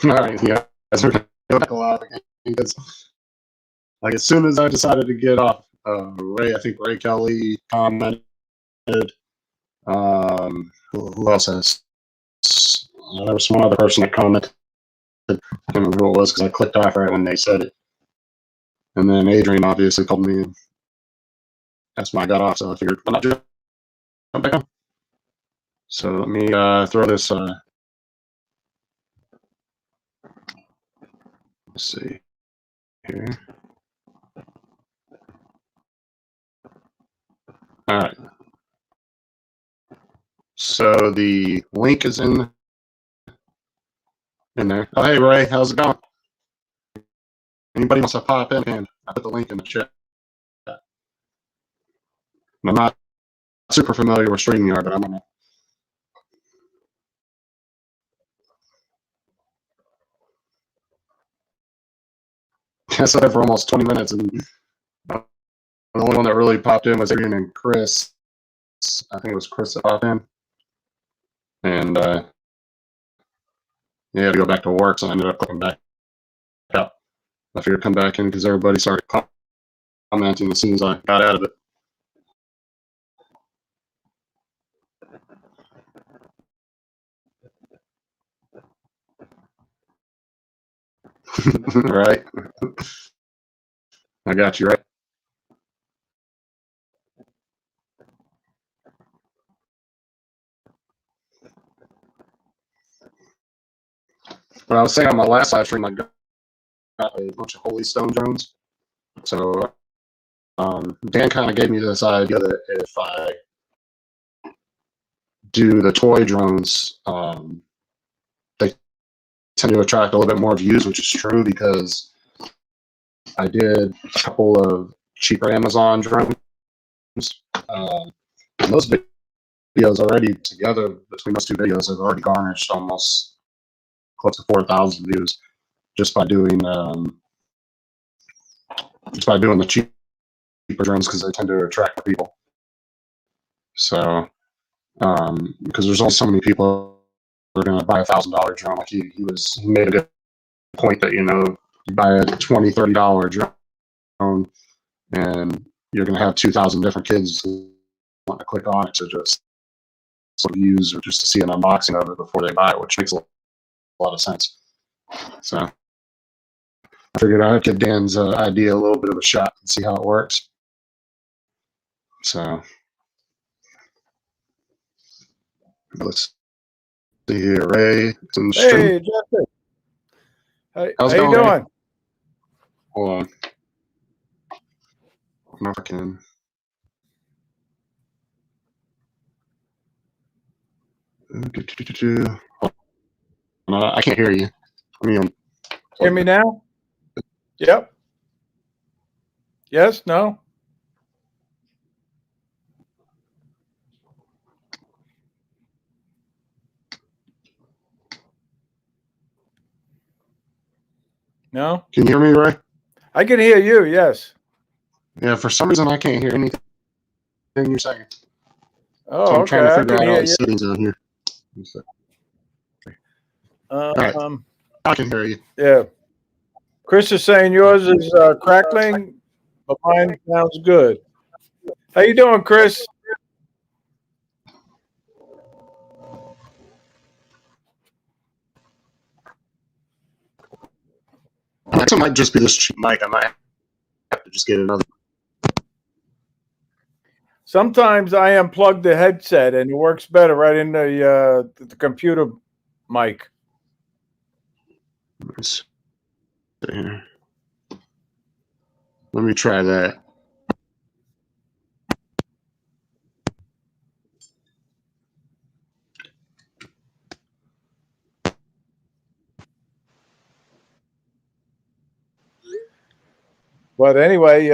All right, yeah, we're gonna go back a lot because, like, as soon as I decided to get off, I think Ray Kelly commented. Who else has? There was one other person that commented. I can't remember who it was because I clicked off right when they said it. And then Adrian obviously called me and asked when I got off, so I figured, why not jump back on? So let me throw this. Let's see here. All right. So the link is in there. Oh, hey, Ray, how's it going? Anybody wants to pop in? And I put the link in the chat. I'm not super familiar with StreamYard, but I'm gonna. I sat there for almost 20 minutes, and the only one that really popped in was Adrian and Chris. I think it was Chris that popped in, and he had to go back to work, so I ended up clicking back out. I figured come back in because everybody started commenting as soon as I got out of it. Right. I got you, right? But I was saying on my last live stream, I got a bunch of Holy Stone drones. So Dan kind of gave me this idea that if I do the toy drones, they tend to attract a little bit more views, which is true because I did a couple of cheaper Amazon drones. Those videos already together, between those two videos, have already garnished almost close to 4,000 views just by doing the cheaper drones because they tend to attract people. So because there's only so many people who are going to buy $1,000 drone. Like he made a good point that, you buy a $20, $30 drone and you're going to have 2,000 different kids who want to click on it to just sort of use or just to see an unboxing of it before they buy it, which makes a lot of sense. So I figured I'd give Dan's idea a little bit of a shot and see how it works. So let's see here. Ray. Hey, Justin. How's how you doing? Ray? Hold on. I don't know if I can. I can't hear you. Hear me now? Yep. Yes? No? No? Can you hear me, Ray? I can hear you, yes. Yeah, for some reason I can't hear anything you're saying. Oh, so I'm okay. trying to figure out all the settings on here. Right. I can hear you. Yeah. Chris is saying yours is crackling, but mine sounds good. How you doing, Chris? It might just be this cheap mic. I might have to just get another. Sometimes I unplug the headset and it works better right in the computer mic. Let's see here. Let me try that. But anyway,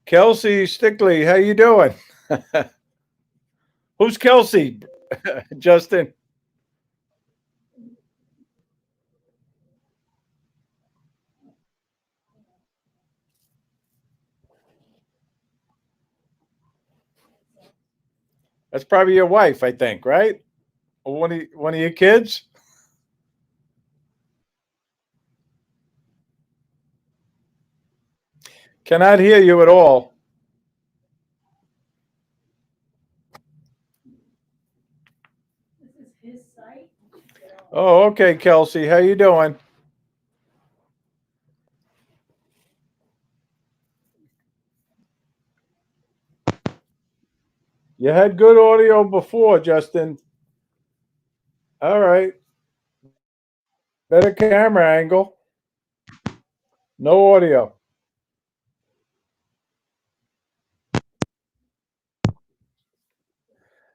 Kelsey Stickley, how you doing? Who's Kelsey, Justin? That's probably your wife, I think, right? Or one of your kids? Cannot hear you at all. Oh, okay, Kelsey. How you doing? You had good audio before, Justin. All right. Better camera angle. No audio.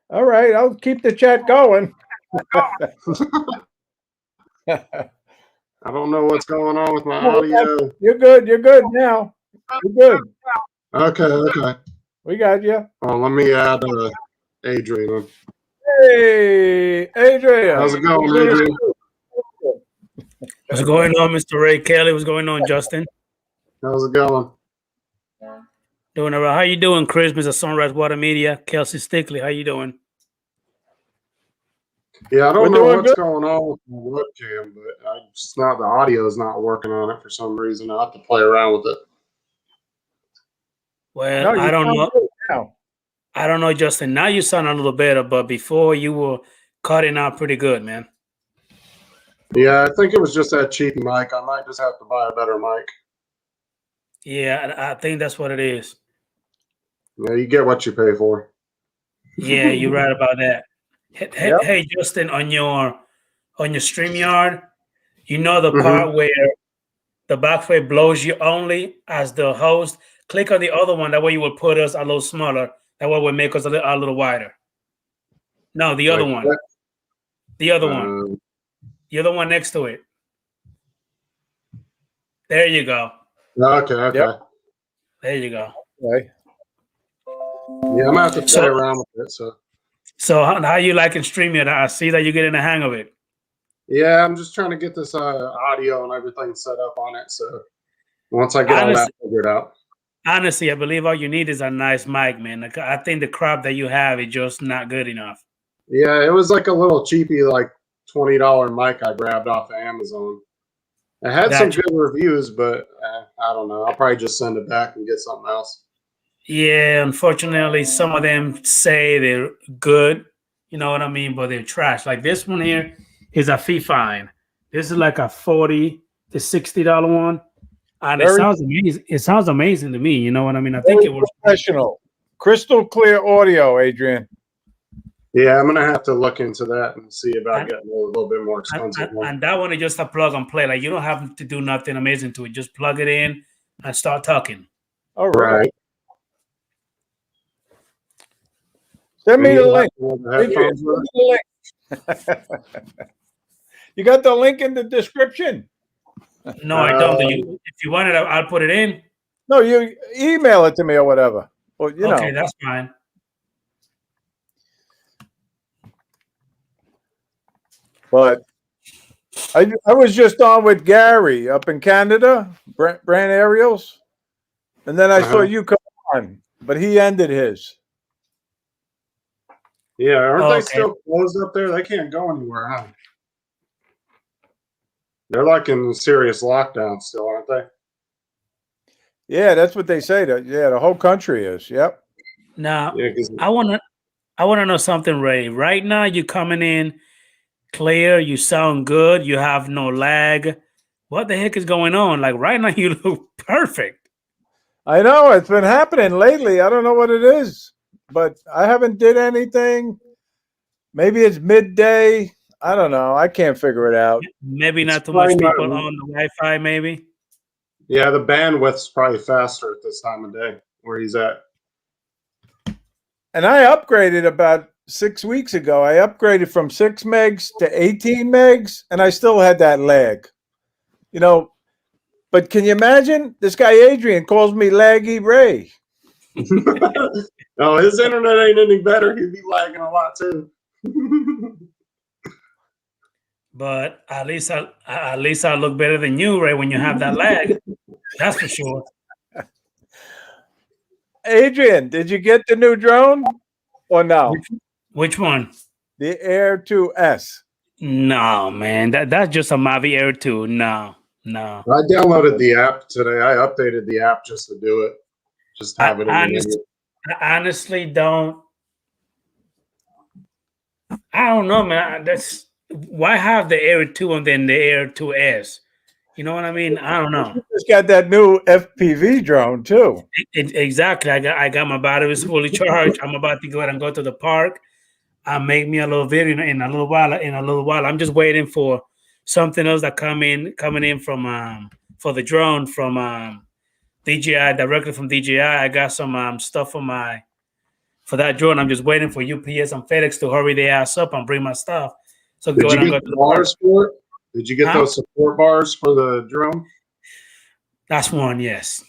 All right, I'll keep the chat going. I don't know what's going on with my audio. You're good. You're good now. You're good. Okay. We got you. Well, let me add Adrian. Hey, Adrian. How's it going, Adrian? What's going on, Mr. Ray Kelly? What's going on, Justin? How's it going? Doing all right. How you doing, Chris? Mr. Sunrise Water Media, Kelsey Stickley. How you doing? Yeah, I don't We're know doing what's good. going on with the webcam, but it's not the audio is not working on it for some reason. I have to play around with it. Well, No, you I don't sound know. good now. I don't know, Justin. Now you sound a little better, but before you were cutting out pretty good, man. Yeah, I think it was just that cheap mic. I might just have to buy a better mic. Yeah, I think that's what it is. Yeah, you get what you pay for. Yeah, you're right about that. Yep. Hey, Justin, on your StreamYard, you know the Mhm. part where the backflip blows you only as the host. Click on the other one. That way you will put us a little smaller. That way will make us a little wider. No, the other Like one. that? The other one. The other one next to it. There you go. Okay. Yep. There you go. Okay. Yeah, I'm gonna have to play around with it. So how you liking StreamYard? I see that you're getting the hang of it. Yeah, I'm just trying to get this audio and everything set up on it. So once I get all that figured out. Honestly, I believe all you need is a nice mic, man. Like, I think the crop that you have is just not good enough. Yeah, it was like a little cheapy, like $20 mic I grabbed off of Amazon. It had some good reviews, but I don't know. I'll probably just send it back and get something else. Yeah, unfortunately, some of them say they're good. You know what I mean? But they're trash. Like this one here is a fee fine. This is like a $40 to $60 one. And it sounds amazing. It sounds amazing to me. You know what I mean? I think it was professional. Crystal clear audio, Adrian. Yeah, I'm gonna have to look into that and see about getting a little bit more expensive one. And that one is just a plug and play. Like you don't have to do nothing amazing to it. Just plug it in and start talking. All right. Send me the link. Adrian, send me the link. You got the link in the description? No, I don't. If you want it, I'll put it in. No, you email it to me or whatever. Well, you know. Okay, that's fine. But I was just on with Gary up in Canada, Brand Aerials, and then I saw you come on, but he ended his. Yeah, aren't they still closed up there? They can't go anywhere, huh? They're like in serious lockdown still, aren't they? Yeah, that's what they say. Yeah, the whole country is. Yep. Now, I want to know something, Ray. Right now, you're coming in clear. You sound good. You have no lag. What the heck is going on? Like right now, you look perfect. I know it's been happening lately. I don't know what it is, but I haven't did anything. Maybe it's midday. I don't know. I can't figure it out. Maybe not too much people on the Wi-Fi. Maybe. Yeah, the bandwidth's probably faster at this time of day where he's at. And I upgraded about 6 weeks ago. I upgraded from 6 megs to 18 megs, and I still had that lag. You know, but can you imagine? This guy Adrian calls me Laggy Ray. No, his internet ain't any better. He'd be lagging a lot too. But at least I look better than you, Ray, when you have that lag. That's for sure. Adrian, did you get the new drone or no? Which one? The Air 2S. No, man. That's just a Mavic Air 2. No. No. I downloaded the app today. I updated the app just to do it. Just have it in the I honestly don't. I don't know, man. That's why have the Air 2 and then the Air 2S. You know what I mean? I don't know. You just got that new FPV drone too. Exactly. I got my batteries fully charged. I'm about to go ahead and go to the park. I'll make me a little video in a little while. I'm just waiting for something else that coming in from for the drone from DJI, directly from DJI. I got some stuff for that drone. I'm just waiting for UPS and FedEx to hurry their ass up and bring my stuff. So Did go you ahead and get go to the the park. bars for it? Did you get Huh? those support bars for the drone? That's one, yes.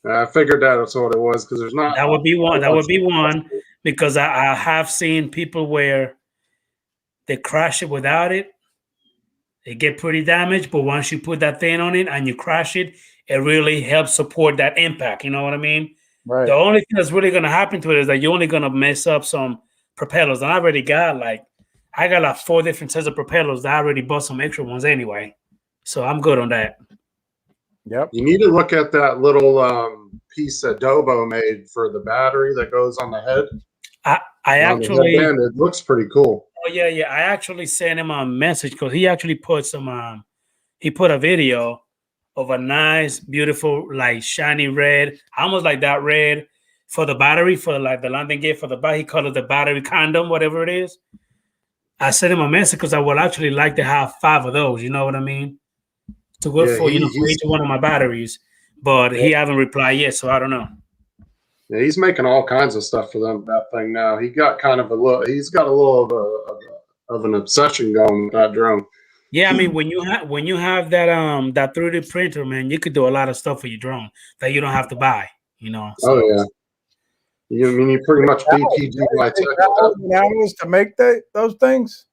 I figured that's what it was because there's not. That would be one. That would be one because I have seen people where they crash it without it. They get pretty damaged, but once you put that thing on it and you crash it, it really helps support that impact. You know what I mean? Right. The only thing that's really going to happen to it is that you're only going to mess up some propellers. And I already got I got like 4 different sets of propellers that I already bought some extra ones anyway. So I'm good on that. Yep. You need to look at that little piece that Dobo made for the battery that goes on the head. I actually, it looks pretty cool. oh yeah. I actually sent him a message because he actually put some, he put a video of a nice, beautiful, like shiny red, almost like that red for the battery, for like the landing gear for the battery. He called it the battery condom, whatever it is. I sent him a message because I would actually like to have 5 of those. You know what I mean? To go for for each one of my batteries, but he haven't replied yet, so I don't know. Yeah, he's making all kinds of stuff for that thing now. He got kind of he's got a little of an obsession going with that drone. Yeah, I mean when you have that that 3D printer, man, you could do a lot of stuff for your drone that you don't have to buy. You know. So. Oh yeah. You pretty much BPG my tech. Hours to make those things?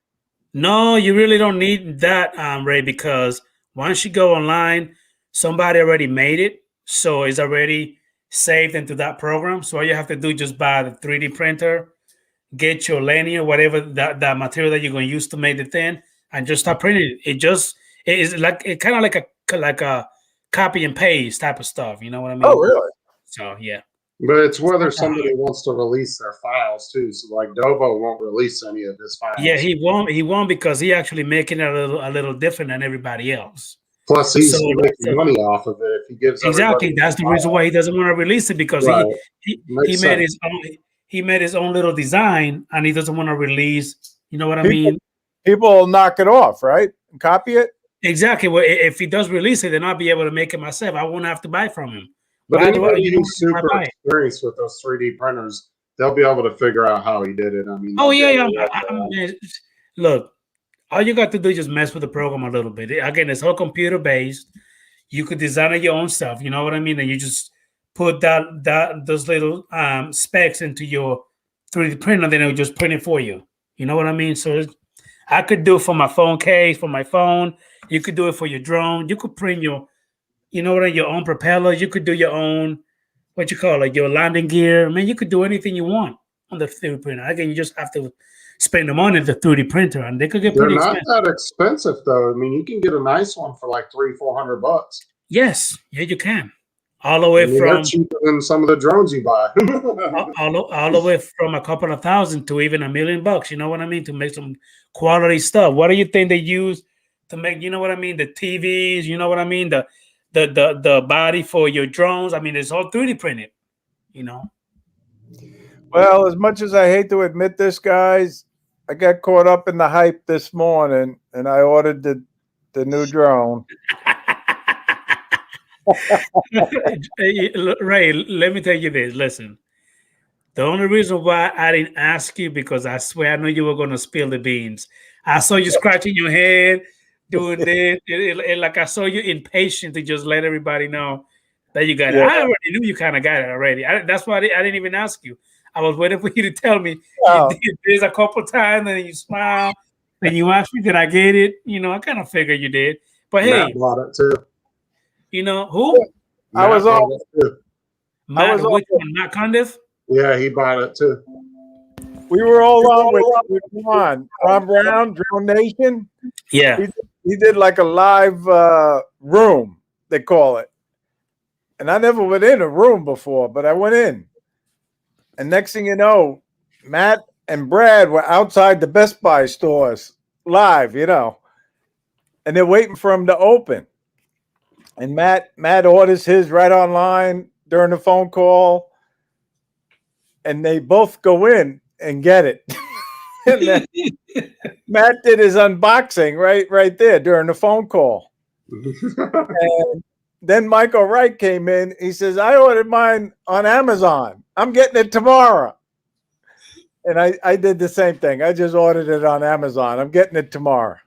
No, you really don't need that, Ray, because once you go online, somebody already made it, so it's already saved into that program. So all you have to do is just buy the 3D printer, get your linear, whatever that material that you're going to use to make the thing, and just start printing it. It is kind of like a copy and paste type of stuff. You know what I mean? Oh, really? So yeah. But it's whether somebody wants to release their files too. So like Dobo won't release any of his files. Yeah, he won't because he actually making it a little different than everybody else. Plus, he's making money off of it if he gives. Exactly, that's the reason why he doesn't want to release it because he made his own little design and he doesn't want to release. You know what I mean? People will knock it off, right? And copy it. Exactly. Well, if he does release it, then I'll be able to make it myself. I won't have to buy from him. But anybody who's super experienced with those 3D printers, they'll be able to figure out how he did it. I mean, oh yeah. Look, all you got to do is just mess with the program a little bit. Again, it's all computer based. You could design your own stuff. You know what I mean? And you just put those little specs into your 3D printer, then it'll just print it for you. You know what I mean? So I could do it for my phone case, for my phone. You could do it for your drone. You could print your own propellers. You could do your own, your landing gear. I mean, you could do anything you want on the 3D printer. Again, you just have to spend the money at the 3D printer, and they could get pretty expensive. They're not that expensive, though. I mean, you can get a nice one for like $300-400. Yes, yeah, you can. All the way from cheaper than some of the drones you buy. all the way from a couple of thousand to even $1 million. You know what I mean? To make some quality stuff. What do you think they use to make? You know what I mean? The TVs. You know what I mean? The body for your drones. I mean, it's all 3D printed. You know. Well, as much as I hate to admit this, guys, I got caught up in the hype this morning, and I ordered the new drone. Ray, let me tell you this. Listen, the only reason why I didn't ask you because I swear I knew you were going to spill the beans. I saw you scratching your head, doing this, like I saw you impatient to just let everybody know that you got it. I already knew you kind of got it already. That's why I didn't even ask you. I was waiting for you to tell me. You did this a couple times, and then you smile, and you asked me, "Did I get it?" You know, I kind of figured you did. But hey, Matt bought it too. You know who? I was on. Matt Condiff? Yeah, he bought it too. We were all on with Ron Brown, Drone Nation. Yeah. he did like a live room, they call it. And I never went in a room before, but I went in. And next thing you know, Matt and Brad were outside the Best Buy stores live, and they're waiting for him to open. And Matt orders his right online during the phone call, and they both go in and get it. And then Matt did his unboxing right there during the phone call. And then Michael Wright came in. He says, I ordered mine on Amazon. I'm getting it tomorrow. And I did the same thing. I just ordered it on Amazon. I'm getting it tomorrow.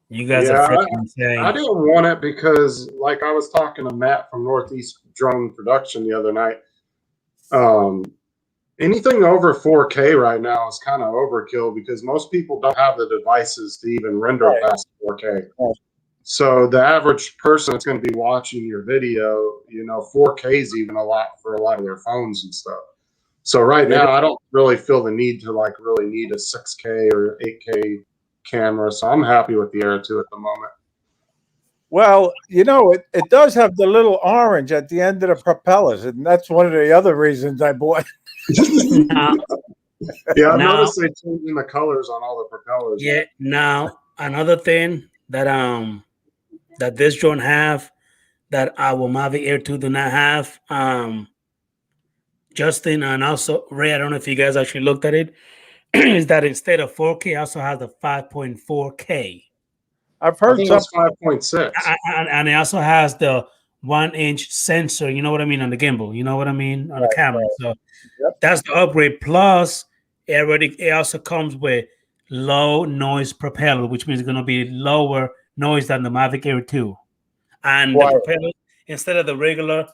You guys are freaking insane. I didn't want it because, like, I was talking to Matt from Northeast Drone Production the other night. Anything over 4K right now is kind of overkill because most people don't have the devices to even render past 4K. Right. So the average person that's going to be watching your video, 4K is even a lot for a lot of their phones and stuff. So right now, I don't really feel the need to really need a 6K or 8K camera. So I'm happy with the Air 2 at the moment. Well, it does have the little orange at the end of the propellers, and that's one of the other reasons I bought. Now, Yeah, I noticed they changing the colors on all the propellers. yeah. Now another thing that that this drone have that our Mavic Air 2 do not have. Justin and also Ray, I don't know if you guys actually looked at it, is that instead of 4K, it also has the 5.4K. I've I heard think some. it's 5.6. And it also has the 1-inch sensor, you know what I mean, on the gimbal, you know what I mean, on the camera. So that's the upgrade. Plus, it also comes with low noise propeller, which means it's going to be lower noise than the Mavic Air 2. And the propeller, instead of the regular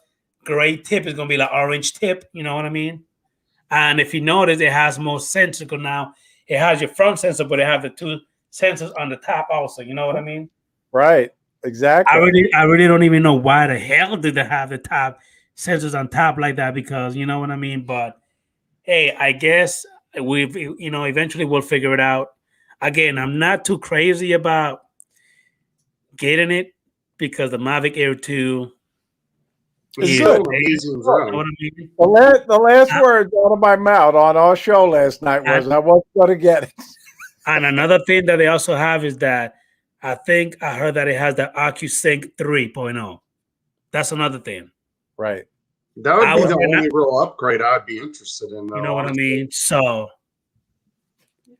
gray tip, is going to be like orange tip, you know what I mean? And if you notice, it has more sensors. Because now it has your front sensor, but it has the two sensors on the top also, you know what I mean? Right, exactly. I really don't even know why the hell did they have the top sensors on top like that, because you know what I mean. But hey, I guess eventually we'll figure it out. Again, I'm not too crazy about getting it because the Mavic Air 2 It's is still an amazing. amazing You know drone. what I mean? The last words out of my mouth on our show last night was, I wasn't going to get it. And another thing that they also have is that I think I heard that it has the OcuSync 3.0. That's another thing. Right. That would be the only real upgrade I'd be interested in, though. You know what I mean? So,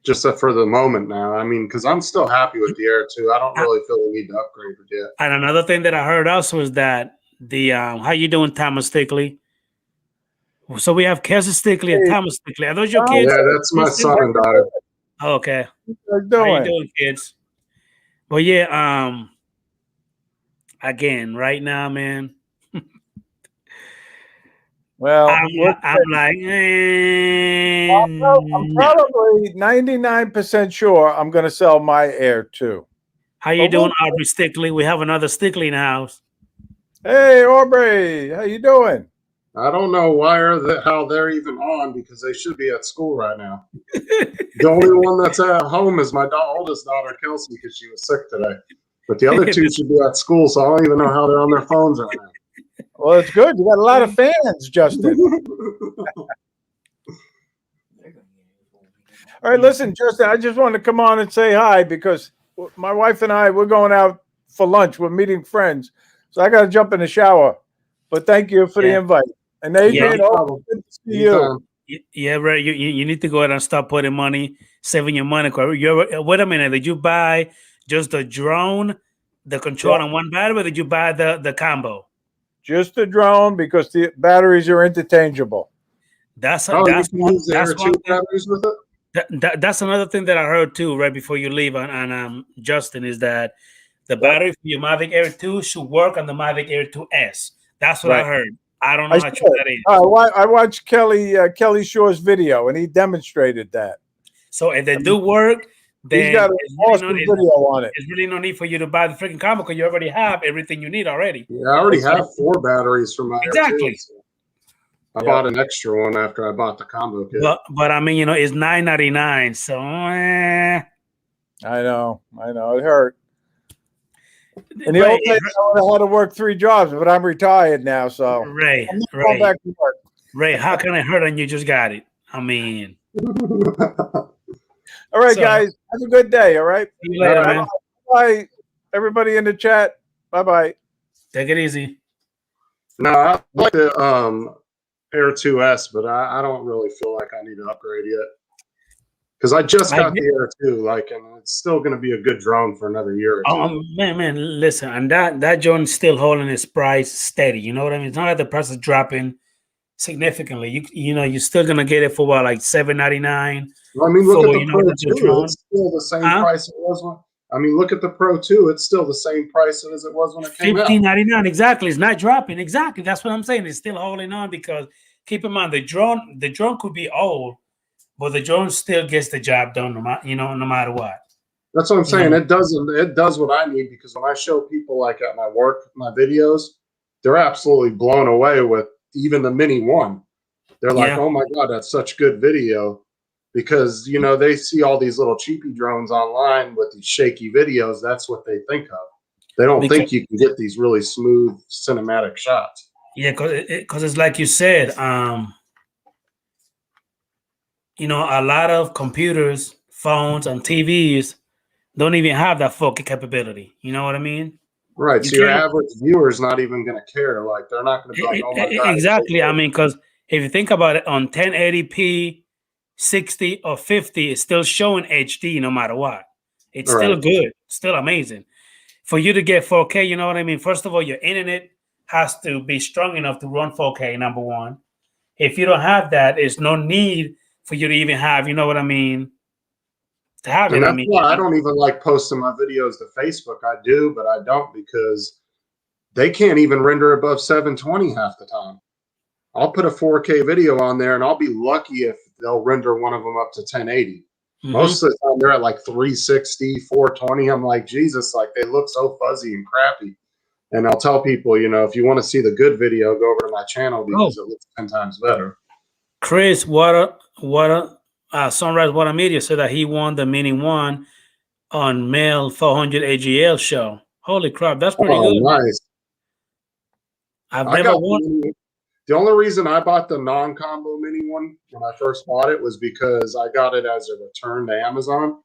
just for the moment now. I mean, because I'm still happy with the Air 2. I don't really feel the need to upgrade it yet. And another thing that I heard also is that the how you doing, Thomas Stickley? So we have Kelsey Stickley and Thomas Stickley. Are those your kids? Yeah, that's my son and daughter. Oh, okay. How you doing, kids? Well, yeah. Again, right now, man. Well, I'm like, I'm probably 99% sure I'm going to sell my Air 2. How you doing, Aubrey Stickley? We have another Stickley in the house. Hey, Aubrey, how you doing? I don't know how they're even on because they should be at school right now. The only one that's at home is my oldest daughter, Kelsey, because she was sick today. But the other two should be at school, so I don't even know how they're on their phones right now. Well, it's good. You got a lot of fans, Justin. All right, listen, Justin, I just wanted to come on and say hi because my wife and I, we're going out for lunch. We're meeting friends. So I got to jump in the shower. But thank you for the invite. And Adrian, good to see you. Yeah, right. You need to go ahead and start putting money, saving your money. Wait a minute. Did you buy just the drone, the control and one battery, or did you buy the combo? Just the drone because the batteries are interchangeable. That's batteries with it? That's another thing that I heard too, right before you leave on Justin, is that the battery for your Mavic Air 2 should work on the Mavic Air 2S. That's what I heard. I don't know how true that is. I watched Kelly Shore's video, and he demonstrated that. So if they do work, then he's got an awesome video on it. There's really no need for you to buy the freaking combo because you already have everything you need already. Yeah, I already have 4 batteries for my Air 2. So I bought an extra one after I bought the combo kit. But I mean, it's $9.99. So I know. It hurt. In the Ray, old days, I would have had to work 3 jobs, but I'm retired now, so Ray, I'm not going back to work. Ray, how can it hurt and you just got it? I mean, All right, so, guys, have a good day. All right, see you later, All right. man. bye. Everybody in the chat. Bye. Take it easy. No, I like the Air 2S, but I don't really feel like I need to upgrade yet. Because I just got the Air 2, like, and it's still going to be a good drone for another year or two. Man, listen, and that joint's still holding its price steady. You know what I mean? It's not like the price is dropping significantly. You know, you're still gonna get it for what, like $7.99. Well, I mean, look at the Pro 2. drone. It's still the same price it was when. I mean, look at the Pro 2. It's still the same price as it was when it came out. $15.99. Exactly. It's not dropping. Exactly. That's what I'm saying. It's still holding on because keep in mind the drone could be old, but the drone still gets the job done, no matter what. That's what I'm saying. It does what I need, because when I show people like at my work, my videos, they're absolutely blown away with even the Mini 1. They're like, oh my God, that's such good video. Because, you know, they see all these little cheapy drones online with these shaky videos. That's what they think of. They don't think you can get these really smooth cinematic shots. Yeah, because it's like you said, you know, a lot of computers, phones, and TVs don't even have that 4K capability. You know what I mean? Right. So your average viewer is not even going to care. Like, they're not going to be like, oh my God. Exactly. I mean, because if you think about it, on 1080p, 60 or 50, it's still showing HD no matter what. It's still good, still amazing. For you to get 4K, you know what I mean? First of all, your internet has to be strong enough to run 4K, number one. If you don't have that, there's no need for you to even have, you know what I mean, to have it. I mean, I don't even like posting my videos to Facebook. I do, but I don't, because they can't even render above 720 half the time. I'll put a 4K video on there, and I'll be lucky if they'll render one of them up to 1080. Most of the time, they're at like 360, 420. I'm like, Jesus, like, they look so fuzzy and crappy. And I'll tell people, you know, if you want to see the good video, go over to my channel, because it looks 10 times better. Chris, Sunrise Water Media said that he won the Mini 1 on Male 400 AGL show. Holy crap, that's pretty good. Nice. I've never won. The only reason I bought the non-combo Mini 1 when I first bought it was because I got it as a return to Amazon.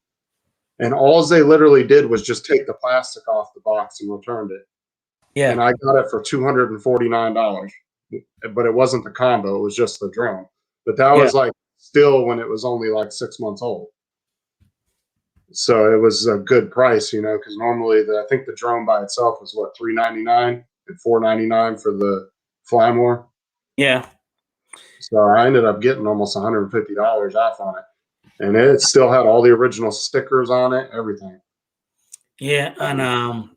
And all they literally did was just take the plastic off the box and returned it. Yeah. And I got it for $249. But it wasn't the combo, it was just the drone. But that was like still when it was only like 6 months old. So it was a good price, you know, because normally I think the drone by itself was what, $399 and $499 for the Flymore. Yeah. So I ended up getting almost $150 off on it. And it still had all the original stickers on it, everything. Yeah, and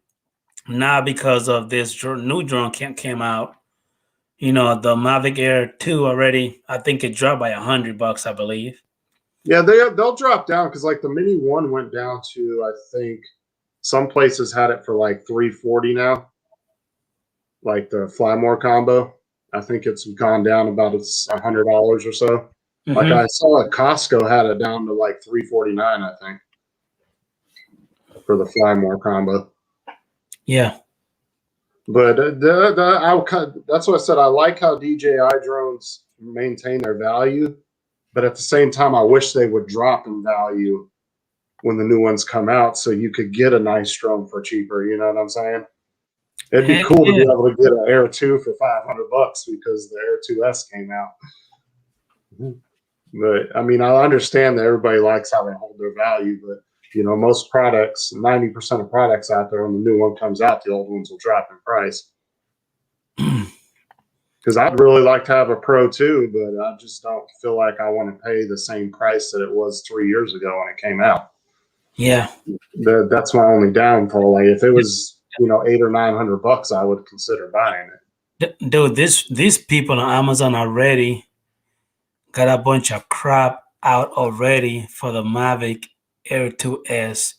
now because of this new drone came out, you know, the Mavic Air 2 already, I think it dropped by $100, I believe. Yeah, they'll drop down, because like the Mini 1 went down to, I think some places had it for like $340 now, like the Flymore combo. I think it's gone down about $100 or so. Like I saw at Costco had it down to like $349, I think, for the Flymore combo. Yeah. But that's what I said. I like how DJI drones maintain their value, but at the same time, I wish they would drop in value when the new ones come out, so you could get a nice drone for cheaper. You know what I'm saying? It'd be cool to be able to get an Air 2 for $500 because the Air 2S came out. But I mean, I understand that everybody likes how they hold their value, but you know, most products, 90% of products out there, when the new one comes out, the old ones will drop in price. Because I'd really like to have a Pro 2, but I just don't feel like I want to pay the same price that it was 3 years ago when it came out. Yeah. That's my only downfall. Like if it was, you know, $800 or $900, I would consider buying it. Dude, these people on Amazon already got a bunch of crap out already for the Mavic Air 2S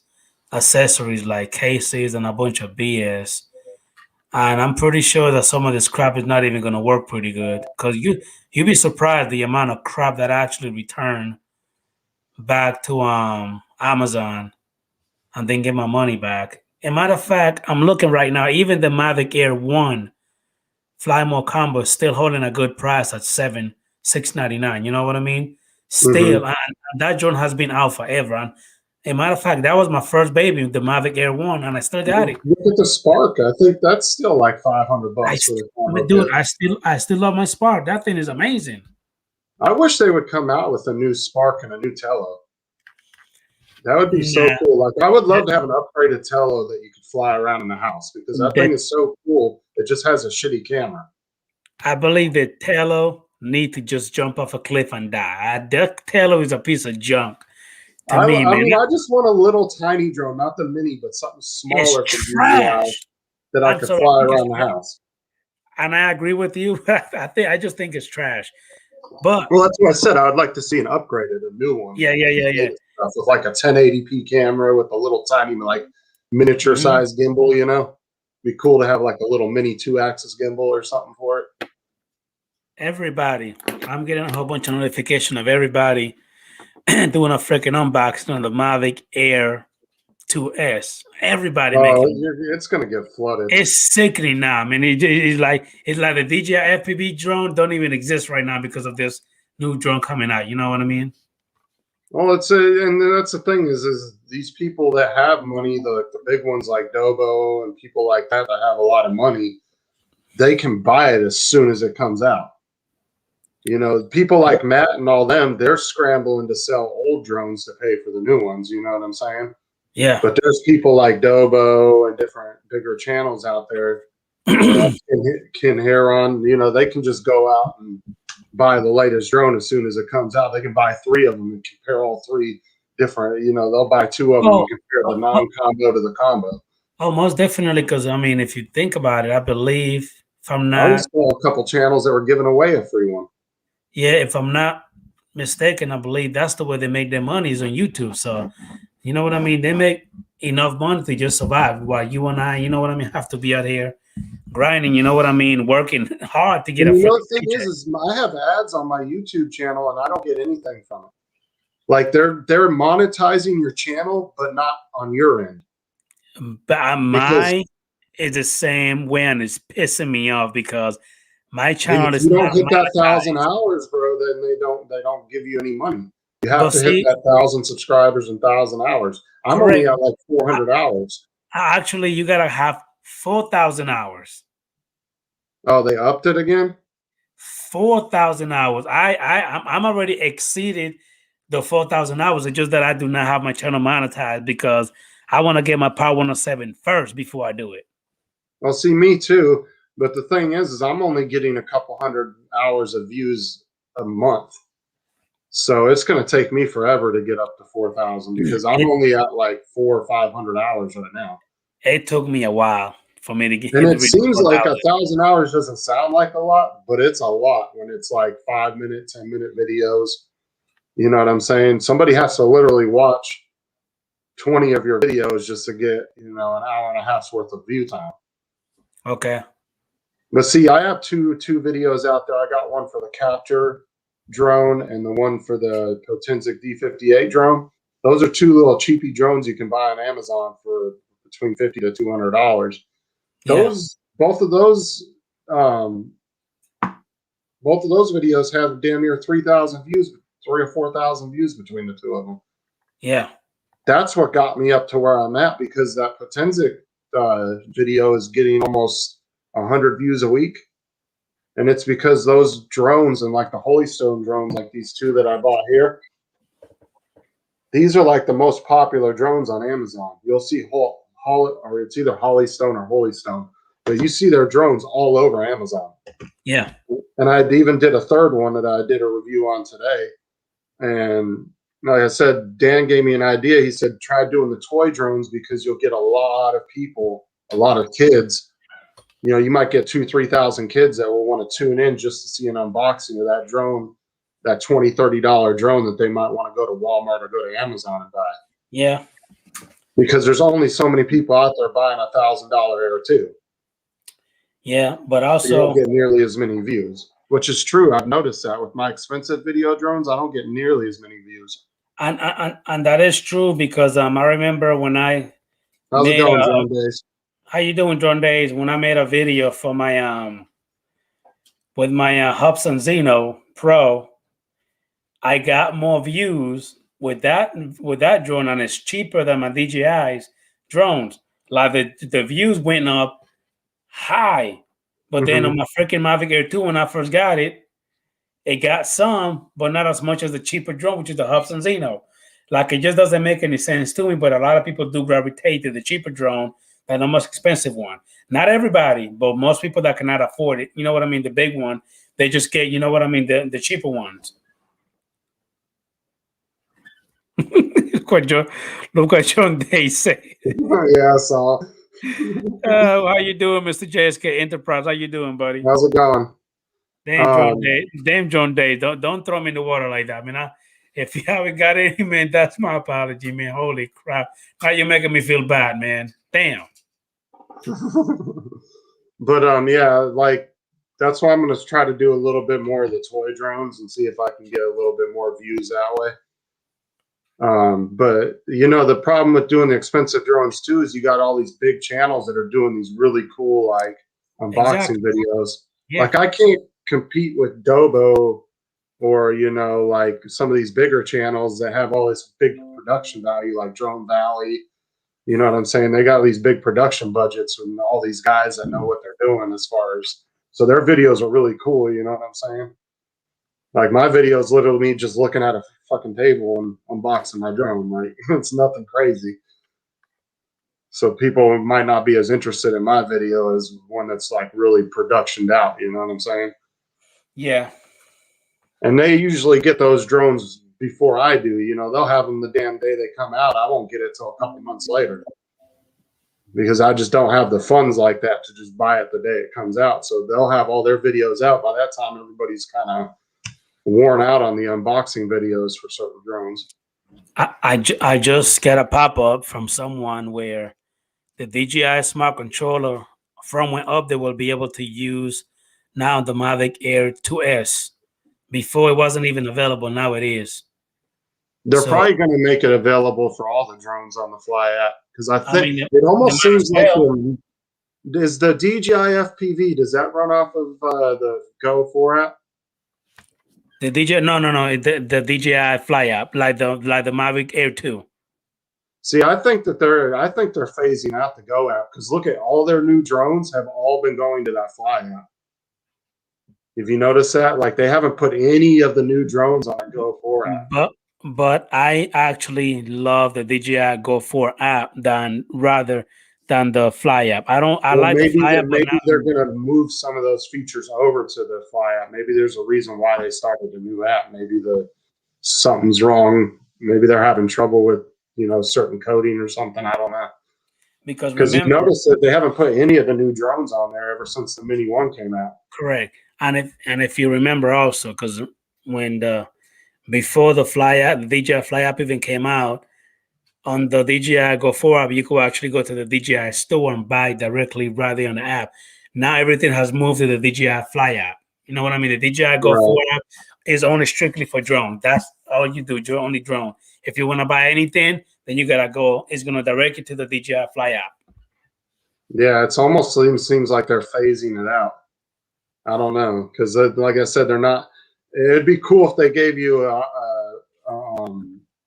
accessories, like cases and a bunch of BS. And I'm pretty sure that some of this crap is not even going to work pretty good, because you'd be surprised the amount of crap that actually returned back to Amazon and then get my money back. As a matter of fact, I'm looking right now. Even the Mavic Air 1 Fly More combo is still holding a good price at $699. You know what I mean? Still, and that drone has been out forever. And as a matter of fact, that was my first baby, the Mavic Air 1, and I still got it. Look at the Spark. I think that's still like $500 for the combo Dude, kit. I still love my Spark. That thing is amazing. I wish they would come out with a new Spark and a new Tello. That would be so Nah. cool. Like, I would love to have an upgraded Tello that you could fly around in the house, because that thing is so cool. It just has a shitty camera. I believe that Tello need to just jump off a cliff and die. That Tello is a piece of junk to I me, man. mean, I just want a little tiny drone, not the mini, but something smaller It's for trash. DJI that I I'm could sorry, fly I think it's around the trash. house. And I agree with you. I just think it's trash. But Well, that's what I said. I would like to see an upgraded, a new one. yeah. Stuff with like a 1080p camera with a little tiny, like miniature size gimbal. You know, be cool to have like a little mini 2-axis gimbal or something for it. Everybody, I'm getting a whole bunch of notification of everybody doing a freaking unboxing on the Mavic Air 2S. Everybody making it's gonna get flooded. it's sickening now. I mean, it's like the DJI FPV drone don't even exist right now because of this new drone coming out. You know what I mean? Well, and that's the thing is these people that have money, the big ones like Dobo and people like that have a lot of money, they can buy it as soon as it comes out. You know, people like Matt and all them, they're scrambling to sell old drones to pay for the new ones. You know what I'm saying? Yeah. But there's people like Dobo and different bigger channels out there can hear on. You know, they can just go out and buy the latest drone as soon as it comes out. They can buy 3 of them and compare all 3 different. You know, they'll buy 2 of them and compare the non-combo to the combo. Oh, most definitely. Because I mean, if you think about it, I believe if I'm I not, saw a couple channels that were giving away a free one. yeah, if I'm not mistaken, I believe that's the way they make their money is on YouTube. So, you know what I mean? They make enough money to just survive. While you and I, you know what I mean, have to be out here grinding. You know what I mean? Working hard to get a. You know, the thing is I have ads on my YouTube channel and I don't get anything from it. Like they're monetizing your channel, but not on your end. But mine is the same way, and it's pissing me off because my channel is. If you don't hit that 1,000 hours, bro, then they don't give you any money. You have to hit that 1,000 subscribers and 1,000 hours. I'm only at like 400 hours. Actually, you gotta have 4,000 hours. Oh, they upped it again? 4,000 hours. I'm already exceeded the 4,000 hours. It's just that I do not have my channel monetized because I want to get my Power 107 first before I do it. Well, see, me too. But the thing is I'm only getting a couple hundred hours of views a month. So it's going to take me forever to get up to 4,000 because I'm only at like 400 or 500 hours right now. It took me a while for me to get. And it seems like 1,000 hours doesn't sound like a lot, but it's a lot when it's like 5-minute, 10-minute videos. You know what I'm saying? Somebody has to literally watch 20 of your videos just to get, you know, an hour and a half's worth of view time. Okay. But see, I have two videos out there. I got one for the Capture drone and the one for the Potensic D58 drone. Those are 2 little cheapy drones you can buy on Amazon for between $50 to $200. Both of those videos have damn near 3,000 views, 3,000 or 4,000 views between the 2 of them. Yeah, that's what got me up to where I'm at because that Potensic video is getting almost 100 views a week. And it's because those drones and like the Holystone drone, like these 2 that I bought here, these are like the most popular drones on Amazon. You'll see or it's either Holystone or Holystone, but you see their drones all over Amazon. Yeah. And I even did a 3rd one that I did a review on today. And like I said, Dan gave me an idea. He said, try doing the toy drones because you'll get a lot of people, a lot of kids. You know, you might get 2,000 to 3,000 kids that will want to tune in just to see an unboxing of that drone, that $20, $30 drone that they might want to go to Walmart or go to Amazon and buy. Yeah. Because there's only so many people out there buying a $1,000 Air 2. Yeah, but also you don't get nearly as many views, which is true. I've noticed that with my expensive video drones, I don't get nearly as many views. And that is true because I remember when I How's it made going, John Days? how you doing, John Days? When I made a video for my with my Hubsan Zeno Pro, I got more views with that drone, and it's cheaper than my DJI's drones. Like the views went up high, but then on my freaking Mavic Air 2, when I first got it, it got some, but not as much as the cheaper drone, which is the Hubsan Zeno. Like, it just doesn't make any sense to me, but a lot of people do gravitate to the cheaper drone than the most expensive one. Not everybody, but most people that cannot afford it, you know what I mean, the big one, they just get, you know what I mean, the cheaper ones. Look what John Day say. Yeah, I saw. How you doing, Mr. JSK Enterprise? How you doing, buddy? How's it going? Damn, John Day. Don't throw me in the water like that. I mean, if you haven't got any, man, that's my apology, man. Holy crap. Now you're making me feel bad, man. Damn. But yeah, like that's why I'm gonna try to do a little bit more of the toy drones and see if I can get a little bit more views that way. But you know, the problem with doing the expensive drones too is you got all these big channels that are doing these really cool like unboxing videos. Yeah. Like I can't compete with Dobo or, you know, like some of these bigger channels that have all this big production value like Drone Valley. You know what I'm saying? They got these big production budgets and all these guys that know what they're doing as far as, so their videos are really cool. You know what I'm saying? Like my video is literally me just looking at a fucking table and unboxing my drone. Like it's nothing crazy. So people might not be as interested in my video as one that's like really productioned out. You know what I'm saying? Yeah. And they usually get those drones before I do. You know, they'll have them the damn day they come out. I won't get it till a couple months later because I just don't have the funds like that to just buy it the day it comes out. So they'll have all their videos out. By that time, everybody's kind of worn out on the unboxing videos for certain drones. I just got a pop-up from someone where the DJI Smart Controller firmware update will be able to use now the Mavic Air 2S. Before it wasn't even available, now it is. They're probably going to make it available for all the drones on the Fly app because I think it almost seems like is the DJI FPV, does that run off of the Go 4 app? The DJI, no, the DJI Fly app, like the Mavic Air 2. See, I think they're phasing out the Go app because look at all their new drones have all been going to that Fly app. If you notice that, like they haven't put any of the new drones on the Go 4 app. But I actually love the DJI Go 4 app rather than the Fly app. I like the Fly app. Maybe they're going to move some of those features over to the Fly app. Maybe there's a reason why they started the new app. Maybe something's wrong. Maybe they're having trouble with, you know, certain coding or something. I don't know. Because you notice that they haven't put any of the new drones on there ever since the Mini 1 came out. Correct. And if you remember also, because when before the Fly app, the DJI Fly app even came out, on the DJI Go 4 app, you could actually go to the DJI store and buy directly right there on the app. Now everything has moved to the DJI Fly app. You know what I mean? The DJI Go 4 app is only strictly for drone. That's all you do, your only drone. If you want to buy anything, then you gotta go. It's gonna direct you to the DJI Fly app. Yeah, it's almost seems like they're phasing it out. I don't know, because like I said, they're not. It'd be cool if they gave you a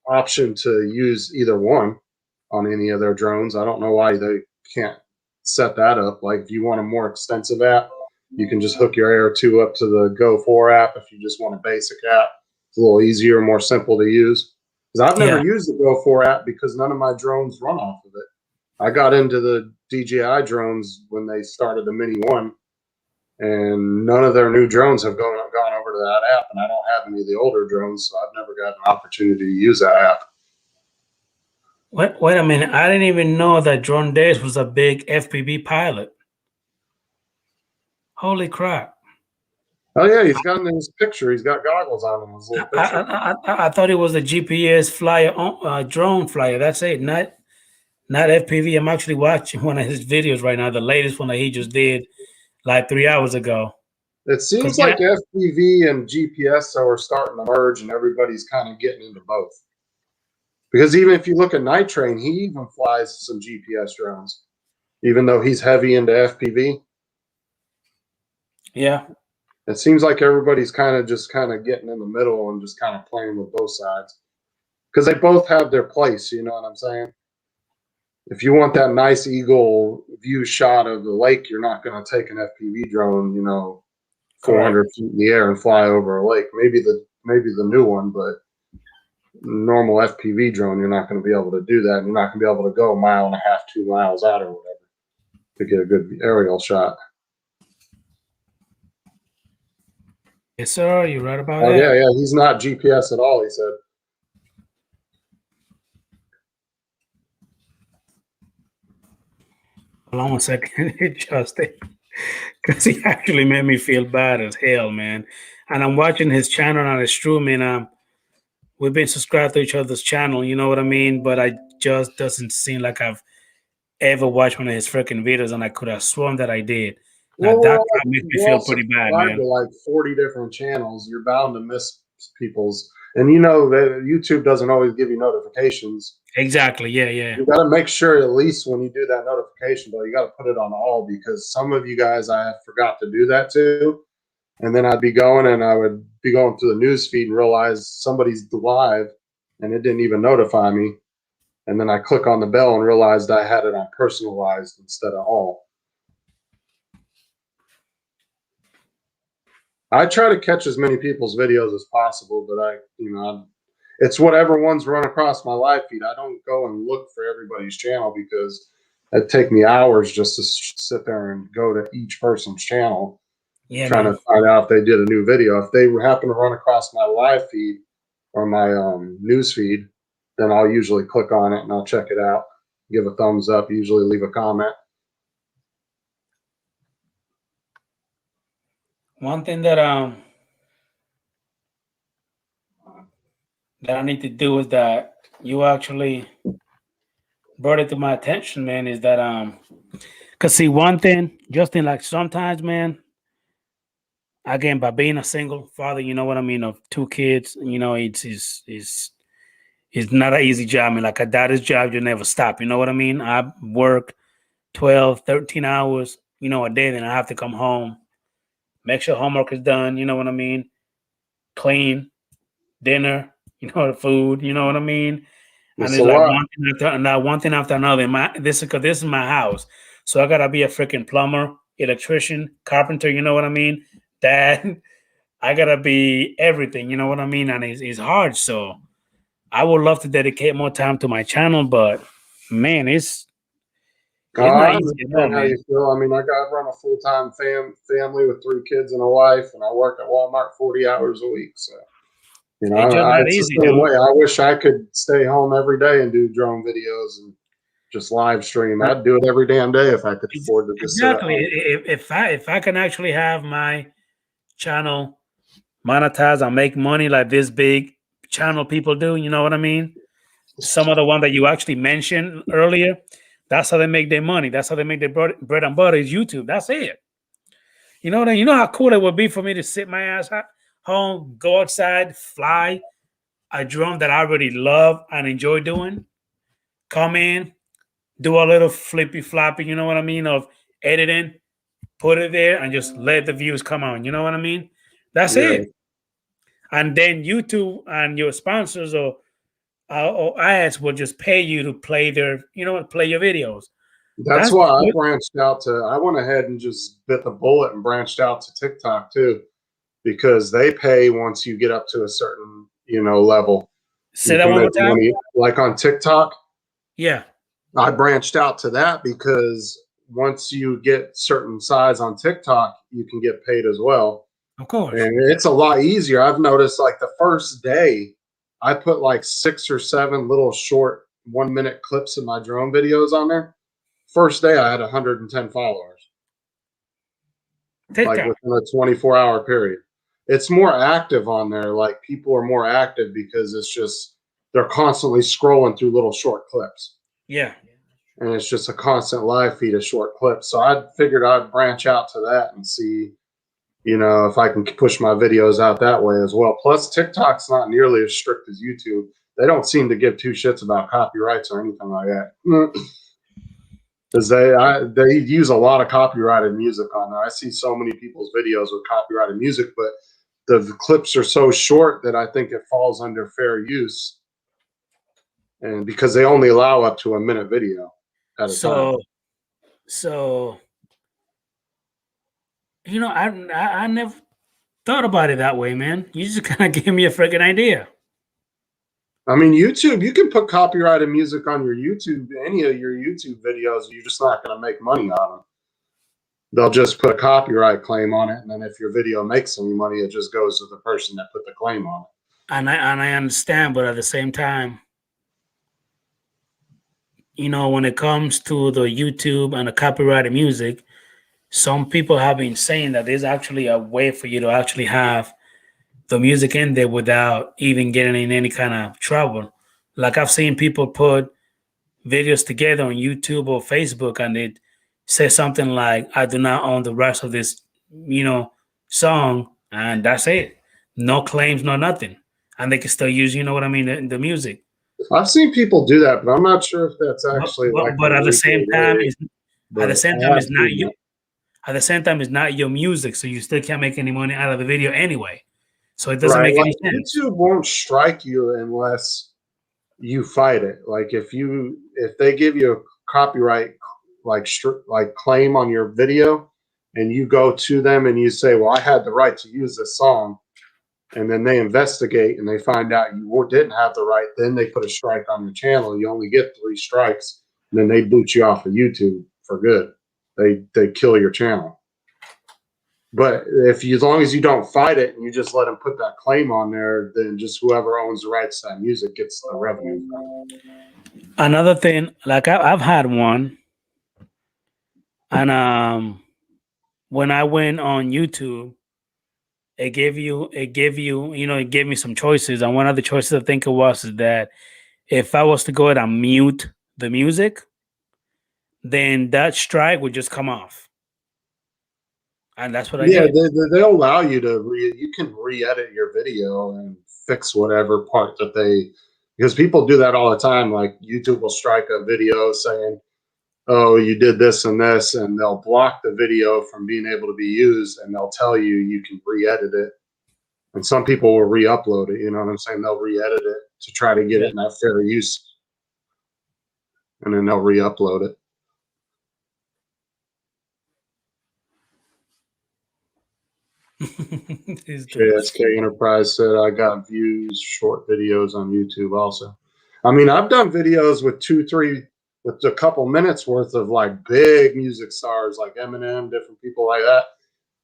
option to use either one on any of their drones. I don't know why they can't set that up. Like if you want a more extensive app, you can just hook your Air 2 up to the Go 4 app. If you just want a basic app, it's a little easier, more simple to use. Because I've never used the Go 4 app because none of my drones run off of it. I got into the DJI drones when they started the Mini 1. And none of their new drones have gone over to that app, and I don't have any of the older drones, so I've never got an opportunity to use that app. Wait a minute! I didn't even know that Drone Days was a big FPV pilot. Holy crap! Oh yeah, he's got in his picture. He's got goggles on in his little picture. I thought it was a GPS flyer, drone flyer. That's it, not FPV. I'm actually watching one of his videos right now, the latest one that he just did. Like 3 hours ago. It seems like FPV and GPS are starting to merge, and everybody's kind of getting into both. Because even if you look at Night Train, he even flies some GPS drones, even though he's heavy into FPV. Yeah. It seems like everybody's kind of getting in the middle and just kind of playing with both sides, because they both have their place. You know what I'm saying? If you want that nice eagle view shot of the lake, you're not going to take an FPV drone, 400 feet in the air and fly over a lake. Maybe the new one, but normal FPV drone, you're not going to be able to do that. And you're not going to be able to go a mile and a half, 2 miles out or whatever to get a good aerial shot. Yes, sir. You're right about Oh, that. yeah. He's not GPS at all, he said. Hold on 1 second, Justin, because he actually made me feel bad as hell, man. And I'm watching his channel on his stream, and we've been subscribed to each other's channel, you know what I mean? But I just doesn't seem like I've ever watched one of his freaking videos, and I could have sworn that I did. Now that makes me feel pretty bad, man. To like 40 different channels, you're bound to miss people's. And that YouTube doesn't always give you notifications. Exactly. Yeah. You got to make sure, at least when you do that notification, though, you got to put it on all, because some of you guys I forgot to do that too. And then I'd be going and I would be going through the news feed and realize somebody's live and it didn't even notify me. And then I click on the bell and realized I had it on personalized instead of all. I try to catch as many people's videos as possible, but it's whatever ones run across my live feed. I don't go and look for everybody's channel, because it'd take me hours just to sit there and go to each person's channel, trying to find out if they did a new video. If they happen to run across my live feed or my news feed, then I'll usually click on it and I'll check it out, give a thumbs up, usually leave a comment. One thing that I need to do is that you actually brought it to my attention, man, is that because see, one thing, Justin, like sometimes, man, again, by being a single father, you know what I mean, of 2 kids, it's not an easy job. I mean, like a daddy's job, you never stop. You know what I mean? I work 12, 13 hours, a day. Then I have to come home, make sure homework is done. You know what I mean? Clean, dinner, the food. You know what I mean? And it's like one thing after another. This is my house, so I gotta be a freaking plumber, electrician, carpenter. You know what I mean? Dad, I gotta be everything. You know what I mean? And it's hard. So I would love to dedicate more time to my channel, but man, it's not easy at all, how you feel. I mean, I run a full-time family with 3 kids and a wife, and I work at Walmart 40 hours a week. So, it's the same way. I wish I could stay home every day and do drone videos and just live stream. I'd do it every damn day if I could afford to just exactly. If I can actually have my channel monetize and make money like this big channel people do, you know what I mean? Some of the one that you actually mentioned earlier, that's how they make their money. That's how they make their bread and butter is YouTube. That's it. You know what I mean? You know how cool it would be for me to sit my ass home, go outside, fly a drone that I already love and enjoy doing, come in, do a little flippy floppy, you know what I mean, of editing, put it there, and just let the views come on. You know what I mean? That's it. And then YouTube and your sponsors or ads will just pay you to play play your videos. That's why I branched out I went ahead and just bit the bullet and branched out to TikTok too, because they pay once you get up to a certain, level. Say that one more time. Money. Like on TikTok. Yeah. I branched out to that because once you get certain size on TikTok, you can get paid as well. Of course. And it's a lot easier. I've noticed like the first day I put like 6 or 7 little short 1-minute clips of my drone videos on there. First day I had 110 followers. TikTok. Like within a 24-hour period. It's more active on there. Like people are more active because it's just, they're constantly scrolling through little short clips. Yeah. And it's just a constant live feed of short clips. So I figured I'd branch out to that and see, if I can push my videos out that way as well. Plus, TikTok's not nearly as strict as YouTube. they don't seem to give two shits about copyrights or anything like that. Because they use a lot of copyrighted music on there. I see so many people's videos with copyrighted music, but the clips are so short that I think it falls under fair use. And because they only allow up to a minute video at a time. So you know, I never thought about it that way, man. You just kind of gave me a freaking idea. I mean, YouTube, you can put copyrighted music on your YouTube, any of your YouTube videos. You're just not going to make money on them. They'll just put a copyright claim on it, and then if your video makes any money, it just goes to the person that put the claim on it. And I understand, but at the same time, you know, when it comes to the YouTube and the copyrighted music, some people have been saying that there's actually a way for you to actually have the music in there without even getting in any kind of trouble. Like I've seen people put videos together on YouTube or Facebook and it says something like, I do not own the rest of this, you know, song. And that's it. No claims, no nothing. And they can still use, you know what I mean, the music. I've seen people do that, but I'm not sure if that's actually but at the same time, it's not you. At the same time, it's not your music, so you still can't make any money out of the video anyway. So it doesn't make any sense. YouTube won't strike you unless you fight it. Like if they give you a copyright like claim on your video, and you go to them and you say, "Well, I had the right to use this song," and then they investigate and they find out you didn't have the right, then they put a strike on your channel. You only get 3 strikes, and then they boot you off of YouTube for good. They kill your channel. But as long as you don't fight it and you just let them put that claim on there, then just whoever owns the rights to that music gets the revenue. Another thing, like I've had one, and when I went on YouTube, it gave me some choices, and one of the choices I think it was is that if I was to go ahead and mute the music, then that strike would just come off. And that's what I did. They'll allow you to you can re-edit your video and fix whatever part because people do that all the time. Like YouTube will strike a video saying, "Oh, you did this and this," and they'll block the video from being able to be used, and they'll tell you can re-edit it. And some people will re-upload it. You know what I'm saying? They'll re-edit it to try to get it in that fair use, and then they'll re-upload it. JSK Enterprise said, "I got views, short videos on YouTube also." I mean, I've done videos with 2-3, with a couple minutes worth of like big music stars like Eminem, different people like that,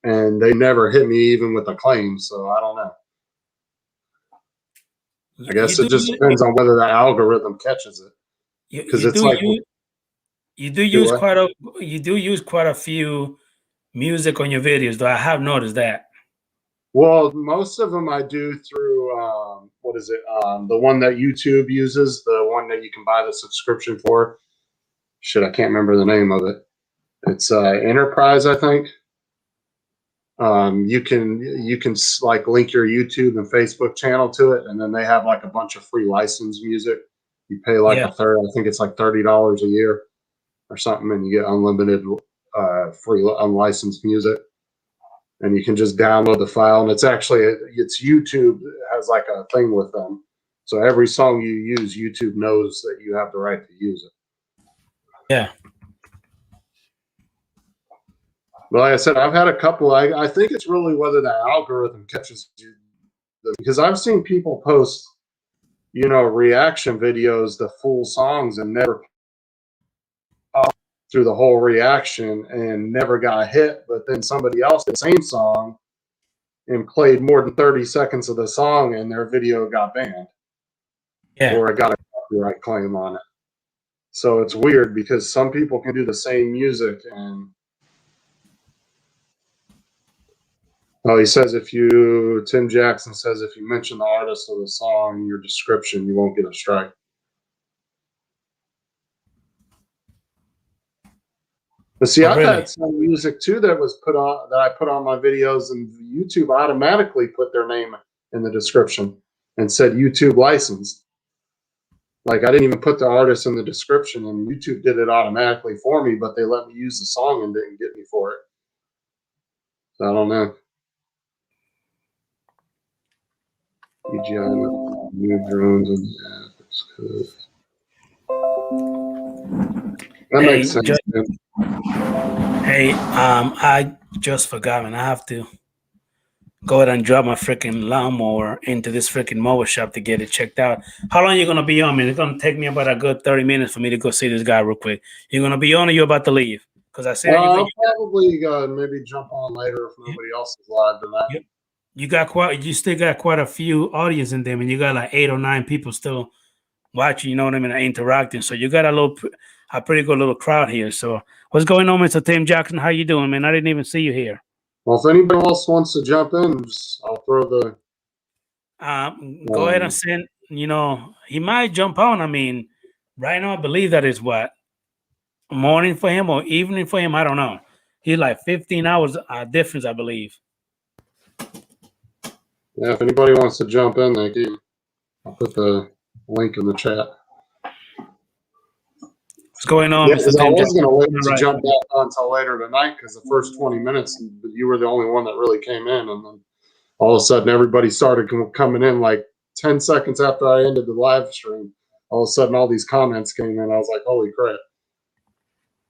and they never hit me even with a claim. So I don't know. I guess it just depends on whether the algorithm catches it. Because it's like you do use quite a few music on your videos, though. I have noticed that. Well, most of them I do through the one that YouTube uses, the one that you can buy the subscription for. Shit, I can't remember the name of it. It's Enterprise, I think. You can like link your YouTube and Facebook channel to it, and then they have like a bunch of free licensed music. You pay like a third. I think it's like $30 a year or something, and you get unlimited free unlicensed music. And you can just download the file, and it's YouTube has like a thing with them. So every song you use, YouTube knows that you have the right to use it. Yeah. But like I said, I've had a couple. I think it's really whether the algorithm catches you, because I've seen people post, reaction videos, the full songs, and never through the whole reaction and never got hit, but then somebody else did the same song and played more than 30 seconds of the song and their video got banned. Yeah. Or it got a copyright claim on it. So it's weird because some people can do the same music and Tim Jackson says if you mention the artist of the song in your description, you won't get a strike. But see, I've had some music too that I put on my videos, and YouTube automatically put their name in the description and said YouTube licensed. Like I didn't even put the artist in the description, and YouTube did it automatically for me, but they let me use the song and didn't get me for it. So I don't know. DJI new drones and yeah, that's good. That Hey, makes sense. Man. Hey, I just forgot, man. I have to go ahead and drop my freaking lawnmower into this freaking mower shop to get it checked out. How long are you gonna be on, man? It's gonna take me about a good 30 minutes for me to go see this guy real quick. You're gonna be on, or you're about to leave? Because I said I'll probably maybe jump on later if nobody else is live tonight. you still got quite a few audience in them, and you got like 8 or 9 people still watching. You know what I mean? Interacting. So you got a pretty good little crowd here. So what's going on, Mr. Tim Jackson? How you doing, man? I didn't even see you here. Well, if anybody else wants to jump in, I'll throw the. Go ahead and send. You know, he might jump on. I mean, right now I believe that is what morning for him or evening for him. I don't know. He's like 15 hours difference, I believe. Yeah, if anybody wants to jump in, they can. I'll put the link in the chat. What's going on, Yeah, Mr. I Tim was going to wait to Right. jump back on until later tonight because the first 20 minutes, you were the only one that really came in. And then all of a sudden, everybody started coming in like 10 seconds after I ended the live stream. All of a sudden, all these comments came in. I was like, holy crap.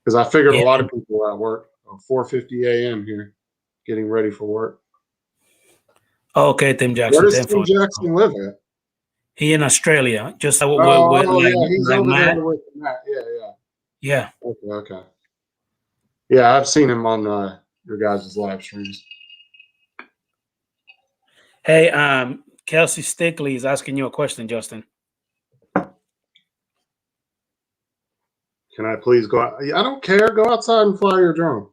Because I figured a lot of people were at work. 4:50 a.m. here, getting ready for work. Okay, Tim Jackson. Where does Tim Jackson live at? He in Australia. Just with, yeah, he's over there with Matt. Yeah. Okay. Yeah, I've seen him on your guys' live streams. Hey, Kelsey Stickley is asking you a question, Justin. Can I please go out? I don't care. Go outside and fly your drone.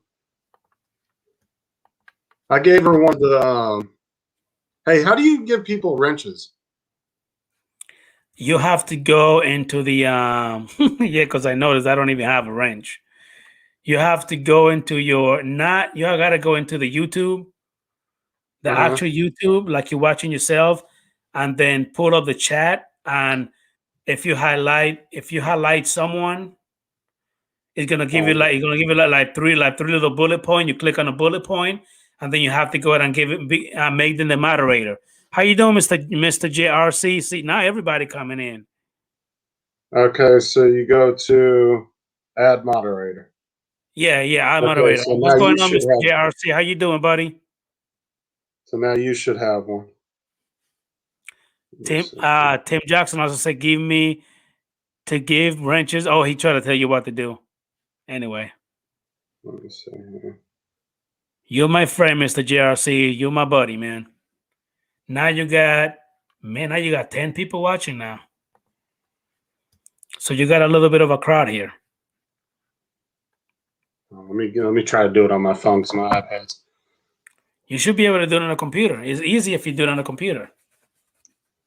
I gave her one of the. Hey, how do you give people wrenches? You have to go into the yeah, because I noticed I don't even have a wrench. You have to go into you gotta go into the YouTube, the actual YouTube, like you're watching yourself, and then pull up the chat. And if you highlight someone, it's gonna give you like three little bullet point. You click on a bullet point, and then you have to go ahead and make them the moderator. How you doing, Mr. JRC? See, now everybody coming in. Okay, so you go to add moderator. Yeah, I'm moderator. So what's going on, Mr. JRC? How you doing, buddy? So now you should have one. Tim Jackson also said, give wrenches. Oh, he tried to tell you what to do. Anyway. Let me see here. You're my friend, Mr. JRC. You're my buddy, man. Now you got 10 people watching now. So you got a little bit of a crowd here. Let me try to do it on my phone because my iPad's. You should be able to do it on a computer. It's easy if you do it on a computer.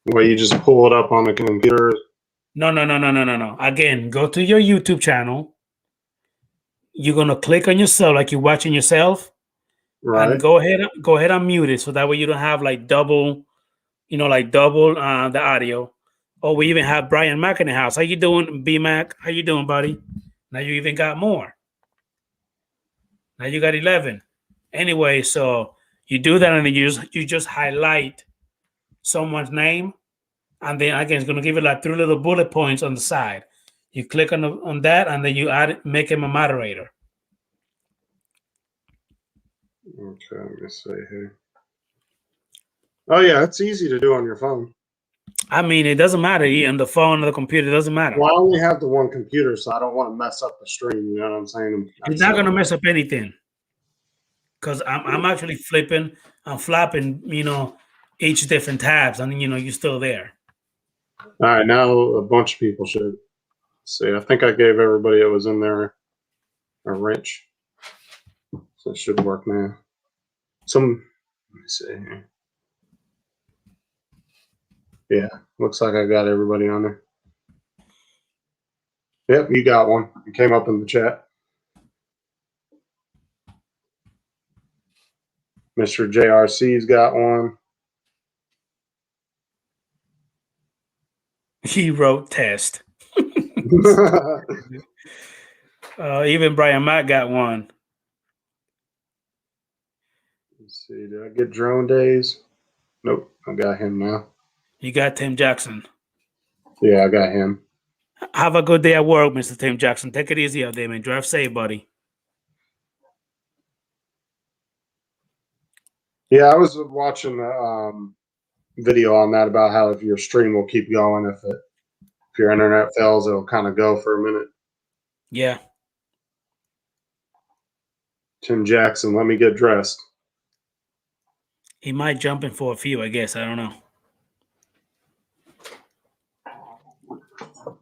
Well, you just pull it up on the computer. No. Again, go to your YouTube channel. You're gonna click on yourself like you're watching yourself. Right. And go ahead and mute it so that way you don't have like double the audio. Oh, we even have Brian Mack in the house. How you doing, B Mac? How you doing, buddy? Now you even got more. Now you got 11. Anyway, so you do that and then you just highlight someone's name, and then again it's gonna give it like 3 little bullet points on the side. You click on that, and then you make him a moderator. Okay, let me see here. Oh yeah, it's easy to do on your phone. I mean, it doesn't matter on the phone or the computer. It doesn't matter. Well, I only have the one computer, so I don't want to mess up the stream. You know what I'm saying? It's not gonna mess up anything because I'm actually flipping. I'm flapping. Each different tabs, and you're still there. All right, now a bunch of people should see. I think I gave everybody that was in there a wrench, so it should work now. Let me see here. Yeah, looks like I got everybody on there. Yep, you got one. It came up in the chat. Mr. JRC's got one. He wrote test. Even Brian Mack got one. Let's see. Did I get drone days? Nope. I got him now. You got Tim Jackson. Yeah, I got him. Have a good day at work, Mr. Tim Jackson. Take it easy out there, man. Drive safe, buddy. Yeah, I was watching a video on that about how if your stream will keep going if your internet fails, it'll kind of go for a minute. Yeah. Tim Jackson, let me get dressed. He might jump in for a few, I guess. I don't know.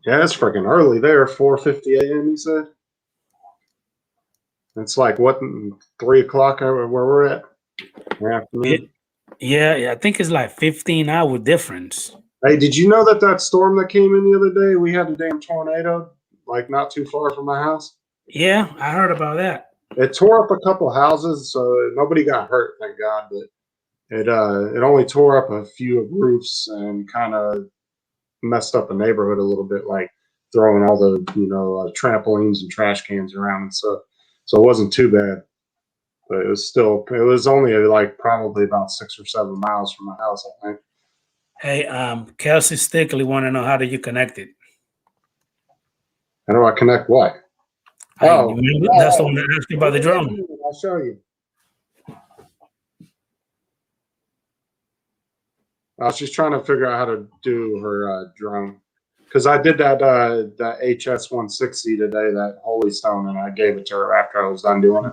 Yeah, it's freaking early there. 4:50 a.m. You said. It's like what 3 o'clock where we're at. Afternoon. Yeah. I think it's like 15-hour difference. Hey, did you know that storm that came in the other day? We had a damn tornado, like not too far from my house. Yeah, I heard about that. It tore up a couple houses, so nobody got hurt, thank God. But it only tore up a few roofs and kind of messed up the neighborhood a little bit, like throwing all the trampolines and trash cans around and stuff. So it wasn't too bad, but it was only like probably about 6 or 7 miles from my house, I think. Hey, Kelsey Stickley want to know how do you connect it? How do I connect what? That's the one that asked you about the drone. I'll show you. I was just trying to figure out how to do her drone because I did that HS-160 today, that Holy Stone, and I gave it to her after I was done doing it.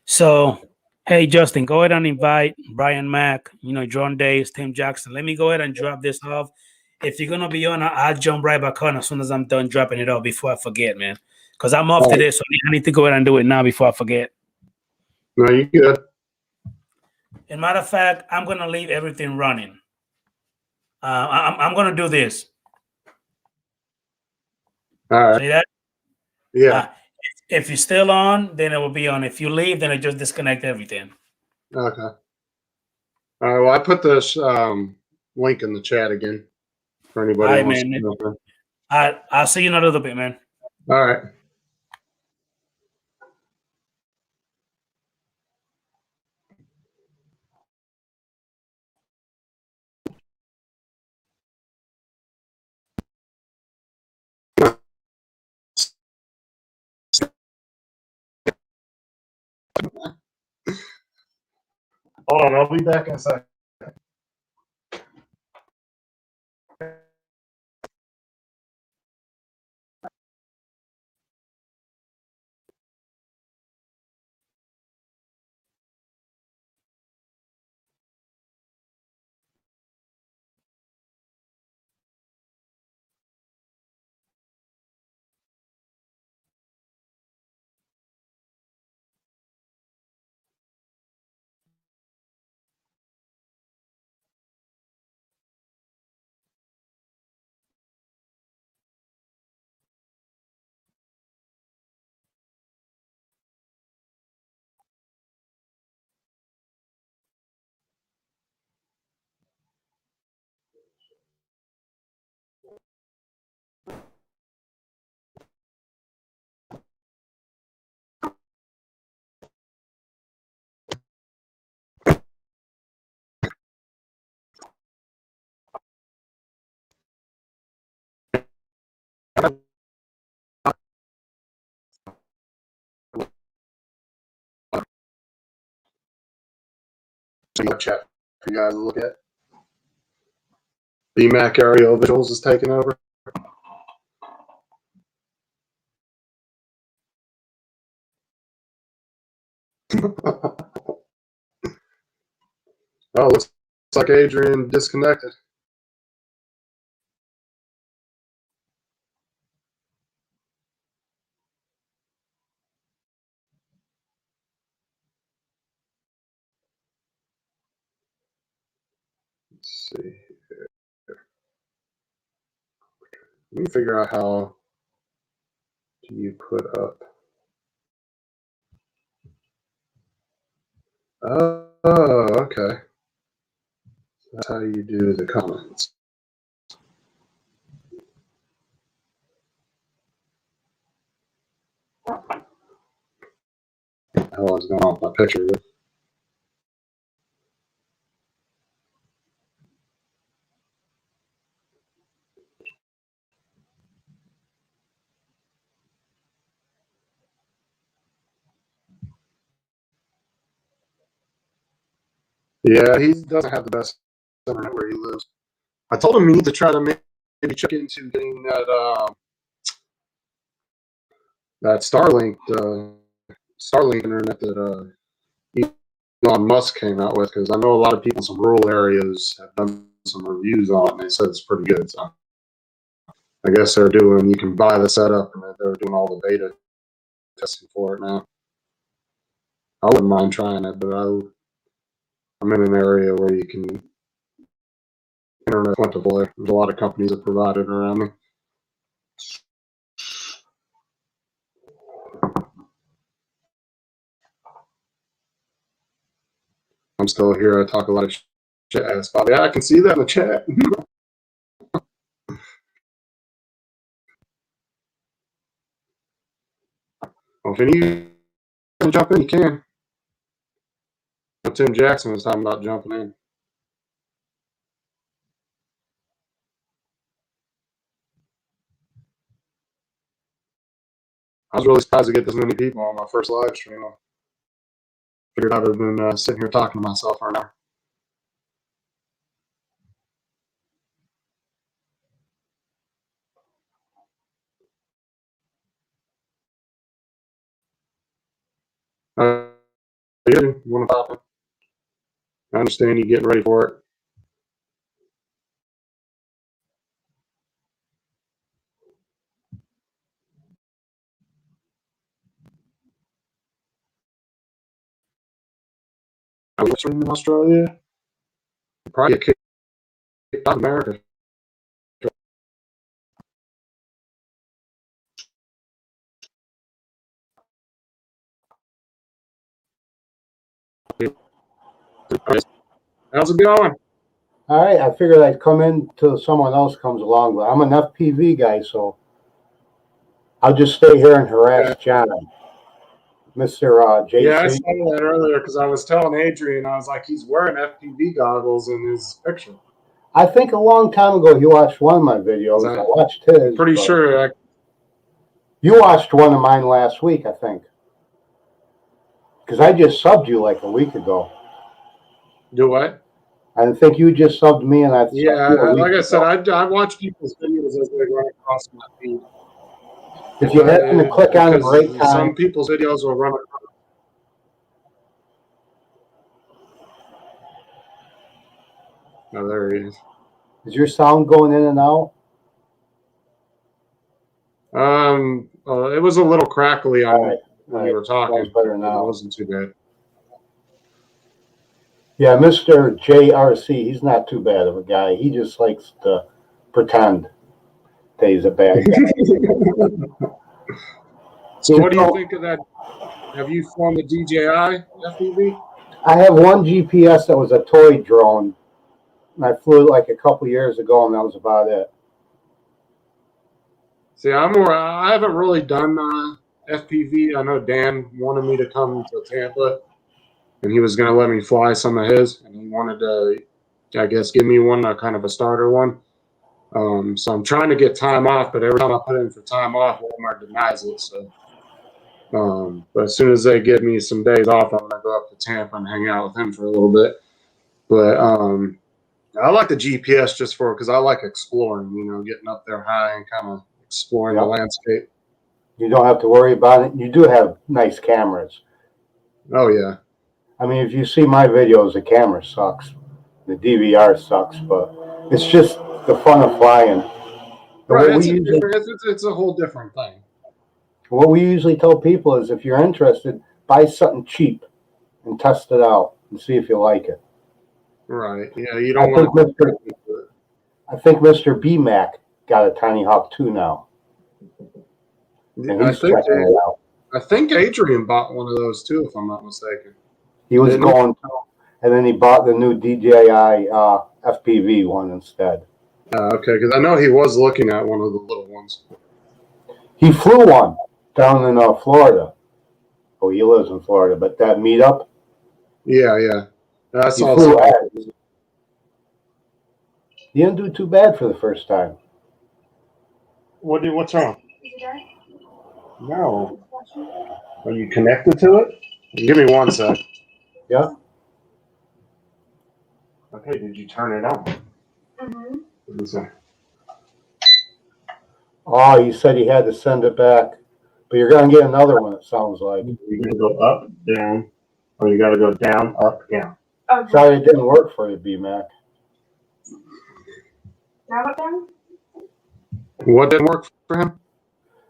So, hey, Justin, go ahead and invite Brian Mack, Drone Days, Tim Jackson. Let me go ahead and drop this off. If you're going to be on, I'll jump right back on as soon as I'm done dropping it off before I forget, man. Because I'm off today, so I need to go ahead and do it now before I forget. No, you good. As a matter of fact, I'm going to leave everything running. I'm going to do this. All right. See that? Yeah. If you're still on, then it will be on. If you leave, then I just disconnect everything. Okay. All right. Well, I put this link in the chat again for anybody. All right, man. I'll see you in a little bit, man. All right. Hold on, I'll be back in a second. Chat for you guys to look at. BMAC Aerial Visuals is taking over. Oh, looks like Adrian disconnected. Let's see here. Let me figure out how do you put up. Oh, okay. That's how you do the comments. hell is going on with my picture? Yeah, he doesn't have the best internet where he lives. I told him he needs to try to maybe check into getting that Starlink internet that Elon Musk came out with, because I know a lot of people in some rural areas have done some reviews on it, and they said it's pretty good. So I guess you can buy the setup, and they're doing all the beta testing for it now. I wouldn't mind trying it, but I'm in an area where you can internet plentiful. There's a lot of companies that provide it around me. I'm still here. I talk a lot of shit ass Bobby. I can see that in the chat. Well, if you can jump in, you can. Tim Jackson was talking about jumping in. I was really surprised to get this many people on my first live stream. I figured I'd have been sitting here talking to myself for an hour. You want to pop in? I understand you getting ready for it. Are we streaming in Australia? Probably get kicked out of America. How's it going? All right, I figured I'd come in till someone else comes along, but I'm an FPV guy, so I'll just stay here and harass John. Mr. JC. Yeah, I saw that earlier because I was telling Adrian, I was like, he's wearing FPV goggles in his picture. I think a long time ago you watched one of my videos. I watched his. Pretty sure. You watched one of mine last week, I think. Because I just subbed you like a week ago. Do what? I think you just subbed me, and I. Yeah, like I said, I watch people's videos as they run across my feed. If you happen to click on the right time, some people's videos will run across. Oh, there he is. Is your sound going in and out? It was a little crackly on when you were talking. Sounds better now. It wasn't too bad. Yeah, Mr. JRC, he's not too bad of a guy. He just likes to pretend that he's a bad guy. So what do you think of that? Have you flown the DJI FPV? I have one GPS that was a toy drone. And I flew it like a couple years ago, and that was about it. See, I haven't really done FPV. I know Dan wanted me to come to Tampa, and he was going to let me fly some of his, and he wanted to, I guess, give me one, kind of a starter one. So I'm trying to get time off, but every time I put in for time off, Walmart denies it. So, but as soon as they give me some days off, I'm going to go up to Tampa and hang out with him for a little bit. But I like the GPS just because I like exploring, getting up there high and kind of exploring the landscape. You don't have to worry about it. You do have nice cameras. Oh, yeah. I mean, if you see my videos, the camera sucks. The DVR sucks, but it's just the fun of flying. Right, it's a whole different thing. What we usually tell people is if you're interested, buy something cheap and test it out and see if you like it. Right. Yeah, you don't want to. I think Mr. BMAC got a Tiny Hawk 2 now. And he's checking it out. I think Adrian bought one of those too, if I'm not mistaken. He was going to, and then he bought the new DJI FPV one instead. Okay, because I know he was looking at one of the little ones. He flew one down in Florida. Oh, he lives in Florida, but that meetup, Yeah. I he saw flew some. ahead. He didn't do too bad for the first time. What's wrong? No. Are you connected to it? Give me one sec. Yeah. Okay, did you turn it on? What is that? Oh, he said he had to send it back. But you're going to get another one, it sounds like. You can go up, down, or you got to go down, up, down. Sorry it didn't work for you, B-Mac. What didn't work for him?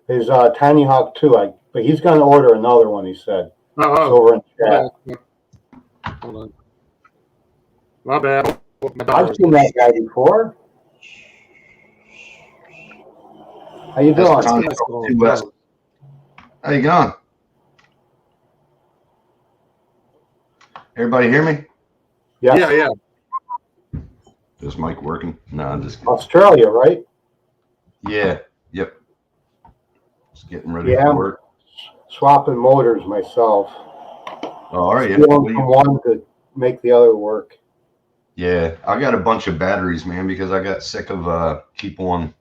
His Tiny Hawk 2, but he's going to order another one, he said. It's over in chat. Hold on. My bad. I've seen that guy before. How you doing? How you going? Everybody hear me? Yes. Yeah. Is mic working? No, I'm just kidding. Australia, right? Yeah. Yep. Just getting ready Yeah, for I'm work. swapping motors myself. Oh, all right. Stealing from one to make the other work. Yeah, I got a bunch of batteries, man, because I got sick of keep on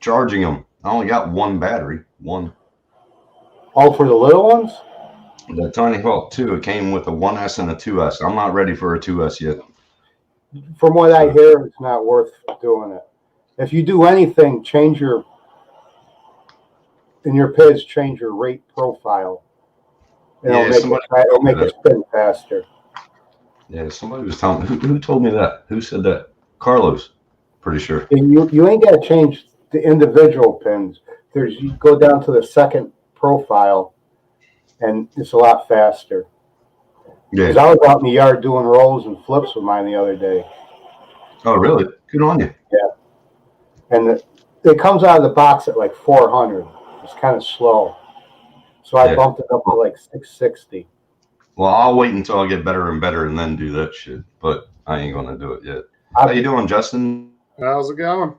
charging them. I only got one battery. One. All for the little ones? The Tiny Hawk 2, it came with a 1S and a 2S. I'm not ready for a 2S yet. From what I hear, it's not worth doing it. If you do anything, change your rate profile. It'll make it spin faster. Yeah, somebody was telling me. Who told me that? Who said that? Carlos, pretty sure. And you ain't got to change the individual pins. You go down to the second profile, and it's a lot faster. Yeah. Because I was out in the yard doing rolls and flips with mine the other day. Oh, really? Good on you. Yeah. And it comes out of the box at like 400. It's kind of slow. So I bumped it up to like 660. Well, I'll wait until I get better and better and then do that shit. But I ain't gonna do it yet. How you doing, Justin? How's it going?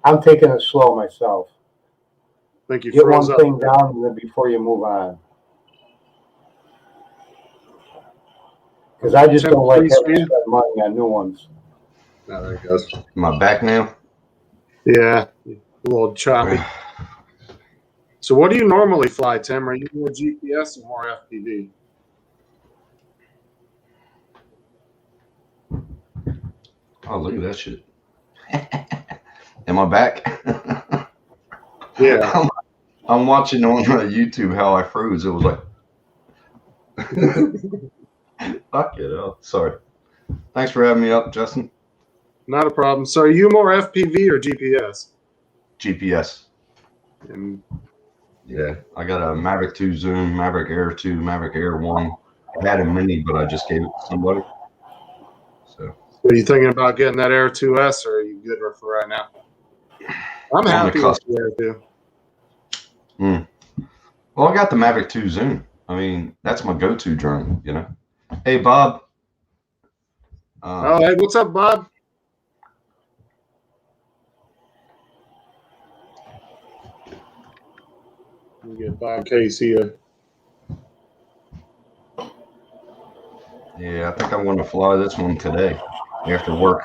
I'm taking it slow myself. I think you Get froze one up. thing down before you move on. Because I just don't like having to spend money on new ones. Oh, there it goes. Am I back now? Yeah, a little choppy. So what do you normally fly, Tim? Are you more GPS or more FPV? Oh, look at that shit. Am I back? Yeah. I'm watching on YouTube how I froze. It was like, fuck it up. Sorry. Thanks for having me up, Justin. Not a problem. So are you more FPV or GPS? GPS. And Yeah, I got a Mavic 2 Zoom, Mavic Air 2, Mavic Air 1. I had a Mini, but I just gave it to somebody. So. are you thinking about getting that Air 2S, or are you good for right now? I'm happy with the Air 2. Well, I got the Mavic 2 Zoom. I mean, that's my go-to drone, you know. Hey, Bob. Oh, hey, what's up, Bob? We get Bob Casey here. Yeah, I think I'm going to fly this one today after work.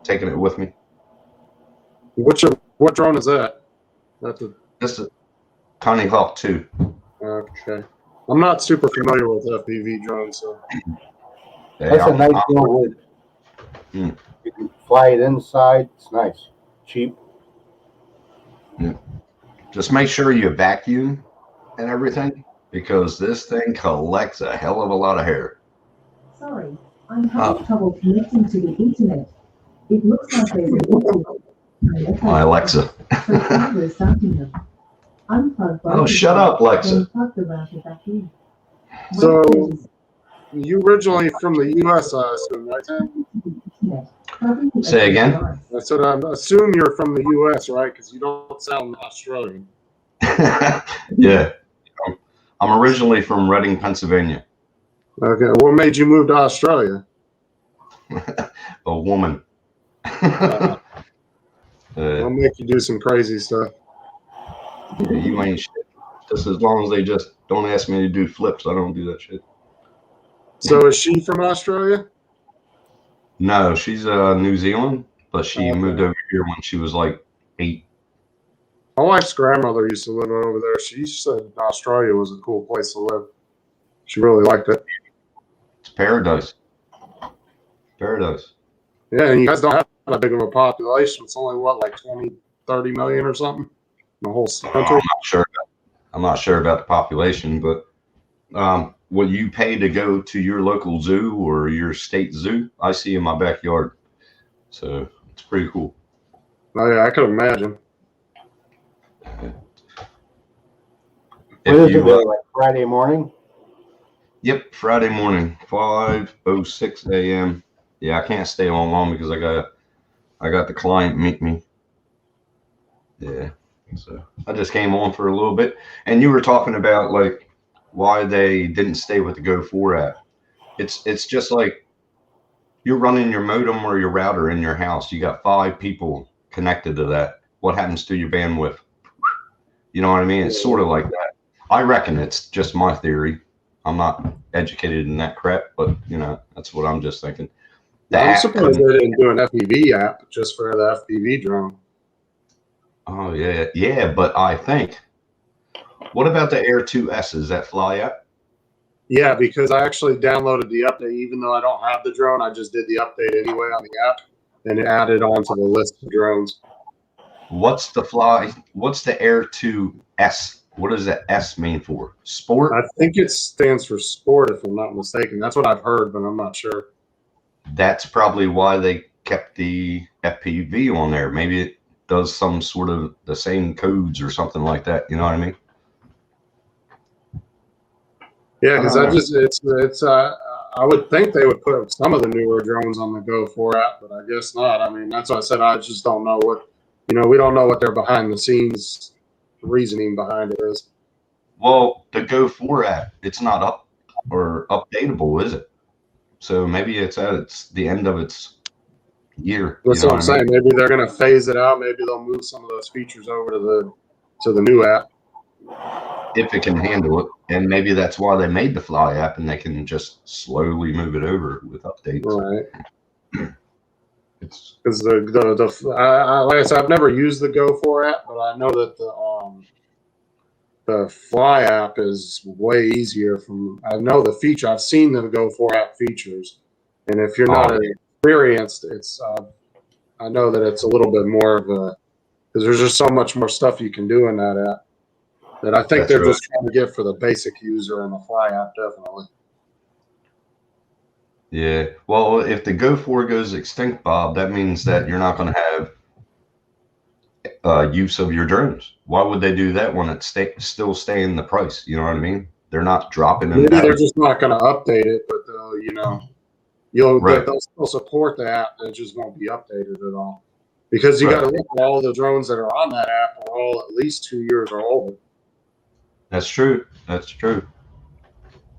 Taking it with me. What drone is that? This is Tiny Hawk 2. Okay. I'm not super familiar with FPV drones, so. Hey, That's a nice little wood. You can fly it inside. It's nice. Cheap. Yeah. Just make sure you vacuum and everything, because this thing collects a hell of a lot of hair. Sorry, I'm having trouble connecting to the internet. It looks like there's an issue. My Alexa. Oh, shut up, Alexa. So, you originally from the U.S., I assume, right, Tim? Say again? I said, I assume you're from the U.S., right? Because you don't sound Australian. Yeah. I'm originally from Reading, Pennsylvania. Okay. What made you move to Australia? A woman. I'll make you do some crazy stuff. Yeah, you ain't shit. Just as long as they just don't ask me to do flips, I don't do that shit. So is she from Australia? No, she's New Zealand, but she Okay. moved over here when she was like 8. My wife's grandmother used to live over there. She said Australia was a cool place to live. She really liked it. It's paradise. Paradise. Yeah, and you guys don't have that big of a population. It's only what, like 20, 30 million or something in the whole country. I'm not sure about the population, but will you pay to go to your local zoo or your state zoo? I see in my backyard, so it's pretty cool. Oh yeah, I could imagine. What is it, like Friday morning? Yep, Friday morning, 5:06 a.m. Yeah, I can't stay on long because I got the client meet me. Yeah, so I just came on for a little bit, and you were talking about like why they didn't stay with the Go4 app. It's just like you're running your modem or your router in your house. You got 5 people connected to that. What happens to your bandwidth? You know what I mean? It's sort of like that. I reckon it's just my theory. I'm not educated in that crap, but you know, that's what I'm just thinking. I'm surprised they didn't do an FPV app just for the FPV drone. Oh yeah, yeah, but I think. What about the Air 2S? Is that Fly app? Yeah, because I actually downloaded the update, even though I don't have the drone. I just did the update anyway on the app, and it added onto the list of drones. What's the Air 2S? What does that S mean for? Sport? I think it stands for sport, if I'm not mistaken. That's what I've heard, but I'm not sure. That's probably why they kept the FPV on there. Maybe it does some sort of the same codes or something like that. You know what I mean? Yeah, because I would think they would put some of the newer drones on the Go4 app, but I guess not. I mean, that's why I said I just don't know we don't know what their behind the scenes reasoning behind it is. Well, the Go4 app, it's not up or updatable, is it? So maybe it's at the end of its year. That's what I'm saying. Maybe they're going to phase it out. Maybe they'll move some of those features over to the new app if it can handle it. And maybe that's why they made the Fly app, and they can just slowly move it over with updates. Right. Because like I said, I've never used the Go4 app, but I know that the Fly app is way easier. I know the feature. I've seen the Go4 app features, and if you're not experienced, I know that it's a little bit more of a, because there's just so much more stuff you can do in that app that I think they're just trying to get for the basic user in the Fly app, definitely. Yeah. Well, if the Go4 goes extinct, Bob, that means that you're not going to have use of your drones. Why would they do that when it's still staying the price? You know what I mean? They're not dropping them. Maybe they're just not going to update it, but they'll still support the app. It just won't be updated at all. Because you got to look at all the drones that are on that app are all at least 2 years or older. That's true. That's true.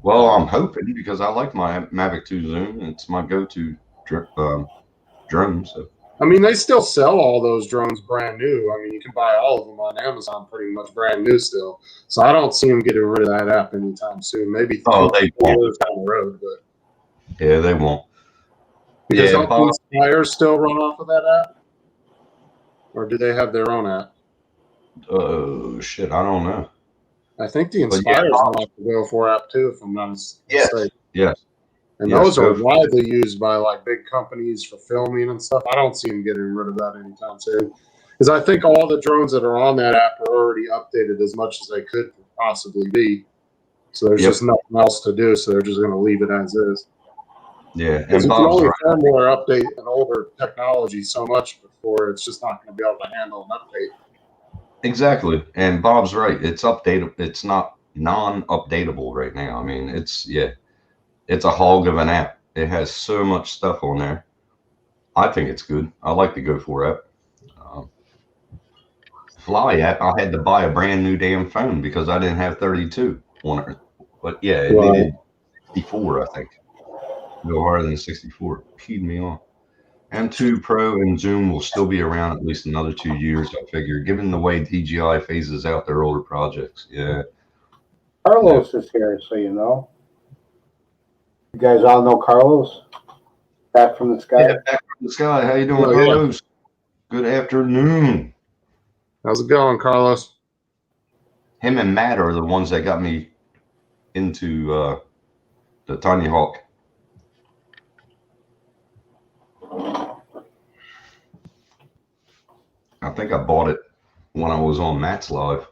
Well, I'm hoping, because I like my Mavic 2 Zoom. It's my go-to drone. So. I mean, they still sell all those drones brand new. I mean, you can buy all of them on Amazon pretty much brand new still. So I don't see them getting rid of that app anytime soon. Maybe 2 years down the road. But yeah, they won't. Because don't the Inspires still run off of that app? Or do they have their own app? Oh, shit. I don't know. I think the Inspires run off the Go4 app too, if I'm not mistaken. Yes. And those are widely used by like big companies for filming and stuff. I don't see them getting rid of that anytime soon. Because I think all the drones that are on that app are already updated as much as they could possibly be. So there's just nothing else to do. So they're just going to leave it as is. Yeah. Because you can only firmware update an older technology so much before it's just not going to be able to handle an update. Exactly. And Bob's right. It's updatable. It's not non-updatable right now. I mean, it's a hog of an app. It has so much stuff on there. I think it's good. I like the Go4 app. Fly app, I had to buy a brand new damn phone because I didn't have 32 on it. But yeah, it needed 64, I think. No harder than 64. Peed me off. M2 Pro and Zoom will still be around at least another 2 years, I figure, given the way DJI phases out their older projects. Yeah. Carlos is here, so you know. You guys all know Carlos? Back from the sky? Yeah, back from the sky. How you doing, Oh, yeah. Carlos? Good afternoon. How's it going, Carlos? Him and Matt are the ones that got me into the Tiny Hawk. I think I bought it when I was on Matt's live.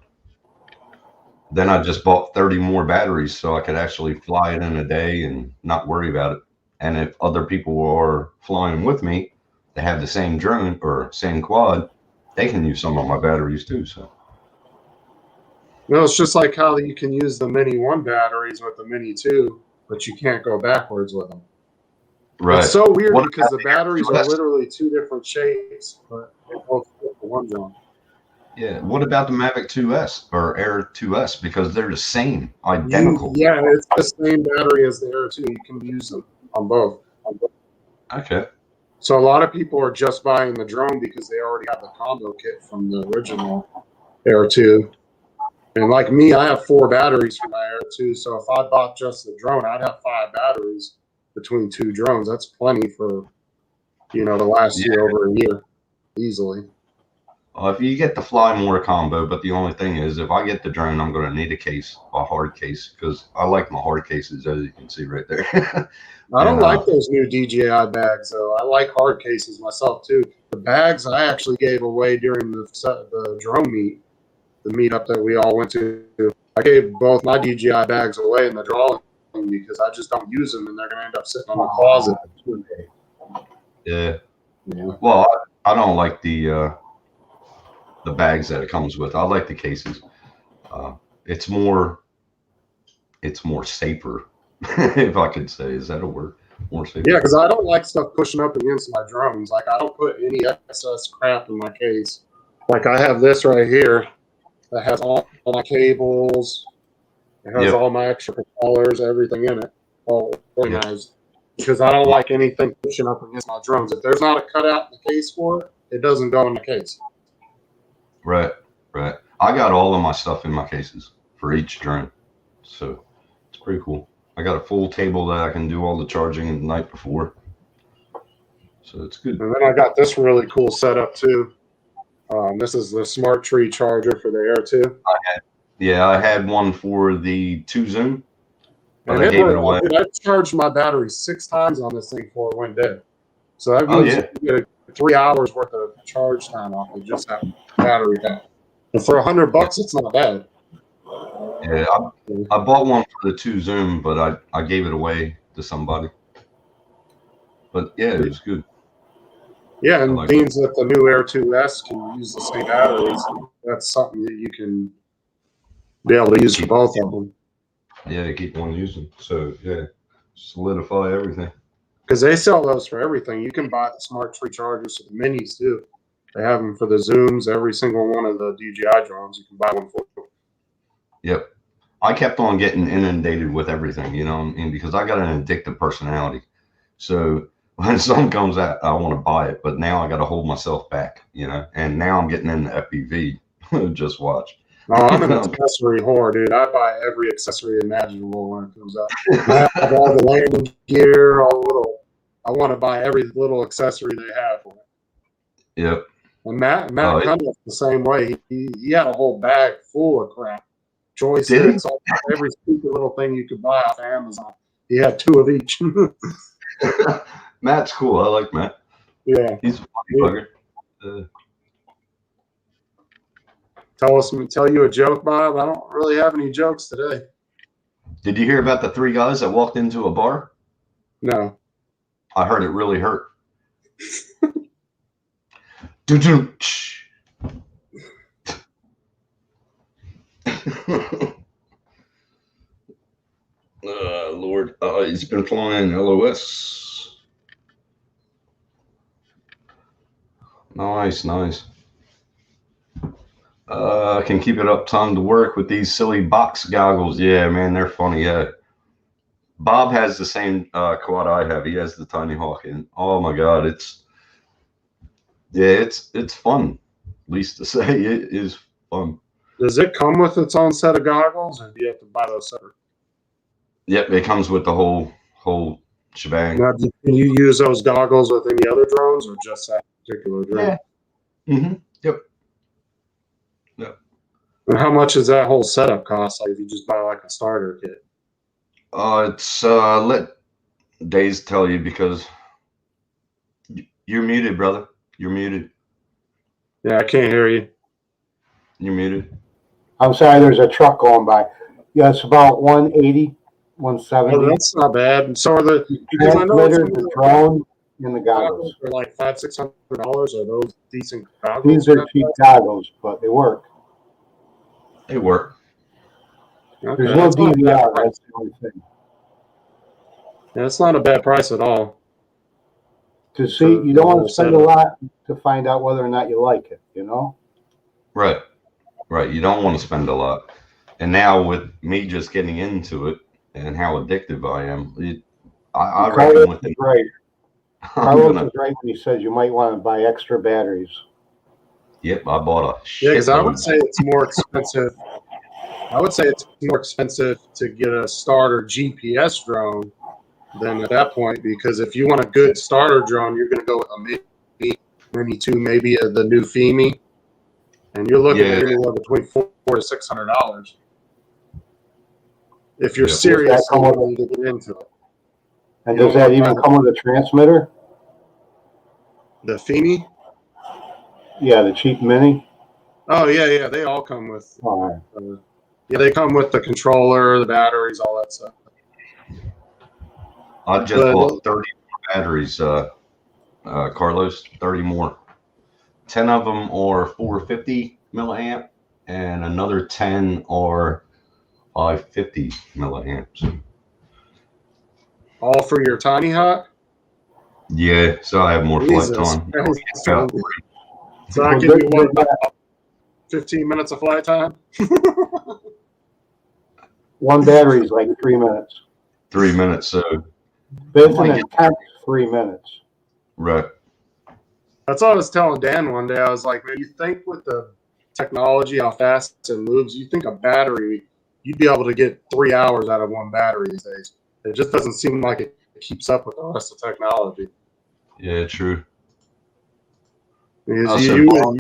Then I just bought 30 more batteries so I could actually fly it in a day and not worry about it. And if other people are flying with me, they have the same drone or same quad, they can use some of my batteries too. So No, it's just like how you can use the Mini 1 batteries with the Mini 2, but you can't go backwards with them. right. It's so weird What because the about the batteries are Air 2S? literally two different shapes, but they both fit the one drone. Yeah. What about the Mavic 2S or Air 2S? Because they're the same, identical. Yeah, it's the same battery as the Air 2. You can use them on both. Okay. So a lot of people are just buying the drone because they already have the combo kit from the original Air 2. And like me, I have 4 batteries for my Air 2. So if I bought just the drone, I'd have 5 batteries between 2 drones. That's plenty for, to last you over a year easily. If you get the Fly More combo, but the only thing is, if I get the drone, I'm going to need a case, a hard case, because I like my hard cases, as you can see right there. I don't And, like those new DJI bags, though. I like hard cases myself, too. The bags I actually gave away during the drone meet, the meetup that we all went to. I gave both my DJI bags away in the drawing because I just don't use them, and they're going to end up sitting in the closet. Yeah. Yeah. Well, I don't like the bags that it comes with. I like the cases. It's more safer, if I could say. Is that a word? More safer. Yeah, because I don't like stuff pushing up against my drones. Like, I don't put any excess crap in my case. Like, I have this right here that has all my cables. It has Yep. all my extra propellers, everything in it, all organized. Because I don't like anything pushing up against my drones. If there's not a cutout in the case for it, it doesn't go in the case. Right. I got all of my stuff in my cases for each drone. So it's pretty cool. I got a full table that I can do all the charging the night before. So it's good. And then I got this really cool setup too. This is the Smart Tree charger for the Air 2. Yeah, I had one for the 2 Zoom, but And I gave it away. I charged my battery 6 times on this thing before it went dead. So that Oh, means yeah. you get 3 hours worth of charge time off of just that battery pack. And for $100, it's not bad. Yeah, I bought one for the 2 Zoom, but I gave it away to somebody. But yeah, it was good. Yeah, and like means that the new Air 2S can use the same batteries. That's something that you can be able to use for both of them. Yeah, keep on using. So yeah, solidify everything. Because they sell those for everything. You can buy the Smart Tree chargers for the minis too. They have them for the Zooms, every single one of the DJI drones. You can buy one for. Yep. I kept on getting inundated with everything, because I got an addictive personality. So when something comes out, I want to buy it, but now I got to hold myself back, and now I'm getting into FPV. Just watch. No, I'm an accessory whore, dude. I buy every accessory imaginable when it comes out. I have all the landing gear, all the little. I want to buy every little accessory they have for it. Yep. And Matt Cundiff's the same way. He had a whole bag full of crap. Joysticks, every stupid little thing you could buy off Amazon. He had 2 of each. Matt's cool. I like Matt. Yeah. He's a funny bugger. Tell you a joke, Bob. I don't really have any jokes today. Did you hear about the 3 guys that walked into a bar? No. I heard it really hurt. Do-do. Lord, he's been flying LOS. Nice. I can keep it up time to work with these silly box goggles. Yeah, man, they're funny. Yeah. Bob has the same quad I have. He has the Tiny Hawk, and oh my God, Yeah, it's fun. At least to say it is fun. Does it come with its own set of goggles, or do you have to buy those separate? Yep, it comes with the whole shebang. Now, can you use those goggles with any other drones, or just that particular drone? Yeah. Mm-hmm. Yep. And how much does that whole setup cost? Like if you just buy like a starter kit? It's let Days tell you because you're muted, brother. You're muted. Yeah, I can't hear you. You're muted. I'm sorry, there's a truck going by. Yeah, it's about 180, Oh, 170. that's not bad. So are the because I know some Transmitter, of the the drone, and the goggles goggles. are like $500-600. Are those decent goggles? These are cheap goggles, but they work. They work. Okay, There's no that's not a bad DVR, price. that's the only thing. Yeah, it's not a bad price at all. To see, you don't want to spend a lot to find out whether or not you like it, you know? Right. Right. You don't want to spend a lot. And now with me just getting into it and how addictive I am, I reckon with the Right. I'm Carlos gonna, was right when he said you might want to buy extra batteries. yep, I bought a Yeah, because I shitload. would say it's more expensive. I would say it's more expensive to get a starter GPS drone than at that point, because if you want a good starter drone, you're going to go with a Mini 2, maybe the new FEMI, and you're looking at anywhere between $400 to $600 if you're Yeah. serious Does that come and with- ready to get into it. And You does don't that want even to- come with a transmitter? The FEMI? Yeah, the cheap Mini? Oh yeah, they all come with. Oh, Yeah, they come with the controller, the batteries, all that stuff. I just But- bought 30 batteries, Carlos, 30 more. 10 of them are 450 milliamp, and another 10 are 550 milliamps. All for your tiny hawk? Yeah, so I have more flight Jesus time. Christ. About So I give you what, about 15 minutes of flight time? one battery is like 3 minutes. 3 minutes, so But it's an intense 3 minutes. right. That's what I was telling Dan one day. I was like, man, you think with the technology, how fast it moves, you think a battery, you'd be able to get 3 hours out of one battery these days. It just doesn't seem like it keeps up with the rest of technology. Yeah, true. Because Also,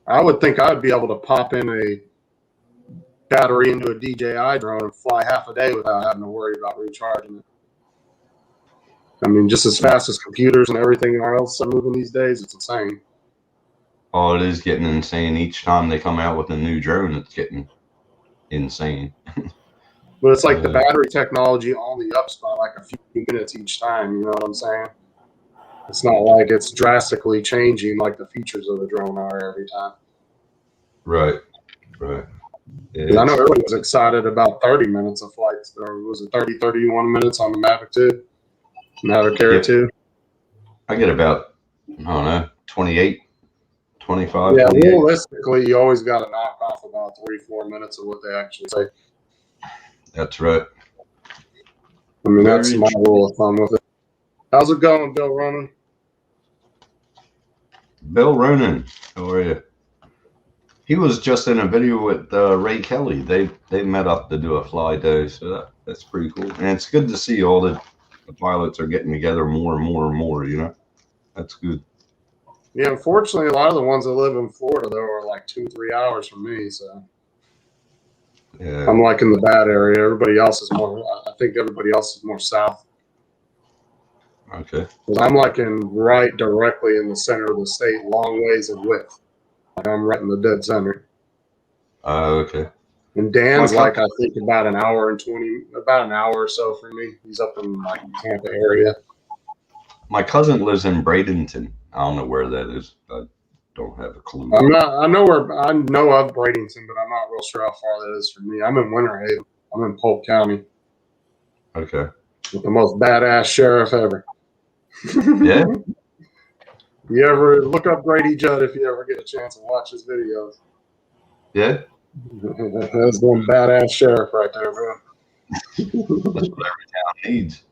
I would think I'd be able to pop in a battery into a DJI drone and fly half a day without having to worry about recharging it. I mean, just as fast as computers and everything else are moving these days, it's insane. oh, it is getting insane. Each time they come out with a new drone, it's getting insane. But it's like the battery technology only ups by like a few minutes each time. You know what I'm saying? It's not like it's drastically changing like the features of the drone are every time. Right, right. 'Cause I know everybody was excited about 30 minutes of flights. Or was it 30, 31 minutes on the Mavic 2? Mavic Air Yep. 2? I get about, I don't know, 28, 25, Yeah, 28. realistically, you always got to knock off about 3-4 minutes of what they actually say. That's right. I mean, that's Very my true. rule of thumb with it. How's it going, Bill Ronan? Bill Ronan, how are you? He was just in a video with Ray Kelly. They met up to do a fly day, so that's pretty cool. And it's good to see all the pilots are getting together more and more and more, you know? That's good. Yeah, unfortunately, a lot of the ones that live in Florida, though, are like 2-3 hours from me, so Yeah. I'm like in the bad area. Everybody else is more, I think everybody else is more south. Okay. 'Cause I'm like right directly in the center of the state, long ways in width. Like I'm right in the dead center. Okay. And Dan's Okay. like, I think about an hour or so from me. He's up in like Tampa area. My cousin lives in Bradenton. I don't know where that is. I don't have a clue. I know of Bradenton, but I'm not real sure how far that is from me. I'm in Winter Haven. I'm in Polk County Okay. with the most badass sheriff ever. Yeah. You ever look up Grady Judd if you ever get a chance to watch his videos? Yeah. That's one badass sheriff right there, bro. That's what every town needs.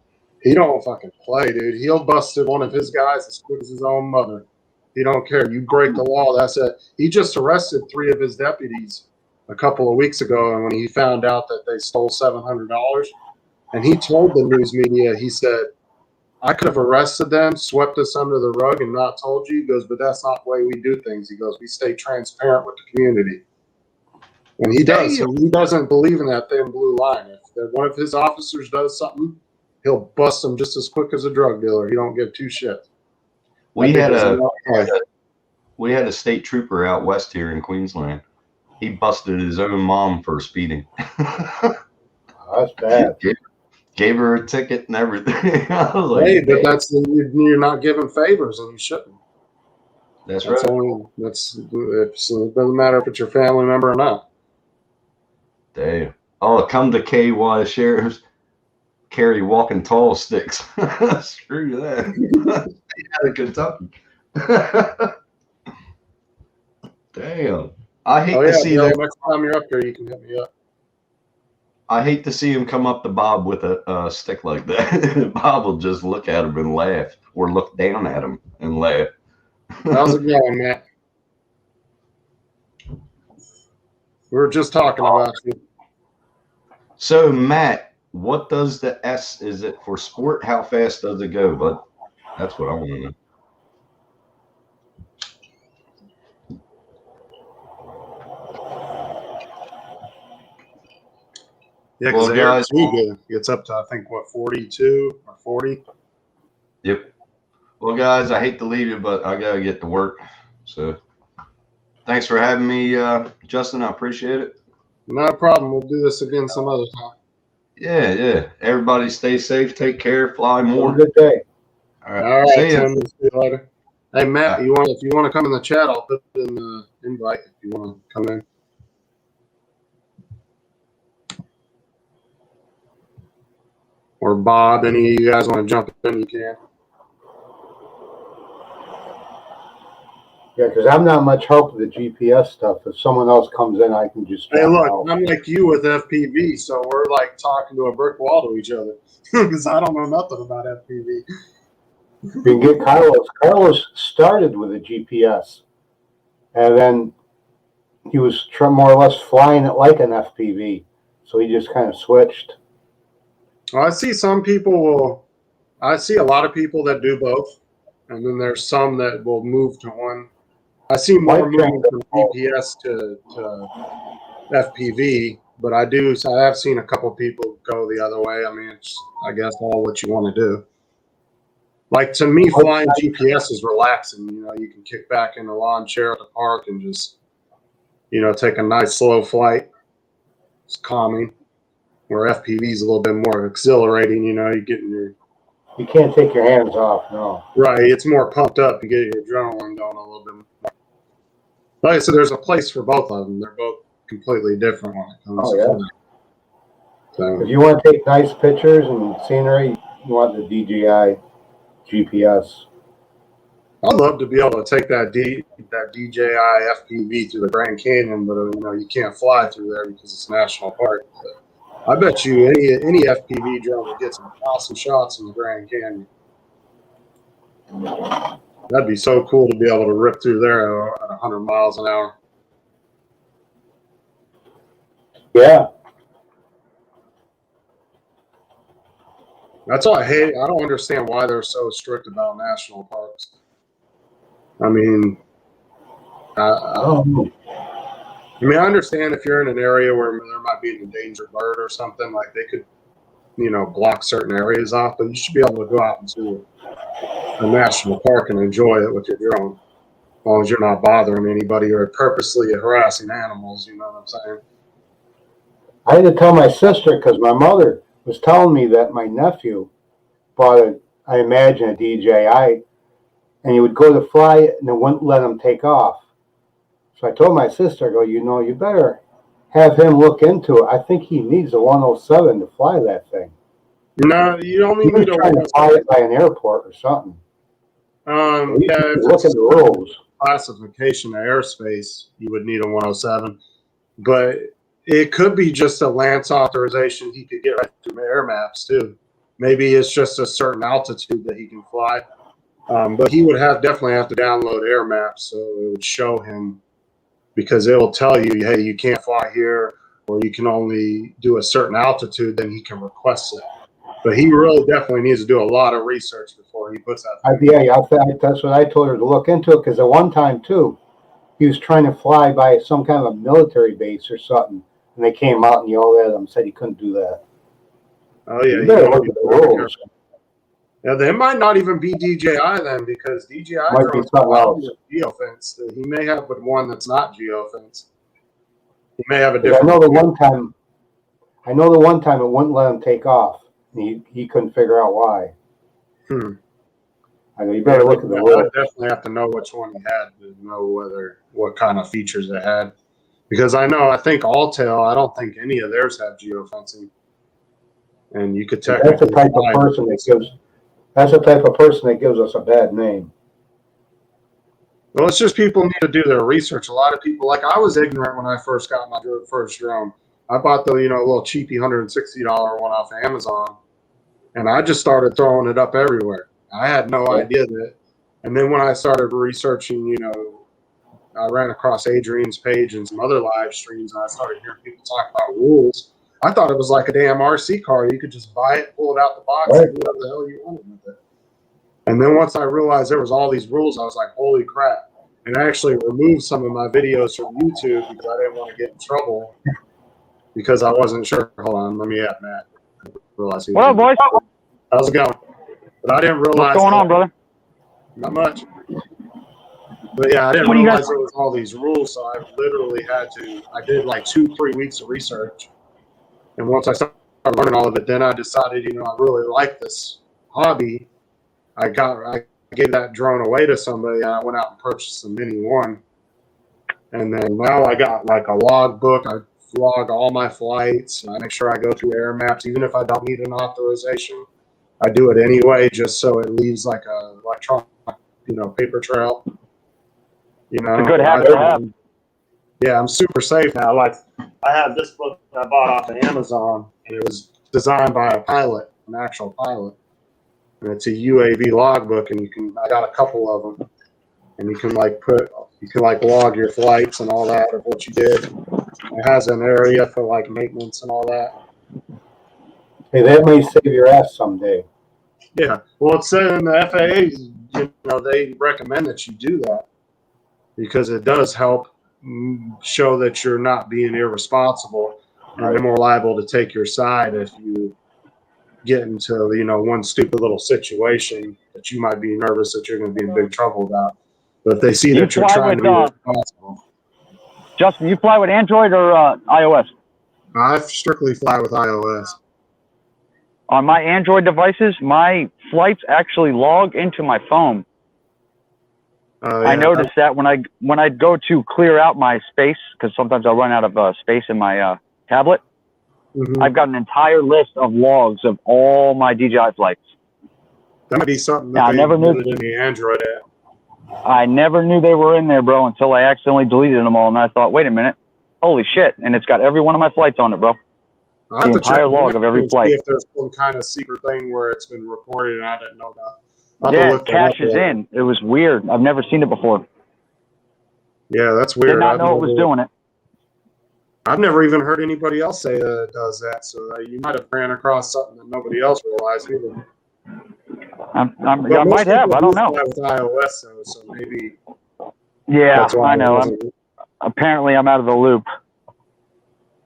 He don't fucking play, dude. He'll busted one of his guys as quick as his own mother. He don't care. You break the law. That's it. He just arrested 3 of his deputies a couple of weeks ago, and when he found out that they stole $700, and he told the news media, he said, I could have arrested them, swept this under the rug, and not told you. He goes, but that's not the way we do things. He goes, we stay transparent with the community. And he does. Damn. He doesn't believe in that thin blue line. If one of his officers does something, he'll bust them just as quick as a drug dealer. He don't give 2 shits. We had a state trooper out west here in Queensland. He busted his own mom for speeding. That's bad. Gave her a ticket and everything. I was like, Hey, but you're not giving favors, and you shouldn't. that's That's right. only it doesn't matter if it's your family member or not. Damn. Oh, come to KY sheriffs carry walking tall sticks. Screw that. Out of Kentucky. Damn. I hate to see Bill, them. next time you're up there, you can hit me up. I hate to see him come up to Bob with a stick like that. Bob will just look at him and laugh, or look down at him and laugh. How's it going, Matt? We were just talking about you. So, Matt, what does the S, is it for sport? How fast does it go, bud? That's what I want to know. Yeah, because Well, the guys- Air gets up to, I think, what, 42 or 40? Yep. Well, guys, I hate to leave you, but I got to get to work. So, thanks for having me, Justin. I appreciate it. No problem. We'll do this again some other time. Yeah, yeah. Everybody stay safe. Take care. Fly Have a more. good day. All right. All right, See ya. Tim. See you later. Hey, Matt, if you want to come in the chat, I'll put it in the invite if you want to come in. Or Bob, any of you guys want to jump in, you can. Yeah, because I'm not much help with the GPS stuff. If someone else comes in, I can just. Hey, drop look, out. I'm like you with FPV, so we're like talking to a brick wall to each other because I don't know nothing about FPV. You can get Carlos. Carlos started with a GPS, and then he was more or less flying it like an FPV. So he just kind of switched. Well, I see some people I see a lot of people that do both, and then there's some that will move to one. I see more moving from GPS to FPV, but I have seen a couple people go the other way. I mean, it's, I guess, all what you want to do. Like, to me, flying GPS is relaxing. You know, you can kick back in a lawn chair at the park and just, you know, take a nice slow flight. It's calming. Where FPV is a little bit more exhilarating. You know, you're getting your You can't take your hands off. No. right. It's more pumped up. You get your adrenaline going a little bit more. Like I said, there's a place for both of them. They're both completely different when it comes to flying. So, If you want to take nice pictures and scenery, you want the DJI GPS. I'd love to be able to take that DJI FPV through the Grand Canyon, but you know, you can't fly through there because it's a national park. But I bet you any FPV drone would get some awesome shots in the Grand Canyon. That'd be so cool to be able to rip through there at 100 miles an hour. Yeah. That's all I hate. I don't understand why they're so strict about national parks. I mean, I understand if you're in an area where there might be an endangered bird or something, like they could, you know, block certain areas off, but you should be able to go out into a national park and enjoy it with your drone, as long as you're not bothering anybody or purposely harassing animals. You know what I'm saying? I had to tell my sister because my mother was telling me that my nephew bought I imagine a DJI, and he would go to fly it and it wouldn't let him take off. So I told my sister, I go, you know, you better have him look into it. I think he needs a 107 to fly that thing. No, you don't He need was to trying to fly it by an airport or something. Yeah, if Look it's at the rules. classification of airspace, you would need a 107, but it could be just a Lance authorization he could get right through air maps too. Maybe it's just a certain altitude that he can fly. But he would definitely have to download air maps so it would show him, because it will tell you, hey, you can't fly here, or you can only do a certain altitude. Then he can request it. But he really definitely needs to do a lot of research before he puts that. That's what I told her to look into it, because at one time too, he was trying to fly by some kind of a military base or something, and they came out and yelled at him, said he couldn't do that. Oh yeah, You better look at the rules. Yeah, they might not even be DJI then, because DJI Might be drones something else. geofence. He may have but one that's not geofence. He may have a 'Cause different. I know the one time it wouldn't let him take off. He couldn't figure out why. I know you better look at the I rules. definitely have to know which one he had to know what kind of features it had, because I think Alltel, I don't think any of theirs have geofencing, and you could technically. That's the type of person that gives. That's the type of person that gives us a bad name. Well, it's just people need to do their research. A lot of people, like I was ignorant when I first got my first drone. I bought the little cheapy $160 one off of Amazon, and I just started throwing it up everywhere. I had no idea that. And then when I started researching, I ran across Adrian's page and some other live streams, and I started hearing people talk about rules. I thought it was like a damn RC car. You could just buy it, pull it out the box, and do whatever the hell you wanted with it. And then once I realized there was all these rules, I was like, holy crap. And I actually removed some of my videos from YouTube because I didn't want to get in trouble, because I wasn't sure. Hold on, let me add Matt. What up, boys? How's it going? But I didn't realize. What's going on, brother? Not much. But yeah, I didn't realize there was all these rules, so I literally I did like 2-3 weeks of research. And once I started learning all of it, then I decided, I really like this hobby. I gave that drone away to somebody, and I went out and purchased a Mini 1. And then now I got like a log book. I log all my flights. I make sure I go through air maps, even if I don't need an authorization. I do it anyway, just so it leaves like a electronic, paper trail. It's a good habit to have. Yeah, I'm super safe now. Like, I have this book I bought off of Amazon, and it was designed by a pilot, an actual pilot. And it's a UAV logbook, and I got a couple of them, and you can log your flights and all that of what you did. It has an area for like maintenance and all that. Hey, that may save your ass someday. Yeah, well, it's said in the FAA, they recommend that you do that, because it does help show that you're not being irresponsible, and they're more liable to take your side if you get into one stupid little situation that you might be nervous that you're going to be in big trouble about. But if they see that you're trying to be responsible. Justin, you fly with Android or iOS? I strictly fly with iOS. On my Android devices, my flights actually log into my phone. I noticed that when I go to clear out my space, because sometimes I'll run out of space in my tablet. Mm-hmm. I've got an entire list of logs of all my DJI flights. That might be something that I never knew in the Android app. I never knew they were in there, bro, until I accidentally deleted them all, and I thought, wait a minute, holy shit! And it's got every one of my flights on it, bro. The entire log of every flight. If there's some kind of secret thing where it's been reported and I didn't know about. Yeah, it caches in. It was weird. I've never seen it before. Yeah, that's weird. Did not know it was doing it. I've never even heard anybody else say that it does that. So you might have ran across something that nobody else realized either. I might have. I don't know. With iOS, so maybe. Yeah, I know. Apparently, I'm out of the loop.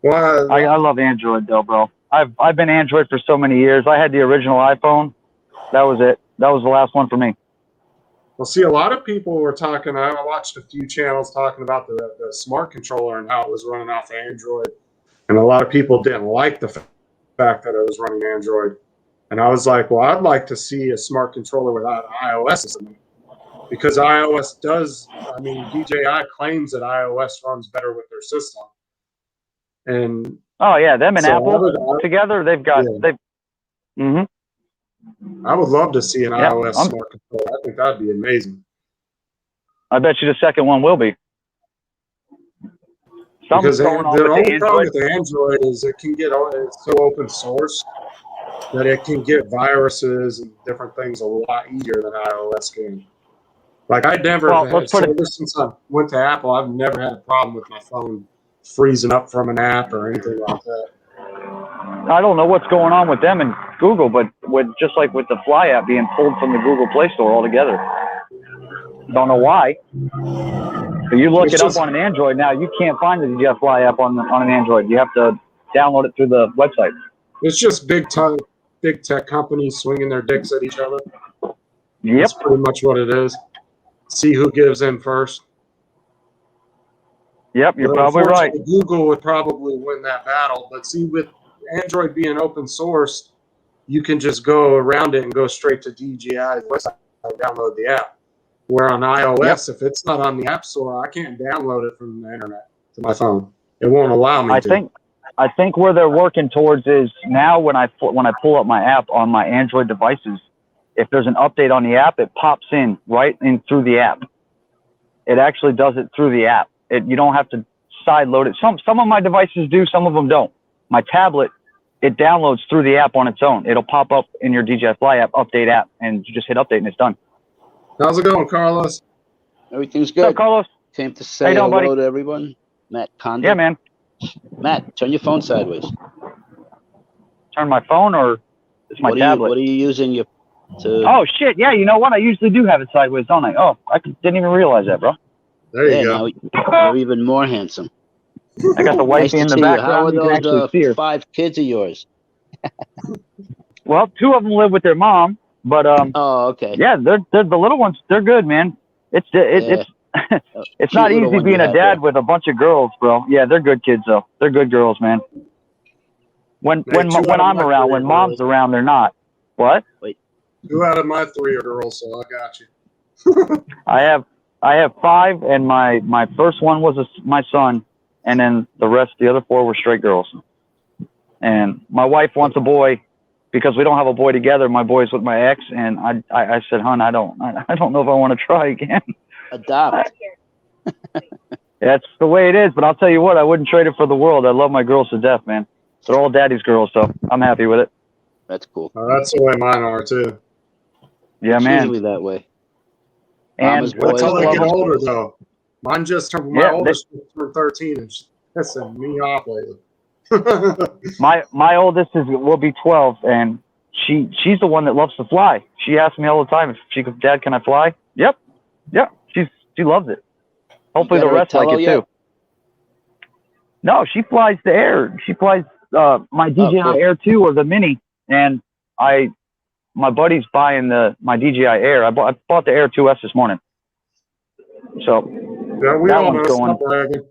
Well, I love Android though, bro. I've been Android for so many years. I had the original iPhone. That was it. That was the last one for me. Well, see, a lot of people were talking. I watched a few channels talking about the smart controller and how it was running off Android, and a lot of people didn't like the fact that it was running Android. And I was like, well, I'd like to see a smart controller without iOS in it, because iOS does. I mean, DJI claims that iOS runs better with their system. And oh yeah, them and so Apple together, they've got I would love to see an iOS smart controller. I think that'd be amazing. I bet you the second one will be. Because the only problem with the Android is it can get it's so open source that it can get viruses and different things a lot easier than iOS can. Like I never Well, had let's put it- since I went to Apple, I've never had a problem with my phone freezing up from an app or anything like that. I don't know what's going on with them and Google, but with just like with the Fly app being pulled from the Google Play Store altogether. Don't know why. But you look It's it just- up on an Android now, you can't find the DJI Fly app on an Android. You have to download it through the website. It's just big tech companies swinging their dicks at each other. Yep. That's pretty much what it is. See who gives in first. Yep, you're But probably right. unfortunately, Google would probably win that battle. But see, with Android being open source, you can just go around it and go straight to DJI's website and download the app. Where on iOS, if it's not on the App Store, I can't download it from the internet to my phone. It won't allow me to. I think where they're working towards is now when I pull up my app on my Android devices, if there's an update on the app, it pops in right in through the app. It actually does it through the app. You don't have to side load it. Some of my devices do, some of them don't. My tablet, it downloads through the app on its own. It'll pop up in your DJI Fly app, update app, and you just hit update and it's done. How's it going, Carlos? Everything's So, good. Carlos, Came to How say you doing, hello buddy? to everyone. Matt Condon. yeah, man. Matt, turn your phone sideways. Turn my phone or it's my tablet? What are you using your to? Oh, shit. Yeah, you know what? I usually do have it sideways, don't I? Oh, didn't even realize that, bro. There you yeah, go. now you're even more handsome. I got the Nice wifey to in the see you. How background. are You can actually those see her. 5 kids of yours? Well, 2 of them live with their mom, but Oh, okay. yeah, they're the little ones. They're good, man. It's it's it's not Cute little easy one being you a have dad there. with a bunch of girls, bro. Yeah, they're good kids though. They're good girls, man. When Hey, 2 out of I'm my around, 3 when are mom's girls. around, they're not. What? 2 out of my 3 are girls, so I got you. I have 5, and my first one was my son, and then the other 4 were straight girls. And my wife wants a boy because we don't have a boy together. My boy's with my ex, and I said, hon, I don't know if I want to try again. Adopt. That's the way it is. But I'll tell you what, I wouldn't trade it for the world. I love my girls to death, man. They're all daddy's girls, so I'm happy with it. That's cool. That's the way mine are too. Yeah, It's man. usually that way. And Mama's Wait boys till they love get them. older, though. Mine just turned. My Yeah, oldest turned 13, and she's pissing me off lately. My oldest will be 12, and she's the one that loves to fly. She asks me all the time if she goes, Dad, can I fly? Yep. She loves it. Hopefully the got her a rest like Tello it yet? too. No, she flies the Air. She flies my DJI cool. Air 2 or the Mini, and my buddy's buying my DJI Air. I bought the Air 2S this morning. So Yeah, we That all know. one's going. Stop bragging.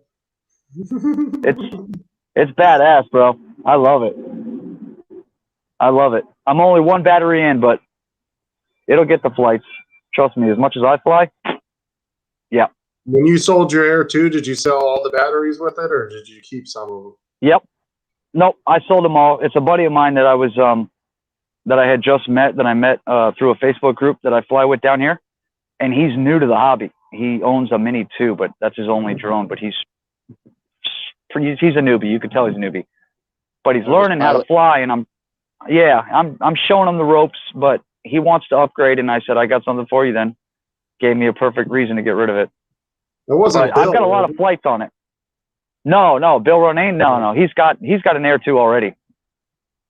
it's badass, bro. I love it. I'm only 1 battery in, but it'll get the flights. Trust me, as much as I fly. Yeah. When you sold your Air 2, did you sell all the batteries with it, or did you keep some of them? Yep. Nope. I sold them all. It's a buddy of mine that I was that I had just met, that I met through a Facebook group that I fly with down here, and he's new to the hobby. He owns a Mini 2, but that's his only drone. But he's a newbie. You can tell he's a newbie, but he's learning how to fly, and I'm showing him the ropes, but he wants to upgrade, and I said, I got something for you then. Gave me a perfect reason to get rid of it. It wasn't. But I've got a lot of flights on it. No, Bill Ronayne, no. He's got an Air 2 already.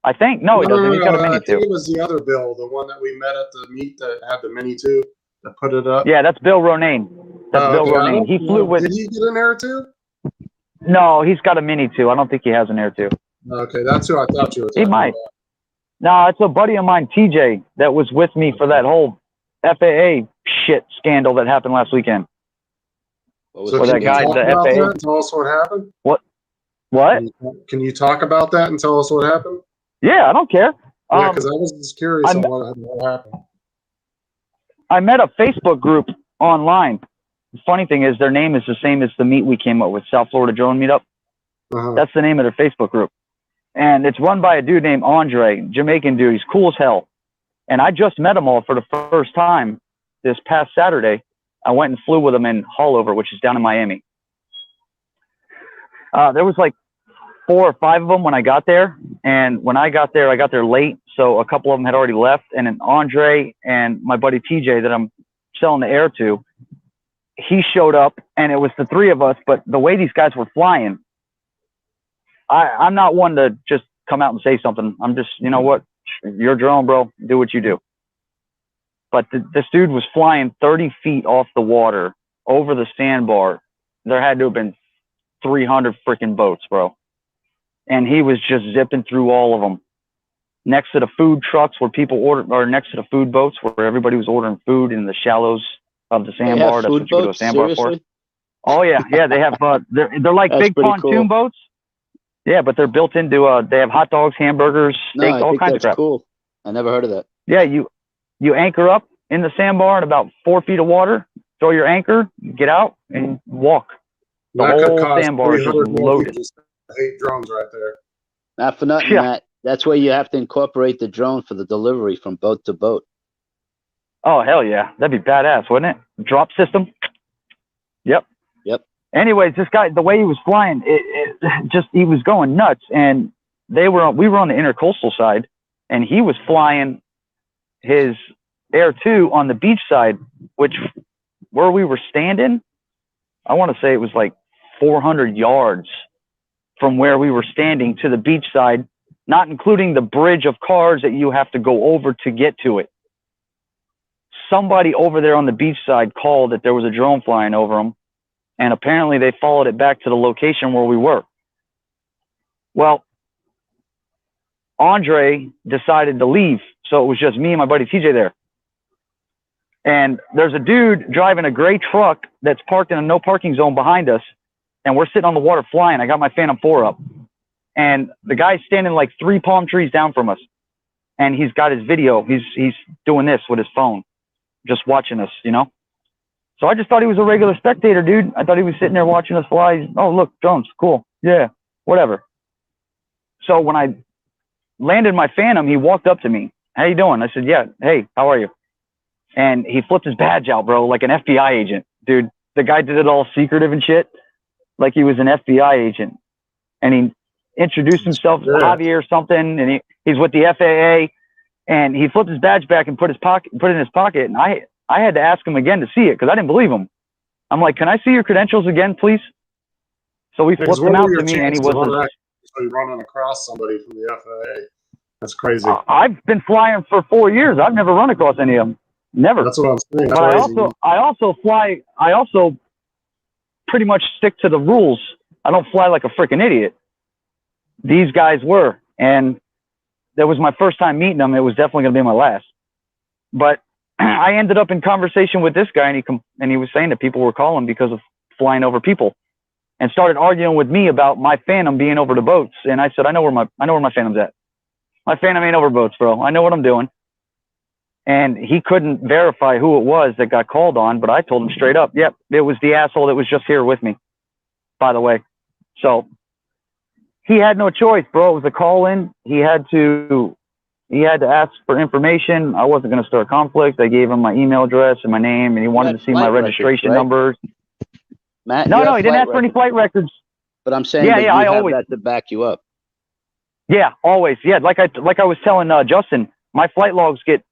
I think. No, he doesn't. He's got a Mini I 2. think it was the other Bill, the one that we met at the meet that had the Mini 2 that put it up. Yeah, that's Bill Ronayne. That's Bill Okay, I Ronayne. don't He flew know. with. Did he get an Air 2? No, he's got a Mini 2. I don't think he has an Air 2. Okay, that's who I thought you were He talking might. about. No, it's a buddy of mine, TJ, that was with me for that whole FAA shit scandal that happened last weekend. What So For was can that you guy, talk the about FAA. that and tell us what happened? What? Can you talk about that and tell us what happened? Yeah, I don't care. Yeah, because I was just curious I'm- on what happened. I met a Facebook group online. The funny thing is, their name is the same as the meet we came up with, South Florida Drone Meetup. Uh-huh. That's the name of their Facebook group. And it's run by a dude named Andre, Jamaican dude. He's cool as hell. And I just met them all for the first time this past Saturday. I went and flew with them in Haulover, which is down in Miami. There was like 4 or 5 of them when I got there. And when I got there late. So a couple of them had already left. And then Andre and my buddy TJ that I'm selling the air to, he showed up, and it was the 3 of us. But the way these guys were flying, I'm not one to just come out and say something. I'm just, you know what? You're a drone, bro. Do what you do. But this dude was flying 30 feet off the water over the sandbar. There had to have been 300 freaking boats, bro. And he was just zipping through all of them. Next to the food trucks where people order, or next to the food boats where everybody was ordering food in the shallows of the sandbar. That's what you go to a sandbar for. Oh yeah, yeah. They have they're like That's big pretty pontoon cool. boats. Yeah, but they're built into they have hot dogs, hamburgers, No, steaks, I all think kinds of that's crap. cool. I never heard of that. Yeah, you anchor up in the sandbar in about 4 feet of water, throw your anchor, get out, and walk. The That could whole cost sandbar is just 300 more loaded. people just 8 drones right there. Not for nothing, Yeah. Matt. That's where you have to incorporate the drone for the delivery from boat to boat. Oh, hell yeah. That'd be badass, wouldn't it? Drop system. Yep. Yep. Anyways, this guy, the way he was flying, it just, he was going nuts. And we were on the intercoastal side, and he was flying his Air 2 on the beach side, which where we were standing, I want to say it was like 400 yards from where we were standing to the beach side, not including the bridge of cars that you have to go over to get to it. Somebody over there on the beach side called that there was a drone flying over them, and apparently they followed it back to the location where we were. Well, Andre decided to leave, so it was just me and my buddy TJ there. And there's a dude driving a gray truck that's parked in a no parking zone behind us, and we're sitting on the water flying. I got my Phantom 4 up, and the guy's standing like 3 palm trees down from us, and he's got his video. He's doing this with his phone, just watching us, you know? So I just thought he was a regular spectator, dude. I thought he was sitting there watching us fly. Oh, look, drones, cool. Yeah, whatever. So when I landed my Phantom, he walked up to me. How you doing? I said, yeah, hey, how are you? And he flipped his badge out, bro, like an FBI agent. Dude, the guy did it all secretive and shit, like he was an FBI agent. And he introduced himself as Javier or something, and he's with the FAA. And he flipped his badge back and put it in his pocket. And I had to ask him again to see it because I didn't believe him. I'm like, can I see your credentials again, please? So he flipped them out to me, and he wasn't. Running across somebody from the FAA. That's crazy. I've been flying for 4 years. I've never run across any of them. Never. That's what I'm saying. But I also pretty much stick to the rules. I don't fly like a freaking idiot. These guys were, and that was my first time meeting them. It was definitely going to be my last. But I ended up in conversation with this guy, and he was saying that people were calling because of flying over people, and started arguing with me about my Phantom being over the boats. And I said, I know where my Phantom's at. My Phantom ain't over boats, bro. I know what I'm doing. And he couldn't verify who it was that got called on, but I told him straight up, yep, it was the asshole that was just here with me, by the way. So he had no choice, bro. It was a call in. He had to ask for information. I wasn't going to start a conflict. I gave him my email address and my name, and he wanted to see my registration numbers. Matt, no, he didn't ask for any flight records. But I'm saying I always have that to back you up. Yeah, always. Yeah, like I was telling Justin, my flight logs get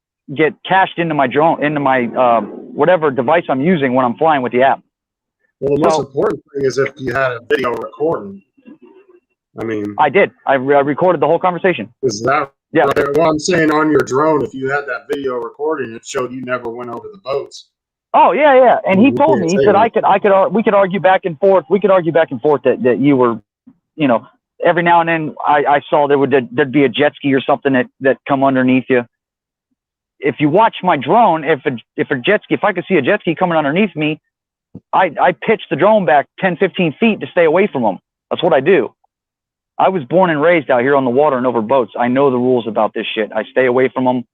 cached into my drone, into my whatever device I'm using when I'm flying with the app. Well, the most important thing is if you had a video recording. I mean, I did. I recorded the whole conversation. Is that yeah? Right? Well, I'm saying on your drone, if you had that video recording, it showed you never went over the boats. Oh yeah. And he told me, he said we could argue back and forth. We could argue back and forth that you were, you know, every now and then I saw there'd be a jet ski or something that come underneath you. If you watch my drone, if I could see a jet ski coming underneath me, I pitch the drone back 10, 15 feet to stay away from them. That's what I do. I was born and raised out here on the water and over boats. I know the rules about this shit. I stay away from them.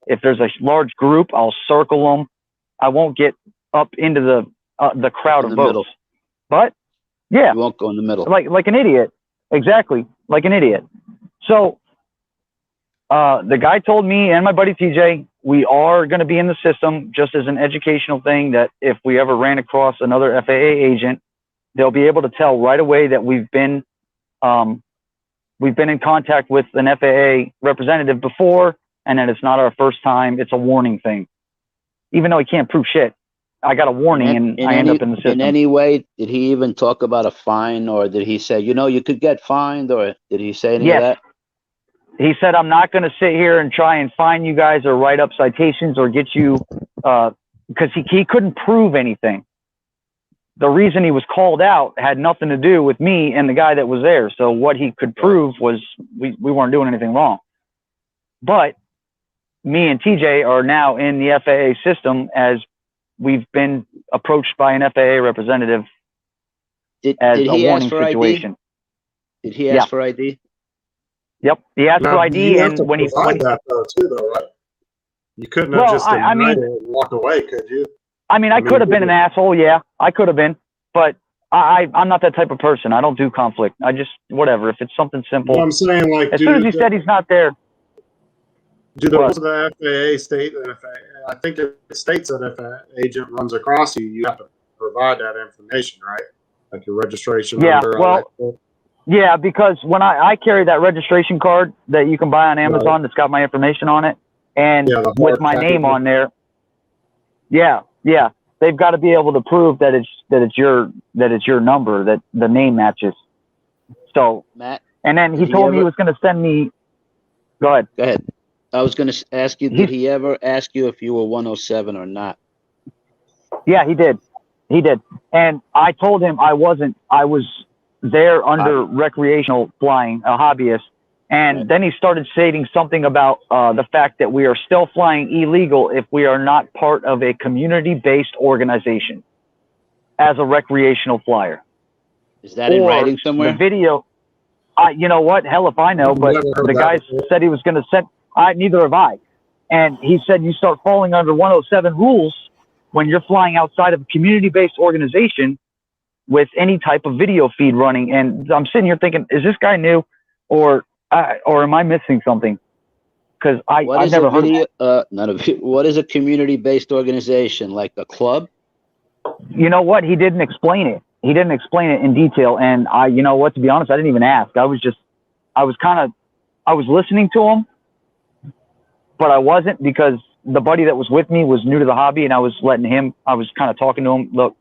If there's a large group, I'll circle them. I won't get up into the crowd of boats. Middle. But yeah, you won't go in the middle. Like an idiot. Exactly, like an idiot. So the guy told me and my buddy TJ, we are going to be in the system just as an educational thing, that if we ever ran across another FAA agent, they'll be able to tell right away that we've been we've been in contact with an FAA representative before, and then it's not our first time. It's a warning thing. Even though he can't prove shit, I got a warning and I end up in the system. In any way, did he even talk about a fine, or did he say, you could get fined, or did he say any of that? He said, I'm not going to sit here and try and fine you guys or write up citations or get you, because he couldn't prove anything. The reason he was called out had nothing to do with me and the guy that was there. So what he could prove was we weren't doing anything wrong. But me and TJ are now in the FAA system as we've been approached by an FAA representative as a warning situation. Did he ask for ID? Yep, he asked for ID, you have and to when he that though too, though, right? You couldn't have just denied it and walked away, could you? I mean, I could have been an asshole. Yeah, I could have been, but I'm not that type of person. I don't do conflict. I just whatever. If it's something simple. Well, I'm saying, like, as soon as he said he's not there. Do the rules of the FAA state that if I think it states that if an agent runs across you, you have to provide that information, right? Like your registration number. Well, yeah, because when I carry that registration card that you can buy on Amazon that's got my information on it, and with my name on there. Yeah, they've got to be able to prove that it's your number, that the name matches. So, Matt, and then he told me he was going to send me. Go ahead. Go ahead. I was going to ask you, did he ever ask you if you were 107 or not? Yeah, he did. And I told him I wasn't. I was there under recreational flying, a hobbyist. And then he started stating something about the fact that we are still flying illegal if we are not part of a community-based organization as a recreational flyer. Is that in writing somewhere? The video, you know what? Hell if I know, but the guy said he was going to send, neither have I. And he said you start falling under 107 rules when you're flying outside of a community-based organization with any type of video feed running. And I'm sitting here thinking, is this guy new or am I missing something? Because I've never heard of it. What is a community-based organization? Like a club? You know what? He didn't explain it. He didn't explain it in detail. And you know what, to be honest, I didn't even ask. I was listening to him, but I wasn't, because the buddy that was with me was new to the hobby, and I was kind of talking to him, look,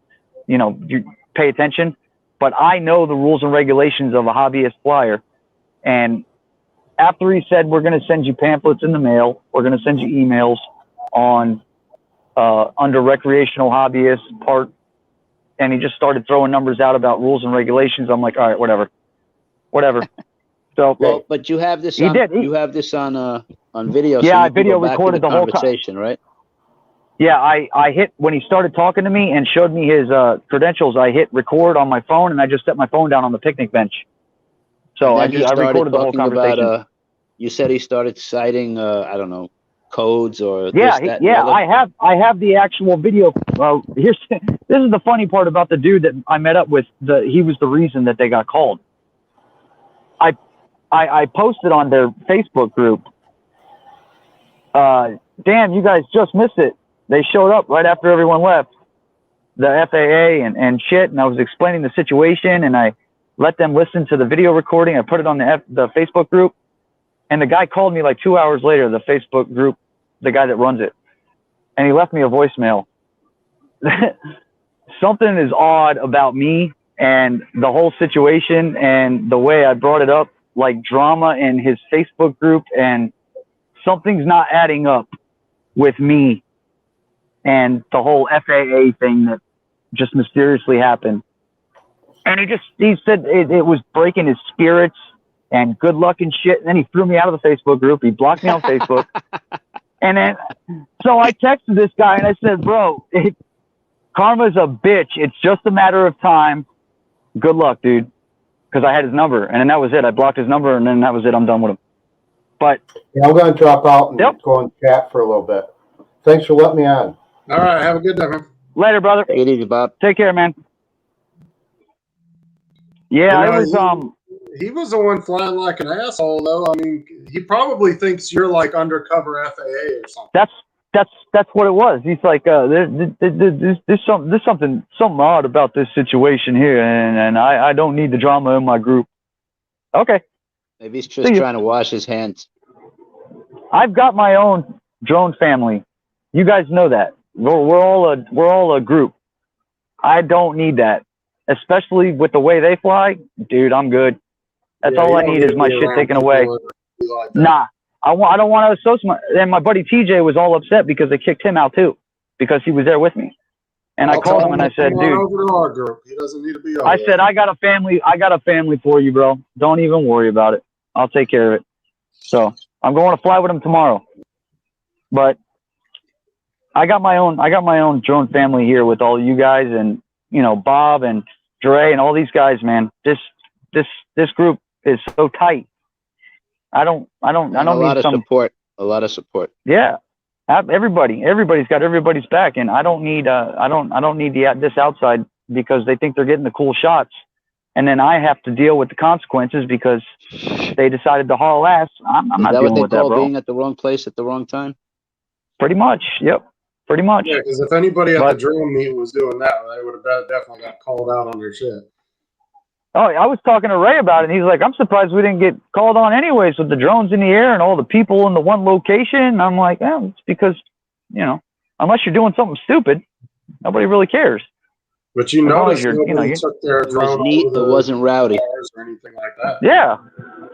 you pay attention. But I know the rules and regulations of a hobbyist flyer. And after he said, we're going to send you pamphlets in the mail, we're going to send you emails on under recreational hobbyist part, and he just started throwing numbers out about rules and regulations. I'm like, all right, whatever. So, well, but you have this. You have this on video. Yeah, so I video recorded the whole conversation, right? Yeah, I hit when he started talking to me and showed me his credentials. I hit record on my phone, and I just set my phone down on the picnic bench. So I recorded the whole conversation. You said he started citing, I don't know, codes or I have the actual video. This is the funny part about the dude that I met up with. He was the reason that they got called. I posted on their Facebook group. Damn, you guys just missed it. They showed up right after everyone left, the FAA and shit. And I was explaining the situation, and I let them listen to the video recording. I put it on the Facebook group, and the guy called me like 2 hours later, the Facebook group, the guy that runs it, and he left me a voicemail. Something is odd about me and the whole situation and the way I brought it up, like drama in his Facebook group, and something's not adding up with me and the whole FAA thing that just mysteriously happened. And he said it was breaking his spirits and good luck and shit. And then he threw me out of the Facebook group. He blocked me on Facebook. And then, so I texted this guy and I said, bro, karma's a bitch. It's just a matter of time. Good luck, dude. Because I had his number, and then that was it. I blocked his number, and then that was it. I'm done with him. But yeah, I'm going to drop out and go and chat for a little bit. Thanks for letting me on. All right. Have a good day, man. Later, brother. Take it easy, Bob. Take care, man. Yeah, it was he was the one flying like an asshole, though. I mean, he probably thinks you're like undercover FAA or something. That's what it was. He's like, there's something odd about this situation here, and I don't need the drama in my group. Okay. Maybe he's just See ya. trying to wash his hands. I've got my own drone family. You guys know that. We're all a group. I don't need that, especially with the way they fly, dude. I'm good. That's all I need is my shit taken away. Nah, I don't want to associate. And my buddy TJ was all upset because they kicked him out too, because he was there with me. And I called him and I said, dude, over to our group. He doesn't need to be over I there. said, I got a family for you, bro. Don't even worry about it. I'll take care of it. So I'm going to fly with him tomorrow. But I got my own drone family here with all you guys and, you know, Bob and Dre and all these guys, man. This group is so tight. I don't A lot need of support. A lot of support. Yeah. Everybody's got everybody's back, and I don't need this outside because they think they're getting the cool shots, and then I have to deal with the consequences because they decided to haul ass. I'm not dealing with that, bro. Is that what they call being at the wrong place at the wrong time? Pretty much. Yep. Pretty much. Yeah, because if anybody at the drone meet was doing that, they would have definitely got called out on their shit. Oh, I was talking to Ray about it, and he's like, I'm surprised we didn't get called on anyways with the drones in the air and all the people in the one location. And I'm like, it's because, you know, unless you're doing something stupid, nobody really cares. But you notice you took their It was drone neat. over It wasn't rowdy. cars or anything like that. Yeah.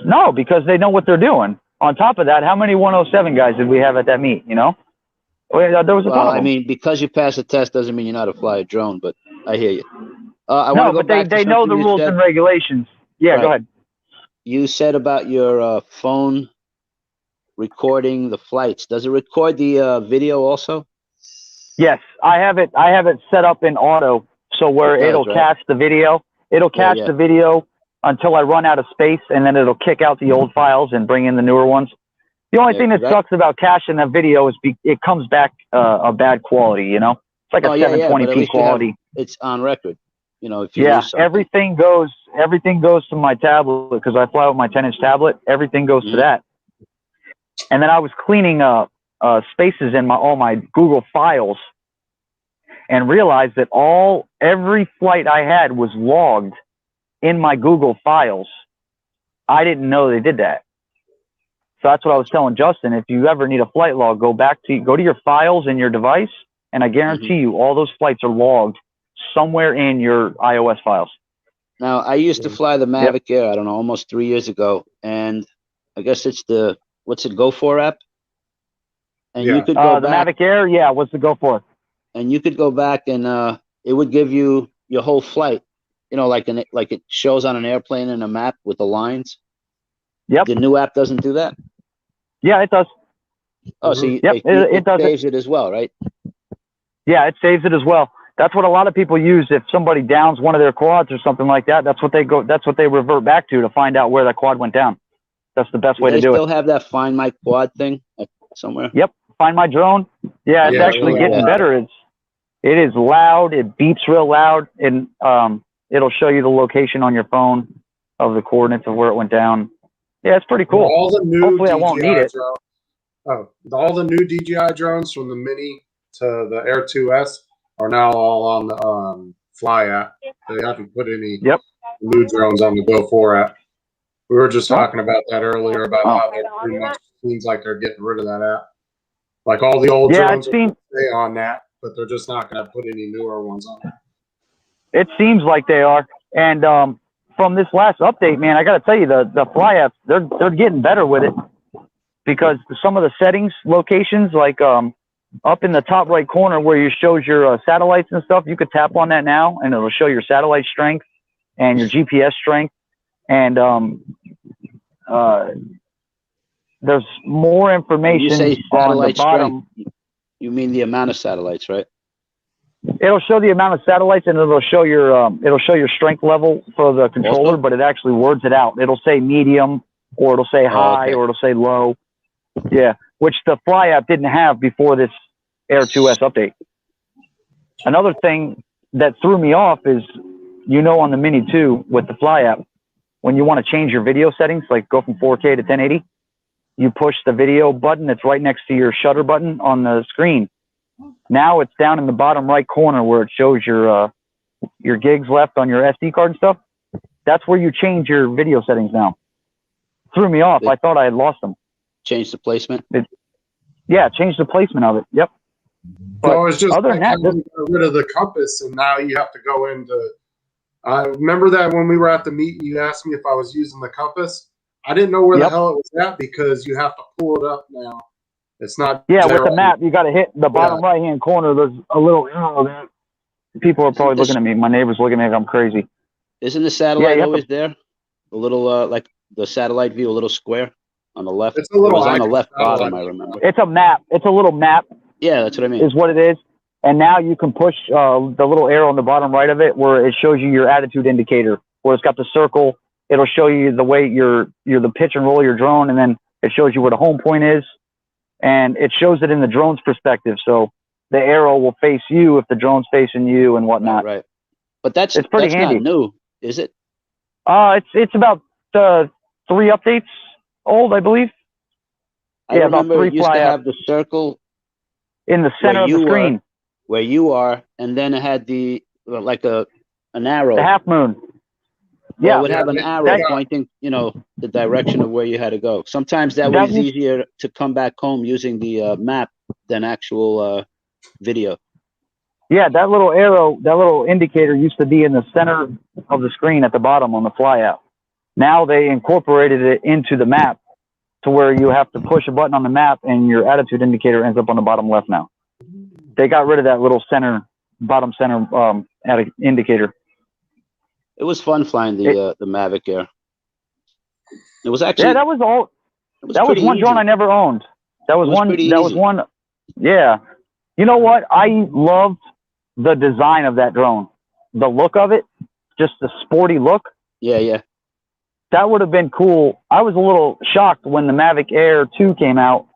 No, because they know what they're doing. On top of that, how many 107 guys did we have at that meet, you know? Well, there was a ton Well, of them. I mean, because you pass a test doesn't mean you know how to fly a drone, but I hear you. I no, want to go but back to they know the something you rules said. and regulations. Yeah, Right. Go ahead. You said about your phone recording the flights. Does it record the video also? Yes, I have it set up in auto, so where It does, it'll right? catch the video. It'll catch yeah. the video until I run out of space, and then it'll kick out the old files and bring in the newer ones. The only Yeah, thing that 'cause sucks about caching that video is it comes back a bad quality. You know, it's like a Oh, yeah, yeah, but at 720p least you have- quality. It's on record. You know, if you Yeah, lose something. everything goes to my tablet because I fly with my 10-inch tablet. Everything goes to that. And then I was cleaning spaces in all my Google files and realized that every flight I had was logged in my Google files. I didn't know they did that. So that's what I was telling Justin. If you ever need a flight log, go to your files in your device, and I guarantee you all those flights are logged somewhere in your iOS files. Now, I used to fly the Mavic Air, I don't know, almost 3 years ago, and I guess it's the, what's it, Go4 app? And you could go the back, Mavic Air, what's the go for? and you could go back and it would give you your whole flight, you know, like it shows on an airplane in a map with the lines. Yep. The new app doesn't do that? Yeah, it does. Oh, so Yep, it does saves it as well, right? Yeah, it saves it as well. That's what a lot of people use if somebody downs one of their quads or something like that. That's what they revert back to find out where that quad went down. That's the best way Do to they do still it. have that Find My Quad thing somewhere? Yep. Find My Drone. Yeah, it's actually getting better. It is loud. It beeps real loud, and it'll show you the location on your phone of the coordinates of where it went down. Yeah, it's pretty cool. All the new Hopefully I won't need it. All the new DJI drones from the Mini to the Air 2S are now all on the Fly app. They haven't put any new drones on the Go4 app. We were just talking about that earlier about how it pretty much seems like they're getting rid of that app. Like all the old drones are gonna stay on that, but they're just not going to put any newer ones on it. It seems like they are. And from this last update, man, I got to tell you, the Fly apps, they're getting better with it, because some of the settings locations, like up in the top right corner where you shows your satellites and stuff, you could tap on that now and it'll show your satellite strength and your GPS strength. And there's more information You say on the satellite bottom. strength. You mean the amount of satellites, right? It'll show the amount of satellites, and it'll show your strength level for the controller, but it actually words it out. It'll say medium, or it'll say high, or it'll say low. Yeah, which the Fly app didn't have before this Air 2S update. Another thing that threw me off is, on the Mini 2 with the Fly app, when you want to change your video settings, like go from 4K to 1080, you push the video button that's right next to your shutter button on the screen. Now it's down in the bottom right corner where it shows your gigs left on your SD card and stuff. That's where you change your video settings now. threw me off. I thought I had lost them. Change the placement. Yeah, change the placement of it. Yep. But No, it's just other than like that, how you got rid of the compass, and now you have to go into. I remember that when we were at the meet, you asked me if I was using the compass. I didn't know where the hell it was at because you have to pull it up now. It's not. Yeah, with the map, you got to hit the bottom right-hand corner. There's a little arrow there. People are probably looking at me. My neighbors looking at me like I'm crazy. Isn't the satellite always there? A little, like the satellite view, a little square on the left. It's a little it was on the icon left satellite. bottom, I remember. It's a map. It's a little map. Yeah, that's what I mean. Is what it is. And now you can push the little arrow on the bottom right of it where it shows you your attitude indicator, where it's got the circle. It'll show you the way you're the pitch and roll of your drone, and then it shows you where the home point is. And it shows it in the drone's perspective. So the arrow will face you if the drone's facing you and whatnot. Right. But it's pretty handy. Not new, is it? It's about 3 updates old, I believe. I remember it used to have the circle in the center of the screen. Where you are, and then it had the like an arrow. The half moon. Yeah, it would have an arrow pointing, the direction of where you had to go. Sometimes that was easier to come back home using the map than actual video. Yeah, that little arrow, that little indicator used to be in the center of the screen at the bottom on the flyout. Now they incorporated it into the map to where you have to push a button on the map and your attitude indicator ends up on the bottom left now. They got rid of that little bottom center indicator. It was fun flying the Mavic Air. It was actually that was all. That was one drone I never owned. That was one. That was one. Yeah. You know what? I loved the design of that drone. The look of it, just the sporty look. Yeah. That would have been cool. I was a little shocked when the Mavic Air 2 came out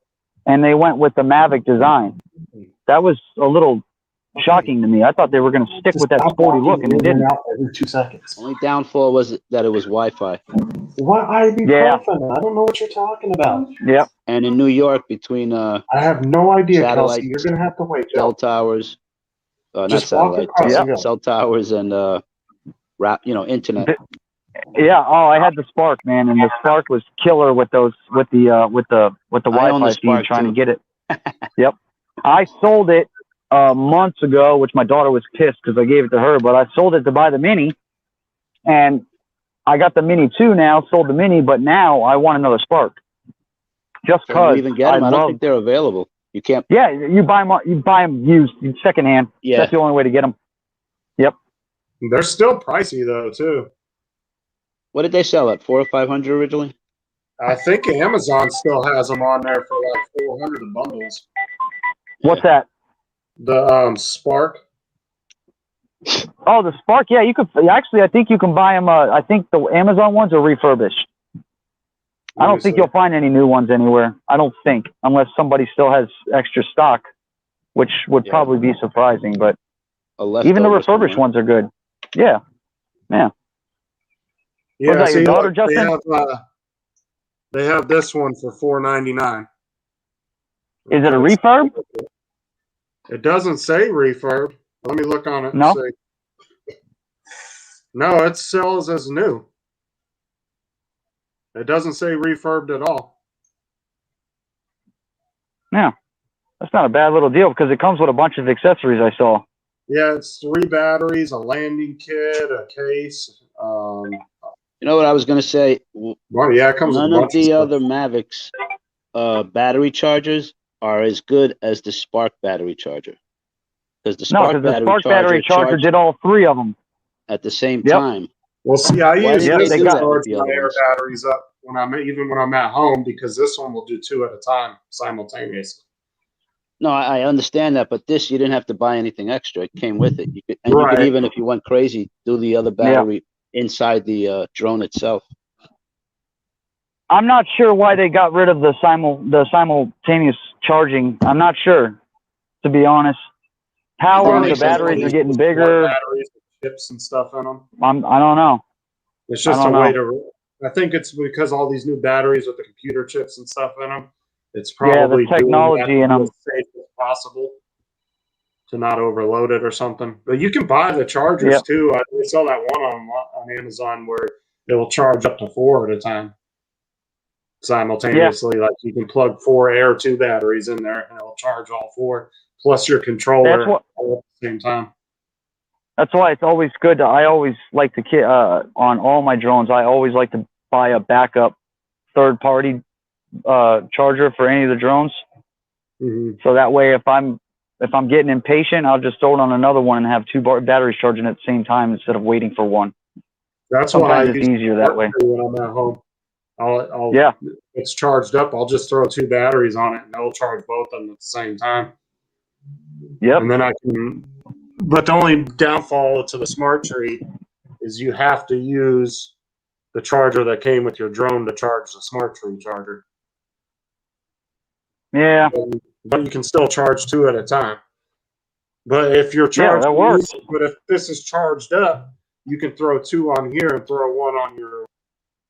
and they went with the Mavic design. That was a little shocking to me. I thought they were going to stick with that sporty look, and they didn't. Every 2 seconds. Only downfall was that it was Wi-Fi. What ibuprofen? I don't know what you're talking about. Yep. And in New York, between I have no idea, satellite, Kelsey. You're going to have to wait. Cell towers, not Just satellite, walk cell towers, and internet. Yeah. Oh, I had the Spark, man, and the Spark was killer with the Wi-Fi speed trying to get it. Yep. I sold it months ago, which my daughter was pissed because I gave it to her, but I sold it to buy the Mini, and I got the Mini 2 now, sold the Mini, but now I want another Spark. Just because even get them? I don't think they're available. You can't. Yeah, you buy them used, secondhand. Yeah. That's the only way to get them. Yep. They're still pricey though too. What did they sell at? $400 or $500 originally? I think Amazon still has them on there for like 400 the bundles. What's that? The Spark. Oh, the Spark. Yeah, you could actually. I think you can buy them. I think the Amazon ones are refurbished. I don't think you'll find any new ones anywhere. I don't think, unless somebody still has extra stock, which would probably be surprising. But even the refurbished ones are good. Yeah. Yeah. Was that your daughter, Justin? They have this one for $499. Is it a refurb? It doesn't say refurb. Let me look on it. No. And see. No, it sells as new. It doesn't say refurbed at all. Yeah, that's not a bad little deal because it comes with a bunch of accessories I saw. Yeah, it's 3 batteries, a landing kit, a case. You know what I was going to say? Well, yeah, it comes none with a of bunch the of other Mavics battery chargers are as good as the Spark battery charger. Because the Spark battery charger did all 3 of them at the same time. Well, see, I use this to charge the my other air ones? batteries up when I'm at home because this one will do 2 at a time simultaneously. No, I understand that, but this you didn't have to buy anything extra. It came with it. You Right. could even, if you went crazy, do the other battery inside the drone itself. I'm not sure why they got rid of the simultaneous charging. I'm not sure, to be honest. Power, the batteries are getting bigger. Batteries with chips and stuff in them. I don't know. It's just a way to. I think it's because all these new batteries with the computer chips and stuff in them. It's probably the technology in them as safe as possible to not overload it or something. But you can buy the chargers too. They sell that one on Amazon where it will charge up to 4 at a time. simultaneously. Like you can plug 4 Air 2 batteries in there and it'll charge all 4 plus your controller all at the same time. That's why it's always good I always like to on all my drones, I always like to buy a backup third-party charger for any of the drones. Mm-hmm. So that way, if I'm getting impatient, I'll just throw it on another one and have 2 batteries charging at the same time instead of waiting for one. That's Sometimes why it's easier that way. When I'm at home, I'll yeah, it's charged up. I'll just throw 2 batteries on it and it'll charge both of them at the same time. Yep. And then I can. But the only downfall to the Smart Tree is you have to use the charger that came with your drone to charge the Smart Tree charger. Yeah. But you can still charge 2 at a time. But if you're charged, that works. But if this is charged up, you can throw 2 on here and throw 1 on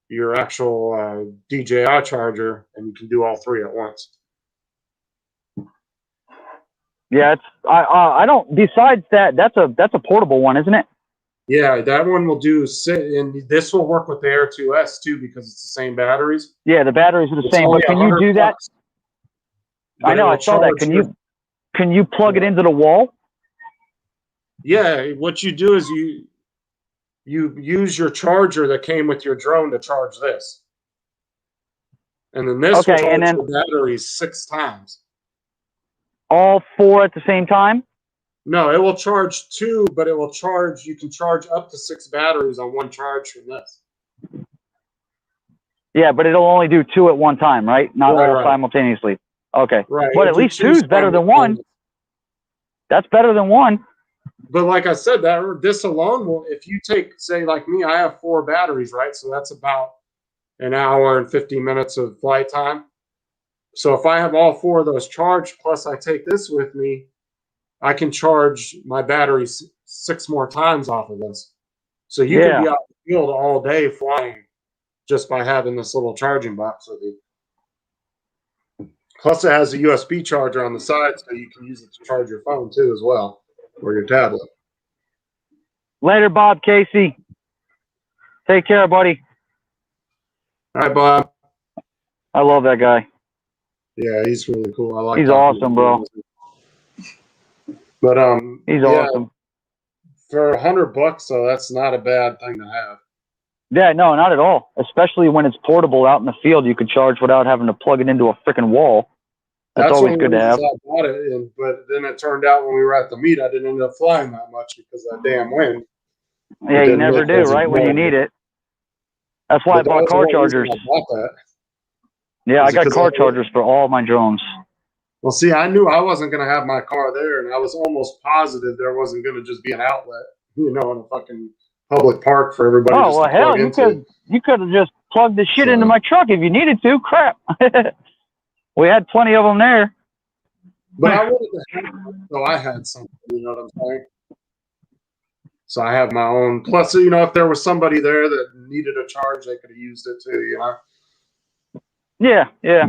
your actual DJI charger, and you can do all 3 at once. Yeah, it's I don't. Besides that, that's a portable one, isn't it? Yeah, that one will do. And this will work with the Air 2S too because it's the same batteries. Yeah, the batteries are the same. But can you do that? I know, I saw that. Can you plug it into the wall? Yeah, what you do is you use your charger that came with your drone to charge this, and then this will charge the batteries 6 times. All 4 at the same time? No, it will charge 2, but it will charge. You can charge up to 6 batteries on one charge from this. Yeah, but it'll only do 2 at one time, right? Not all simultaneously. Okay. Right. But at least 2 is better than 1. That's better than 1. But like I said, this alone will, if you take, say, like me, I have 4 batteries, right? So that's about an hour and 50 minutes of flight time. So if I have all 4 of those charged, plus I take this with me, I can charge my batteries 6 more times off of this. So you can be out in the field all day flying just by having this little charging box with you. Plus it has a USB charger on the side, so you can use it to charge your phone too as well, or your tablet. Later, Bob Casey. Take care, buddy. All right, Bob. I love that guy. Yeah, he's really cool. I like. He's awesome, bro. But he's awesome. For $100, so that's not a bad thing to have. Yeah, no, not at all. Especially when it's portable out in the field, you could charge without having to plug it into a freaking wall. That's always good to have. I bought it, but then it turned out when we were at the meet, I didn't end up flying that much because of that damn wind. Yeah, you never do, right? When you need it. That's why I bought car chargers. Yeah, I got car chargers for all my drones. Well, see, I knew I wasn't going to have my car there, and I was almost positive there wasn't going to just be an outlet, in a fucking public park for everybody. Oh, well, hell, you could have just plugged the shit into my truck if you needed to. Crap. We had plenty of them there. But I wanted to have so I had something, you know what I'm saying? So I have my own. Plus, if there was somebody there that needed a charge, they could have used it too, Yeah, yeah.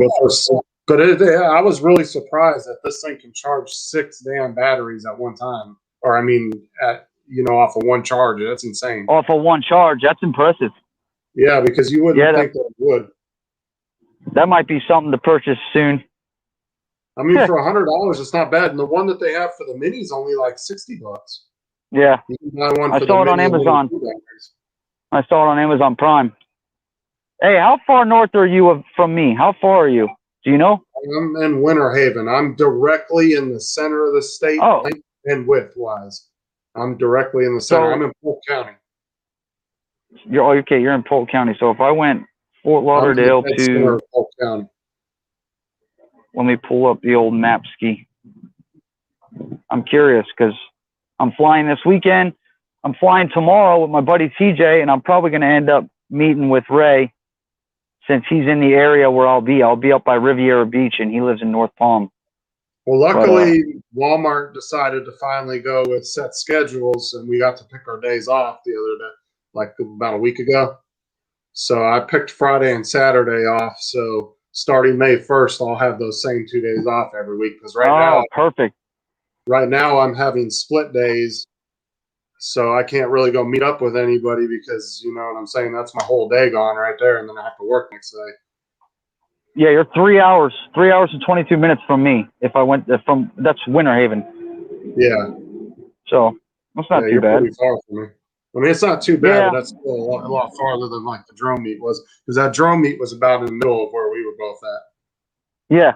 But I was really surprised that this thing can charge 6 damn batteries at one time. Or, off of one charge. That's insane. Off of one charge. That's impressive. Yeah, because you wouldn't think that it would. That might be something to purchase soon. I mean, for $100, it's not bad. And the one that they have for the mini's only like $60. Yeah. You can buy one I saw it on Amazon. I saw it on Amazon Prime. Hey, how far north are you from me? How far are you? Do you know? I'm in Winter Haven. I'm directly in the center of the state, and width-wise. I'm directly in the center. I'm in Polk County. You're in Polk County. So if I went Fort Lauderdale to Polk County. Let me pull up the old map ski. I'm curious because I'm flying this weekend. I'm flying tomorrow with my buddy TJ, and I'm probably going to end up meeting with Ray since he's in the area where I'll be. I'll be up by Riviera Beach, and he lives in North Palm. Well, luckily, Walmart decided to finally go with set schedules, and we got to pick our days off the other day, like about a week ago. So I picked Friday and Saturday off. So starting May 1st, I'll have those same 2 days off every week. Because perfect. Right now, I'm having split days, so I can't really go meet up with anybody because, you know what I'm saying, that's my whole day gone right there, and then I have to work next day. Yeah, you're 3 hours and 22 minutes from me. If I went from, that's Winter Haven. Yeah. So that's not too you're bad. pretty far from me. I mean, it's not too bad, Yeah. but that's still a lot farther than like the drone meet was, because that drone meet was about in the middle of where we were both at. Yeah.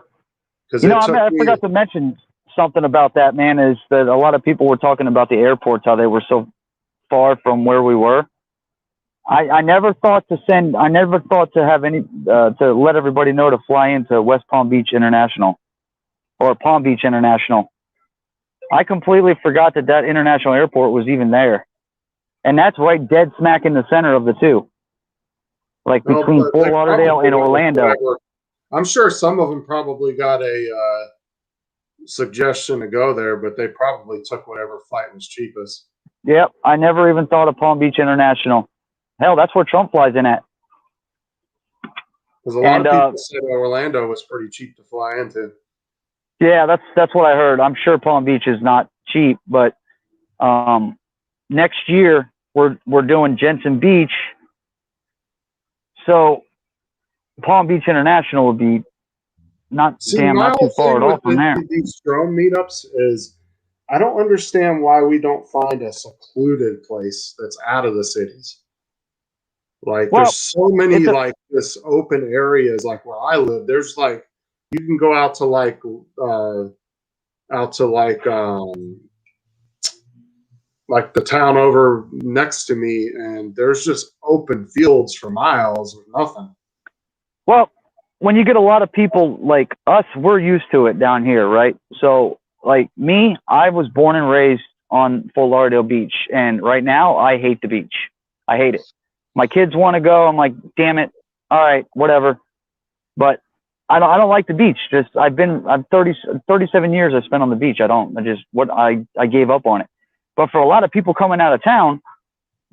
Because I forgot to mention something about that, man, is that a lot of people were talking about the airports, how they were so far from where we were. I never thought to have any, to let everybody know to fly into West Palm Beach International or Palm Beach International. I completely forgot that international airport was even there. And that's right dead smack in the center of the two. Like between Fort Lauderdale and Orlando. I'm sure some of them probably got a suggestion to go there, but they probably took whatever flight was cheapest. Yep. I never even thought of Palm Beach International. Hell, that's where Trump flies in at. Because a lot of people said Orlando was pretty cheap to fly into. Yeah, that's what I heard. I'm sure Palm Beach is not cheap, but next year we're doing Jensen Beach, so Palm Beach International would be not too far at all from there. These drone meetups is, I don't understand why we don't find a secluded place that's out of the cities. Like, there's so many like this open areas, like where I live. There's like, you can go out to like the town over next to me, and there's just open fields for miles with nothing. Well, when you get a lot of people like us, we're used to it down here, right? So, like me, I was born and raised on Fort Lauderdale Beach, and right now I hate the beach. I hate it. My kids want to go. I'm like, damn it. All right, whatever. But I don't like the beach. I'm 37 years I spent on the beach. I gave up on it. But for a lot of people coming out of town,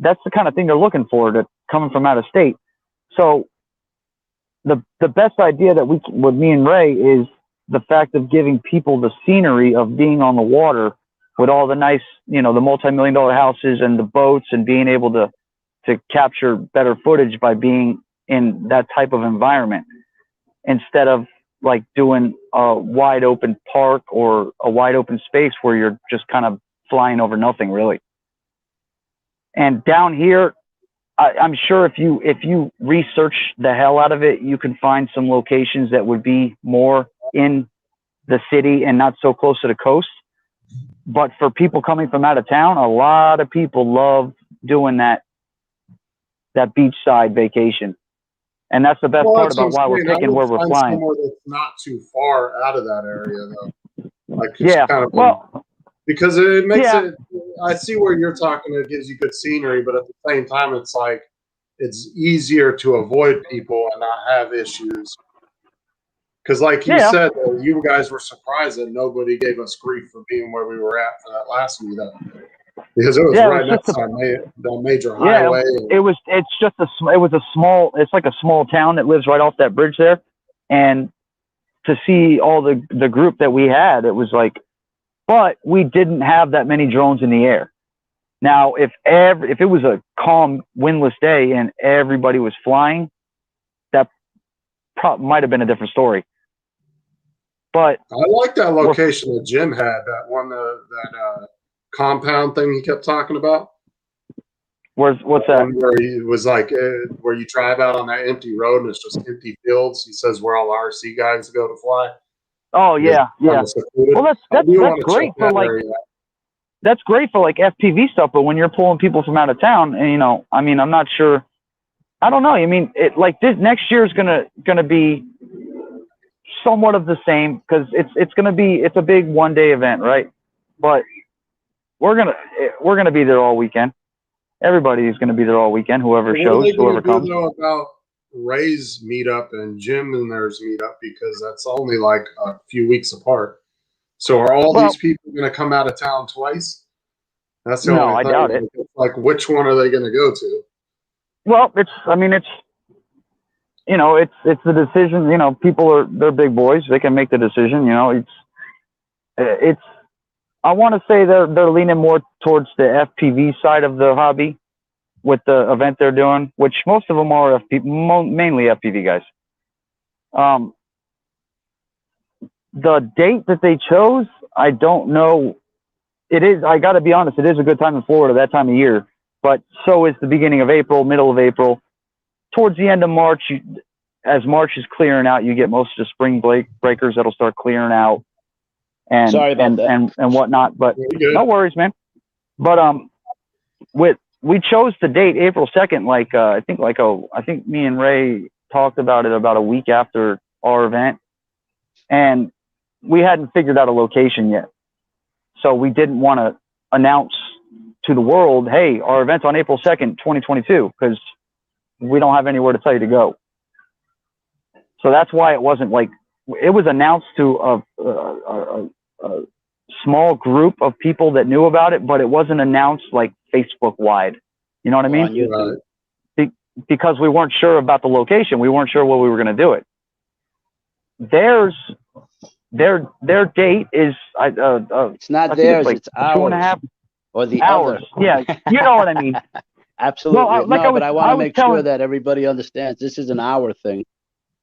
that's the kind of thing they're looking for, that coming from out of state. So the best idea that with me and Ray is the fact of giving people the scenery of being on the water with all the nice, the multi-million-dollar houses and the boats, and being able to capture better footage by being in that type of environment, instead of like doing a wide open park or a wide open space where you're just kind of flying over nothing really. And down here, I'm sure if you research the hell out of it, you can find some locations that would be more in the city and not so close to the coast. But for people coming from out of town, a lot of people love doing that beachside vacation. And that's the best part about why we're picking where we're flying. Somewhere that's not too far out of that area, though. Like, because it makes it. I see where you're talking. It gives you good scenery, but at the same time, it's like it's easier to avoid people and not have issues. Because, like you said, you guys were surprised that nobody gave us grief for being where we were at for that last meetup. Because it was right next to the major highway. It's like a small town that lives right off that bridge there. And to see all the group that we had, it was like, but we didn't have that many drones in the air. Now, if it was a calm, windless day and everybody was flying, that might have been a different story. But I like that location that Jim had, that one, that compound thing he kept talking about. What's that? Where he was like, where you drive out on that empty road and it's just empty fields. He says where all the RC guys go to fly. Oh yeah. Well, that's great for that's great for like FPV stuff. But when you're pulling people from out of town, and I'm not sure. I don't know. I mean, this next year is gonna be somewhat of the same, because it's a big one-day event, right? But we're gonna be there all weekend. Everybody is gonna be there all weekend. Whoever comes. About Ray's meetup and Jim and theirs meetup, because that's only like a few weeks apart. So are all these people going to come out of town twice? That's the only thing. I doubt it. Like, which one are they going to go to? Well, it's the decision. They're big boys. They can make the decision. I want to say they're leaning more towards the FPV side of the hobby with the event they're doing, which most of them are mainly FPV guys. the date that they chose, I don't know. It is, I got to be honest, it is a good time in Florida that time of year, but so is the beginning of April, middle of April. Towards the end of March, as March is clearing out, you get most of the spring breakers that'll start clearing out and Sorry about that. and whatnot. But no worries, man. But we chose the date April 2nd, I think me and Ray talked about it about a week after our event, and we hadn't figured out a location yet. So we didn't want to announce to the world, hey, our event's on April 2nd, 2022, because we don't have anywhere to tell you to go. So that's why it wasn't it was announced to a small group of people that knew about it, but it wasn't announced like Facebook wide. You know what I mean? Because we weren't sure about the location. We weren't sure where we were going to do it. Their date is it's not theirs, it's ours. 2.5 or the hours. Other. Yeah, you know what I mean. Absolutely. Well, but I want to make sure that everybody understands this is an hour thing.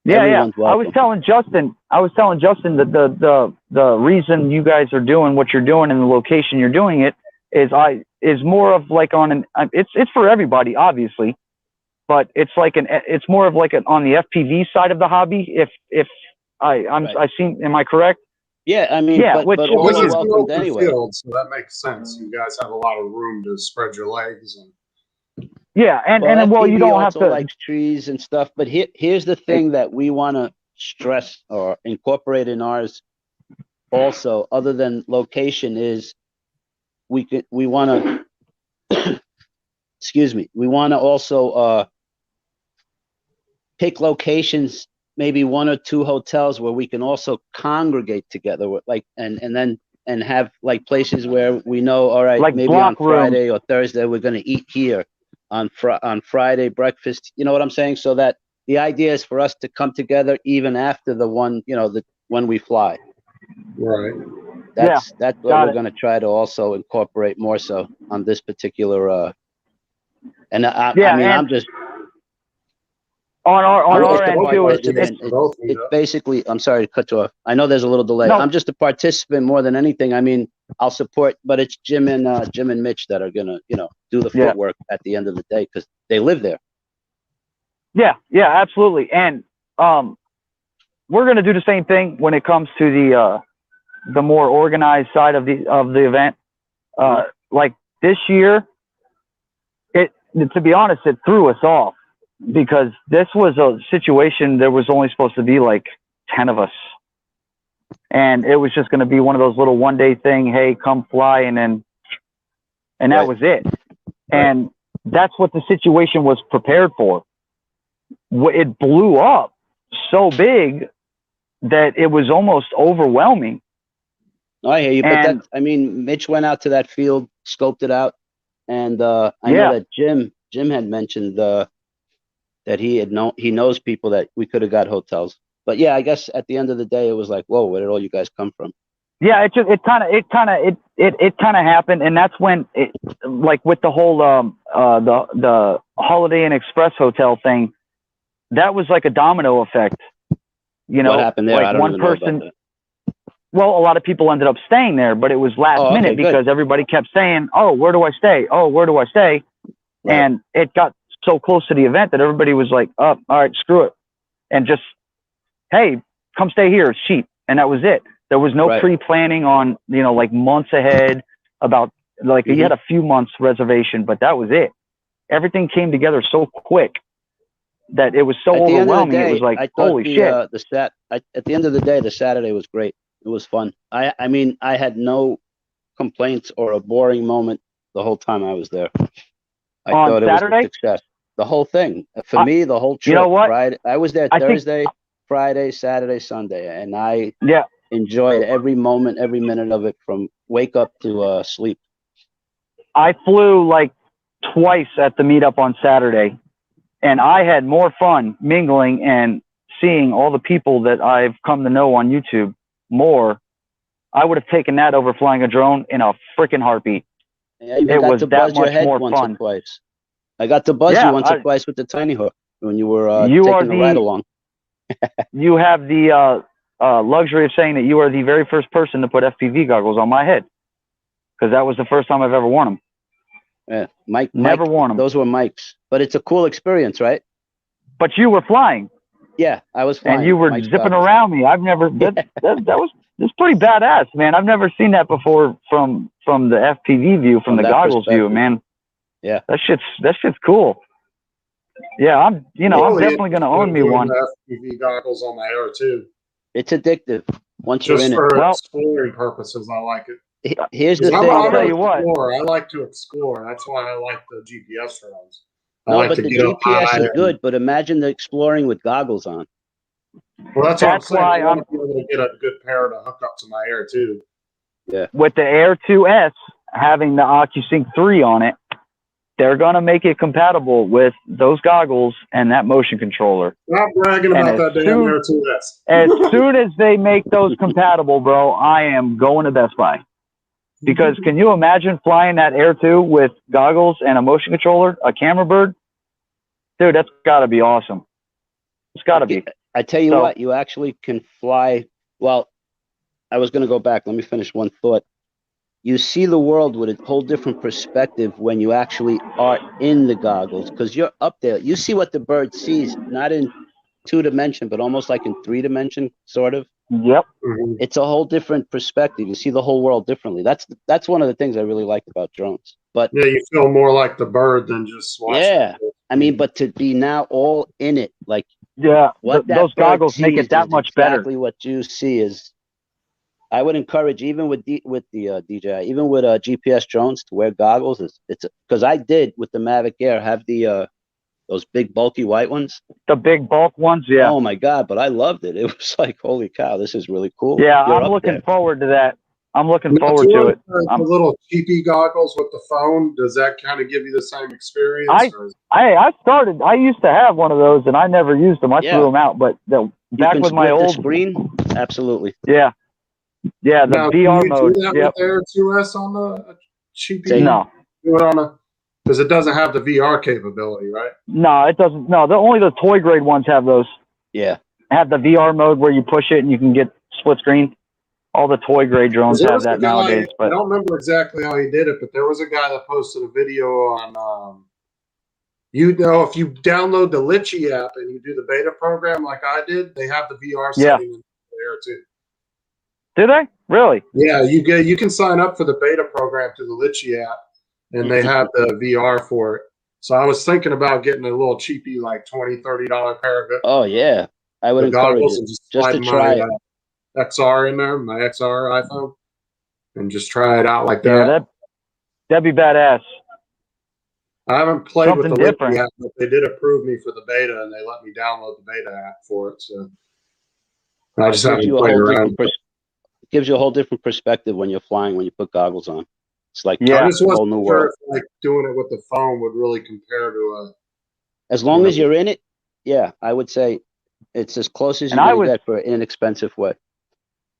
Yeah, Everyone's yeah. I was telling Justin that the reason you guys are doing what you're doing and the location you're doing it is more of like it's for everybody, obviously, but it's more of like on the FPV side of the hobby. Am I correct? Yeah, I mean, yeah, but all This are is an welcomed open anyway. field, so that makes sense. You guys have a lot of room to spread your legs. Yeah, and you don't have to like trees and stuff. But here's the thing that we want to stress or incorporate in ours also, other than location, is we want to excuse me. We want to also pick locations, maybe 1 or 2 hotels where we can also congregate together, and have like places where we know, all right, like maybe on Friday or Thursday we're going to eat here. On Friday breakfast, you know what I'm saying? So that the idea is for us to come together even after when we fly. Right. That's what we're going to try to also incorporate more so on this particular. I'm just on our end too. It's basically. I'm sorry to cut you off. I know there's a little delay. No. I'm just a participant more than anything. I mean, I'll support, but it's Jim and Mitch that are gonna, do the footwork at the end of the day because they live there. Yeah, absolutely. And we're gonna do the same thing when it comes to the more organized side of the event. Like this year, to be honest, it threw us off because this was a situation. There was only supposed to be like 10 of us. And it was just going to be one of those little one-day thing. Hey, come fly, and that was it. And that's what the situation was prepared for. It blew up so big that it was almost overwhelming. I hear you, but Mitch went out to that field, scoped it out, and I know that Jim had mentioned that he knows people that we could have got hotels. But yeah, I guess at the end of the day, it was like, whoa, where did all you guys come from? Yeah, it kind of happened, and that's when like with the whole the Holiday Inn Express hotel thing, that was like a domino effect. What happened there? Like I don't one even know about person. that. Well, a lot of people ended up staying there, but it was last minute because everybody kept saying, "Oh, where do I stay? Oh, where do I stay?" Right. And it got so close to the event that everybody was like, "Oh, all right, screw it," and just, hey, come stay here. It's cheap. And that was it. There was no pre-planning on, like months ahead about you had a few months reservation, but that was it. Everything came together so quick that it was so overwhelming. It was like, holy shit. At the end of the day, the Saturday was great. It was fun. I had no complaints or a boring moment the whole time I was there. I thought it was a success. The whole thing. For me, the whole trip. You know what? Friday, I was there Thursday, Friday, Saturday, Sunday, and I enjoyed every moment, every minute of it from wake up to sleep. I flew like twice at the meetup on Saturday, and I had more fun mingling and seeing all the people that I've come to know on YouTube more. I would have taken that over flying a drone in a freaking heartbeat. Yeah, it was that much more fun. Twice. I got to buzz you once or twice with the Tiny Hook when you were taking the ride along. You have the luxury of saying that you are the very first person to put FPV goggles on my head, because that was the first time I've ever worn them. Yeah, Mike. Never worn them. Those were Mike's, but it's a cool experience, right? But you were flying. Yeah, I was flying. And you were Mike's zipping goggles. around me. I've never that's pretty badass, man. I've never seen that before from the FPV view, from the that goggles view, perspective. man. Yeah, that shit's cool. Yeah, I'm definitely gonna own me one. FPV goggles on my air too. it's addictive once Just you're in for it. Well- exploring purposes, I like it. Here's the 'Cause thing. I'll I'm tell an you what. explorer. I like to explore. That's why I like the GPS drones. I No, like but to the get up GPS high is and- good. But imagine the exploring with goggles on. Well, that's what I'm That's saying. why I want to be able to get a good pair to hook up to my air too. With the Air 2S having the OcuSync 3 on it, they're gonna make it compatible with those goggles and that motion controller. Not bragging And about as that damn soon- air 2S. As soon as they make those compatible, bro, I am going to Best Buy. Because can you imagine flying that Air 2 with goggles and a motion controller, a camera bird? Dude, that's got to be awesome. It's got to be. I tell you So- what, you actually can fly. Well, I was going to go back. Let me finish one thought. You see the world with a whole different perspective when you actually are in the goggles, because you're up there. You see what the bird sees, not in 2-dimension, but almost like in 3-dimension, sort of. Yep. Mhm. It's a whole different perspective. You see the whole world differently. That's one of the things I really like about drones. But Yeah, you feel more like the bird than just watching. yeah, I mean, but to be now all in it, like Yeah. what that Those bird goggles make sees it that is much better. exactly what you see is. I would encourage, even with the DJI, even with GPS drones, to wear goggles. It's because I did with the Mavic Air have the those big bulky white ones. The big bulk ones, yeah. Oh my god! But I loved it. It was like, holy cow, this is really cool. Yeah, You're I'm up looking there. forward to that. I'm looking Now, forward to it. The little cheapy goggles with the phone, does that kind of give you the same experience? or is- I used to have one of those and I never used them. I Yeah. threw them out, but You back can with my split the old screen. Absolutely. Yeah, the Now, VR can you mode. do that Yep. with Air 2S on the cheapy? Say No, Do it on a because it doesn't have the VR capability, right? no, it doesn't. No, only the toy grade ones have those. Yeah. Have the VR mode where you push it and you can get split screen. All the toy grade drones There have was a that guy- nowadays. I But don't remember exactly how he did it, but there was a guy that posted a video on. If you download the Litchi app and you do the beta program like I did, they have the VR Yeah. setting in there too. do they really? Yeah, you can sign up for the beta program through the Litchi app, and they have the VR for it. So I was thinking about getting a little cheapy, like $20-$30 pair of Oh yeah. I would the encourage goggles it and just just to slide try my it. XR in there, my XR iPhone, and just try it out like that. Yeah, that'd be badass. I haven't played with Something the Litchi different. app, but they did approve me for the beta, and they let me download the beta app for it. So I just It haven't gives you a played whole around. different gives you a whole different perspective when you're flying when you put goggles on. It's like Yeah. I just a whole wasn't new sure world. if like doing it with the phone would really compare to As long Yeah. as you're in it, yeah, I would say it's as close as And you're I gonna was- get for an inexpensive way.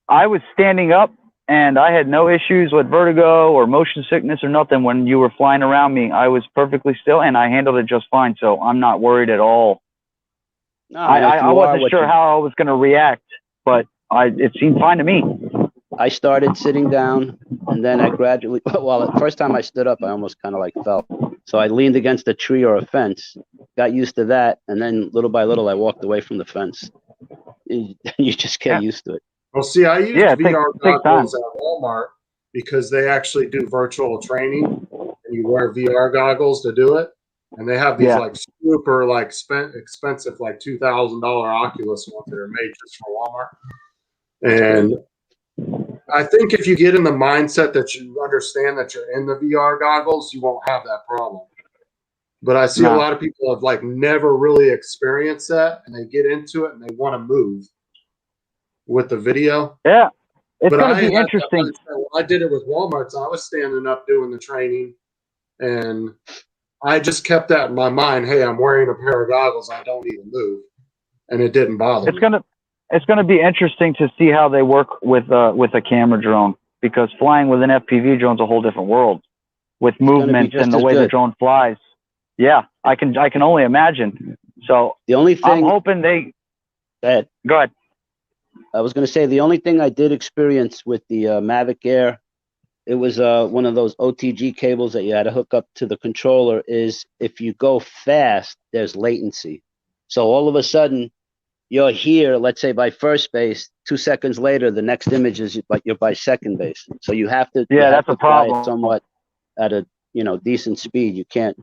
I was standing up and I had no issues with vertigo or motion sickness or nothing when you were flying around me. I was perfectly still and I handled it just fine. So I'm not worried at all. No, if I you are wasn't what sure you- how I was going to react, but it seemed fine to me. I started sitting down and then I gradually well, the first time I stood up I almost kind of like fell. So I leaned against a tree or a fence, got used to that, and then little by little I walked away from the fence. You just get used to it. Well, see, I use Yeah, VR take goggles at Walmart because they actually do virtual training, and you wear VR goggles to do it. And they have these Yeah. like super like expensive like $2,000 Oculus ones that are made just for Walmart. And I think if you get in the mindset that you understand that you're in the VR goggles, you won't have that problem. But I see a No. lot of people have like never really experienced that, and they get into it and they want to move with the video. Yeah. It's But going I to be had that interesting. mindset when I did it with Walmart. So I was standing up doing the training, and I just kept that in my mind. Hey, I'm wearing a pair of goggles. I don't need to move, and it didn't bother me. It's going to be interesting to see how they work with a camera drone, because flying with an FPV drone is a whole different world with gonna be movements just and the as way the good. drone flies. Yeah, I can only imagine. So The only I'm thing hoping they that go ahead. I was going to say the only thing I did experience with the Mavic Air, it was one of those OTG cables that you had to hook up to the controller. Is if you go fast, there's latency. So all of a sudden, you're here, let's say by first base. 2 seconds later, the next image is like you're by second base. So you have to that's a problem. Somewhat at a decent speed. You can't,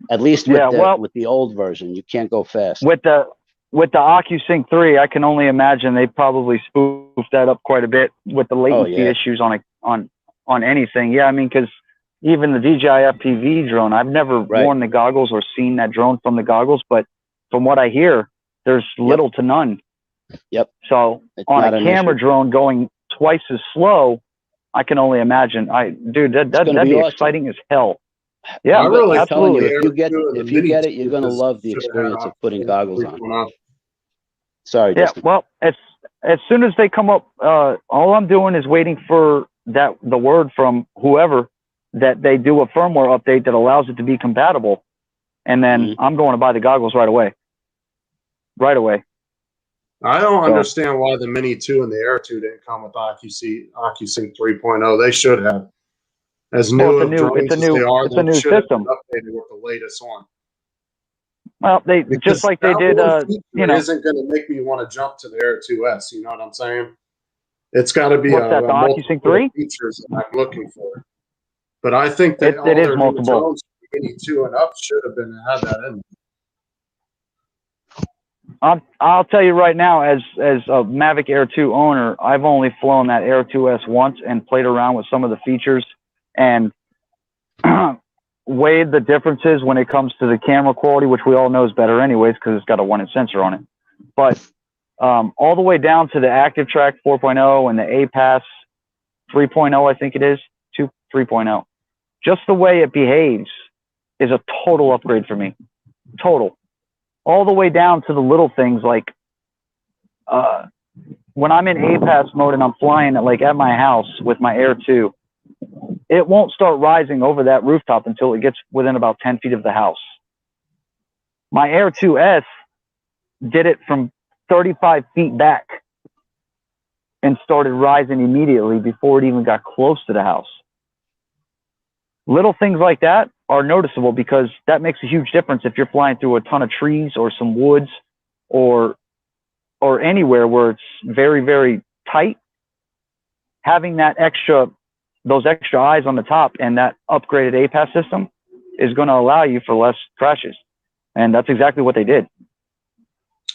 at least with the old version, you can't go fast. With the OcuSync 3, I can only imagine they probably spoofed that up quite a bit with the latency issues on anything. Yeah, I mean, because even the DJI FPV drone, I've never worn the goggles or seen that drone from the goggles, but from what I hear, there's little to none. Yep. So on a camera drone going twice as slow, I can only imagine. That'd be awesome. Exciting as hell. Yeah, I'm telling you, if you get it, you're gonna love the experience of putting goggles on. Sorry. Yeah. Justin. Well, as soon as they come up, all I'm doing is waiting for the word from whoever that they do a firmware update that allows it to be compatible, and then I'm going to buy the goggles right away. Right away. I don't understand why the Mini 2 and the Air 2 didn't come with OcuSync 3.0. They should have. As new of drones as they are, they should have been updated with the latest one. Well, just like they did, isn't going to make me want to jump to the Air 2S. You know what I'm saying? It's got to be the OcuSync 3 features that I'm looking for. But I think that all it is their multiple. new drones, Mini 2 and up, should have had that in. I'll tell you right now, as a Mavic Air 2 owner, I've only flown that Air 2S once and played around with some of the features and weighed the differences when it comes to the camera quality, which we all know is better anyways because it's got a 1-inch sensor on it. But all the way down to the Active Track 4.0 and the APAS 3.0, I think it is, 3.0. Just the way it behaves is a total upgrade for me. Total. All the way down to the little things like when I'm in APAS mode and I'm flying at my house with my Air 2, it won't start rising over that rooftop until it gets within about 10 feet of the house. My Air 2S did it from 35 feet back and started rising immediately before it even got close to the house. Little things like that are noticeable because that makes a huge difference if you're flying through a ton of trees or some woods or anywhere where it's very, very tight. Having those extra eyes on the top and that upgraded APAS system is going to allow you for less crashes. And that's exactly what they did.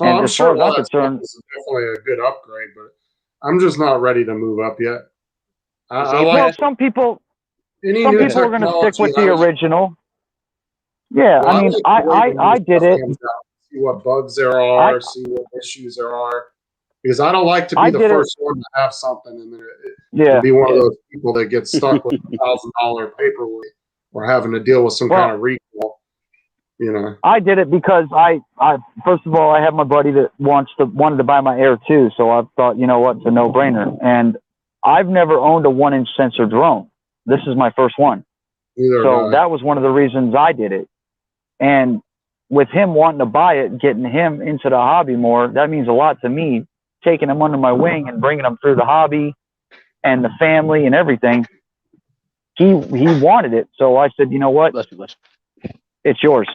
And I'm sure I'm concerned, this is definitely a good upgrade, but I'm just not ready to move up yet. Some people are going to stick with the original. Yeah, well, I mean, I did it. See what bugs there are, see what issues there are. Because I don't like to be the first one to have something and then be one of those people that gets stuck with $1,000 paperwork or having to deal with some kind of recall. You know, I did it because I first of all, I have my buddy that wanted to buy my Air 2, so I thought, you know what, it's a no-brainer. And I've never owned a 1-inch sensor drone. This is my first one. So that was one of the reasons I did it. And with him wanting to buy it, getting him into the hobby more, that means a lot to me, taking him under my wing and bringing him through the hobby and the family and everything. He wanted it. So I said, you know what? It's yours.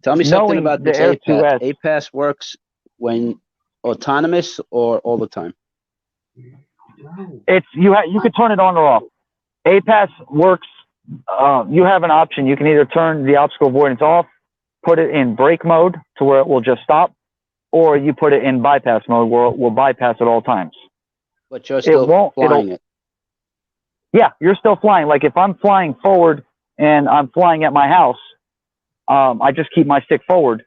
Tell me something about the Air 2S. APAS works when autonomous or all the time? It's you could turn it on or off. APAS works. You have an option. You can either turn the obstacle avoidance off, put it in brake mode to where it will just stop, or you put it in bypass mode where it will bypass at all times. But you're still flying it. Yeah, you're still flying. Like if I'm flying forward and I'm flying at my house, I just keep my stick forward,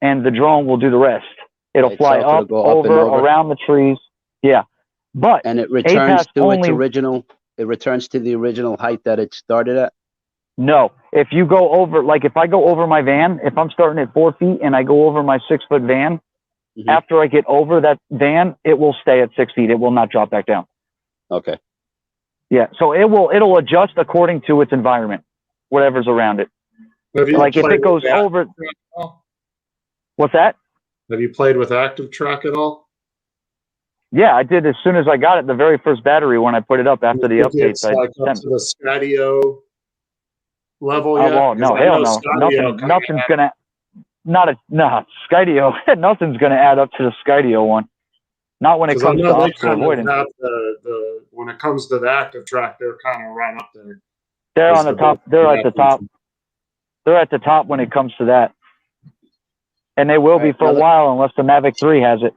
and the drone will do the rest. It'll fly up, over, around the trees. Yeah, and it returns to its original. It returns to the original height that it started at. No, if you go over, like if I go over my van, if I'm starting at 4 feet and I go over my 6-foot van, after I get over that van, it will stay at 6 feet. It will not drop back down. Okay. Yeah, so it'll adjust according to its environment, whatever's around it. Like if it goes over, what's that? Have you played with Active Track at all? Yeah, I did as soon as I got it. The very first battery when I put it up after the updates. It's like up to the Skydio level yet? Oh, well, no, hell no. Nothing's gonna. Skydio. Nothing's gonna add up to the Skydio one. Not when it comes to optical avoidance. When it comes to the Active Track, they're kind of right up there. They're on the top. They're at the top. They're at the top when it comes to that. And they will be for a while unless the Mavic 3 has it.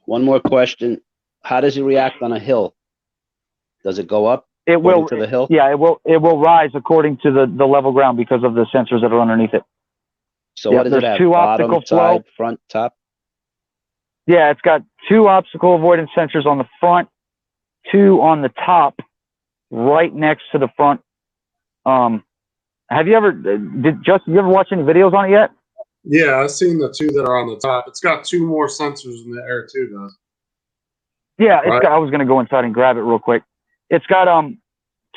One more question. How does it react on a hill? Does it go up? It will to the hill? Yeah, it will rise according to the level ground because of the sensors that are underneath it. So what does it have? Two Bottom, optical side, front, top? Yeah, it's got 2 obstacle avoidance sensors on the front, 2 on the top, right next to the front. Have you ever you ever watched any videos on it yet? Yeah, I've seen the 2 that are on the top. It's got 2 more sensors than the Air 2 does. Yeah, I was gonna go inside and grab it real quick. It's got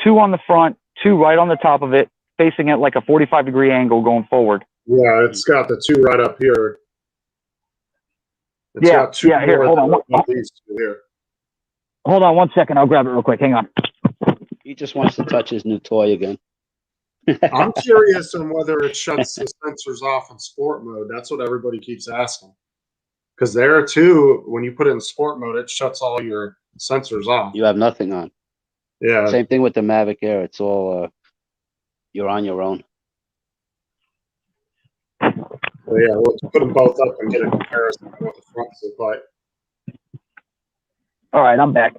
2 on the front, 2 right on the top of it, facing at like a 45-degree angle going forward. Yeah, it's got the 2 right up here. It's got 2 here, hold on. These 2 here. Hold on 1 second. I'll grab it real quick. Hang on. He just wants to touch his new toy again. I'm curious on whether it shuts the sensors off in sport mode. That's what everybody keeps asking. Because there too, when you put it in sport mode, it shuts all your sensors off. You have nothing on. Yeah. Same thing with the Mavic Air. It's all you're on your own. So yeah, let's put them both up and get a comparison of what the fronts look like. All right, I'm back.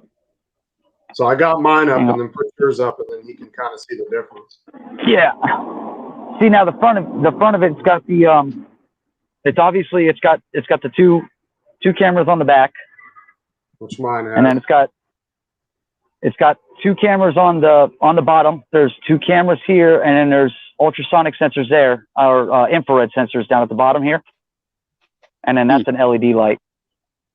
So I got mine up and then put yours up, and then he can kind of see the difference. Yeah. See now the front of it's got the it's obviously it's got the two cameras on the back. Which mine has. And then it's got 2 cameras on the bottom. There's 2 cameras here, and then there's ultrasonic sensors there, or infrared sensors down at the bottom here. And then that's an LED light.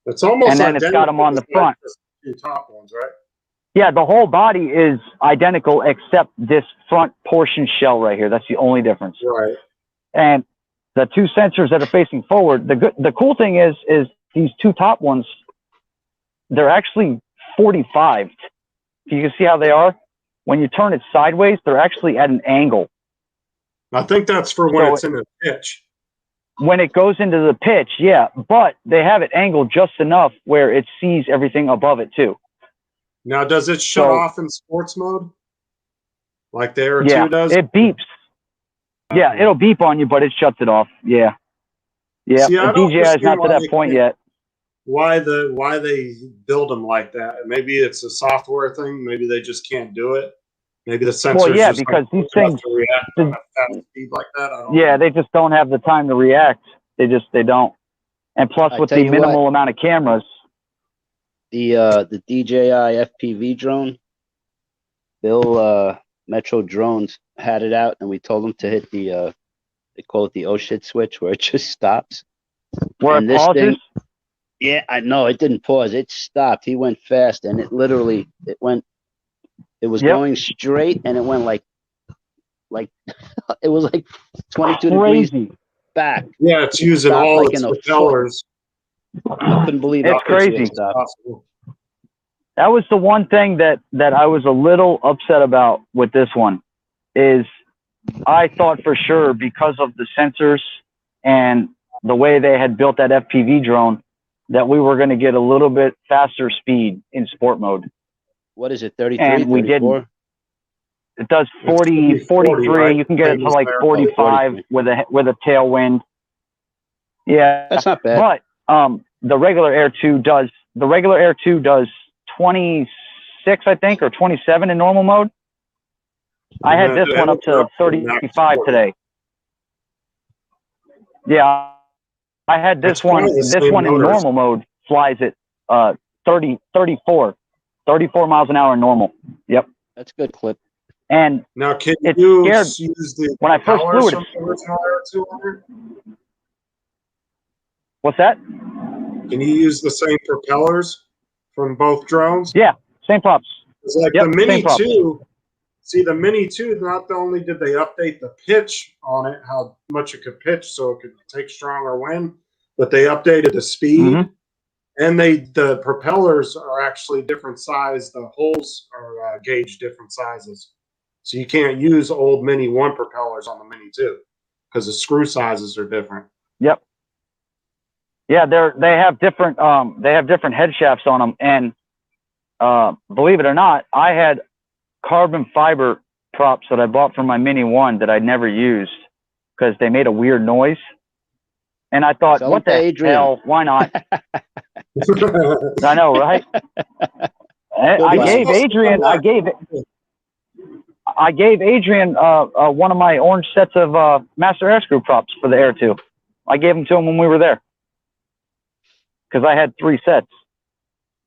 It's almost and then it's got them on the front. The 2 top ones, right? Yeah, the whole body is identical except this front portion shell right here. That's the only difference. Right. And the 2 sensors that are facing forward, the cool thing is these 2 top ones, they're actually 45. You can see how they are. When you turn it sideways, they're actually at an angle. I think that's for when it's in a pitch. When it goes into the pitch, yeah, but they have it angled just enough where it sees everything above it too. Now, does it shut off in sports mode? Like the Air 2 does? It beeps. Yeah, it'll beep on you, but it shuts it off. Yeah. Yeah, See, the DJI is not to that point yet. Why they build them like that? Maybe it's a software thing. Maybe they just can't do it. Maybe the sensors. Well, yeah, because these things react at fast speed like that. I don't know. they just don't have the time to react. They don't. And plus, with the minimal amount of cameras. The DJI FPV drone, Bill Metro Drones had it out, and we told them to hit the they call it the oh shit switch, where it just stops. Where it pauses? Yeah, I know it didn't pause. It stopped. He went fast, and it was going straight, and it went like it was like 22 degrees back. Yeah, it's using all its propellers. I couldn't believe it's crazy. That was the one thing that I was a little upset about with this one, is I thought for sure, because of the sensors and the way they had built that FPV drone, that we were going to get a little bit faster speed in sport mode. What is it, 33, and we 34? Didn't. It does 40, 43. Right? You can get it to like 45 with a tailwind. Yeah, that's not bad. But the regular Air 2 does 26, I think, or 27 in normal mode. I had this one up to 35 today. Yeah, I had this one. This one in normal mode flies at 34 miles an hour in normal. Yep. That's a good clip. And now, can you use the when I first flew it? What's that? Can you use the same propellers from both drones? Yeah, same props. It's like the Mini 2. See, the Mini 2, not only did they update the pitch on it, how much it could pitch so it could take stronger wind, but they updated the speed, Mhm. and the propellers are actually different size. The holes are gauged different sizes, so you can't use old Mini 1 propellers on the Mini 2 because the screw sizes are different. Yep. Yeah, they have different head shafts on them, and believe it or not, I had carbon fiber props that I bought from my Mini 1 that I never used because they made a weird noise. And I thought, what the hell? Why not? I know, right? I gave Adrian one of my orange sets of Master Air Screw props for the Air 2. I gave them to him when we were there because I had 3 sets.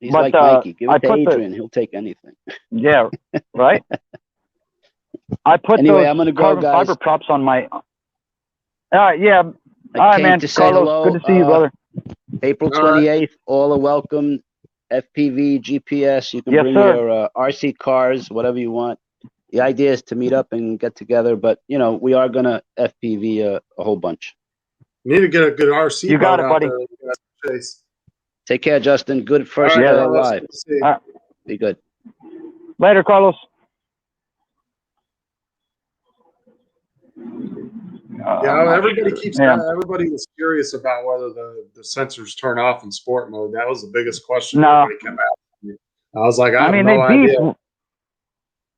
He's like Mikey. Give it to Adrian. He'll take anything. Yeah, right? I put anyway, those I'm gonna go, carbon guys. fiber props on my... All right, yeah. I All right, came man. to say Carlos, hello. good to see you, brother. April 28th, all are welcome. FPV, GPS, you can Yes, bring sir. your RC cars, whatever you want. The idea is to meet up and get together, but, you know, we are going to FPV a whole bunch. You need to get a good RC You got boat it, out buddy. there. Take care, Justin. Good first All right, day Carlos, live. good to see you. All right. Be good. Later, Carlos. Yeah, everybody was curious about whether the sensors turn off in sport mode. That was the biggest question everybody kept asking me. I was like, I have no idea.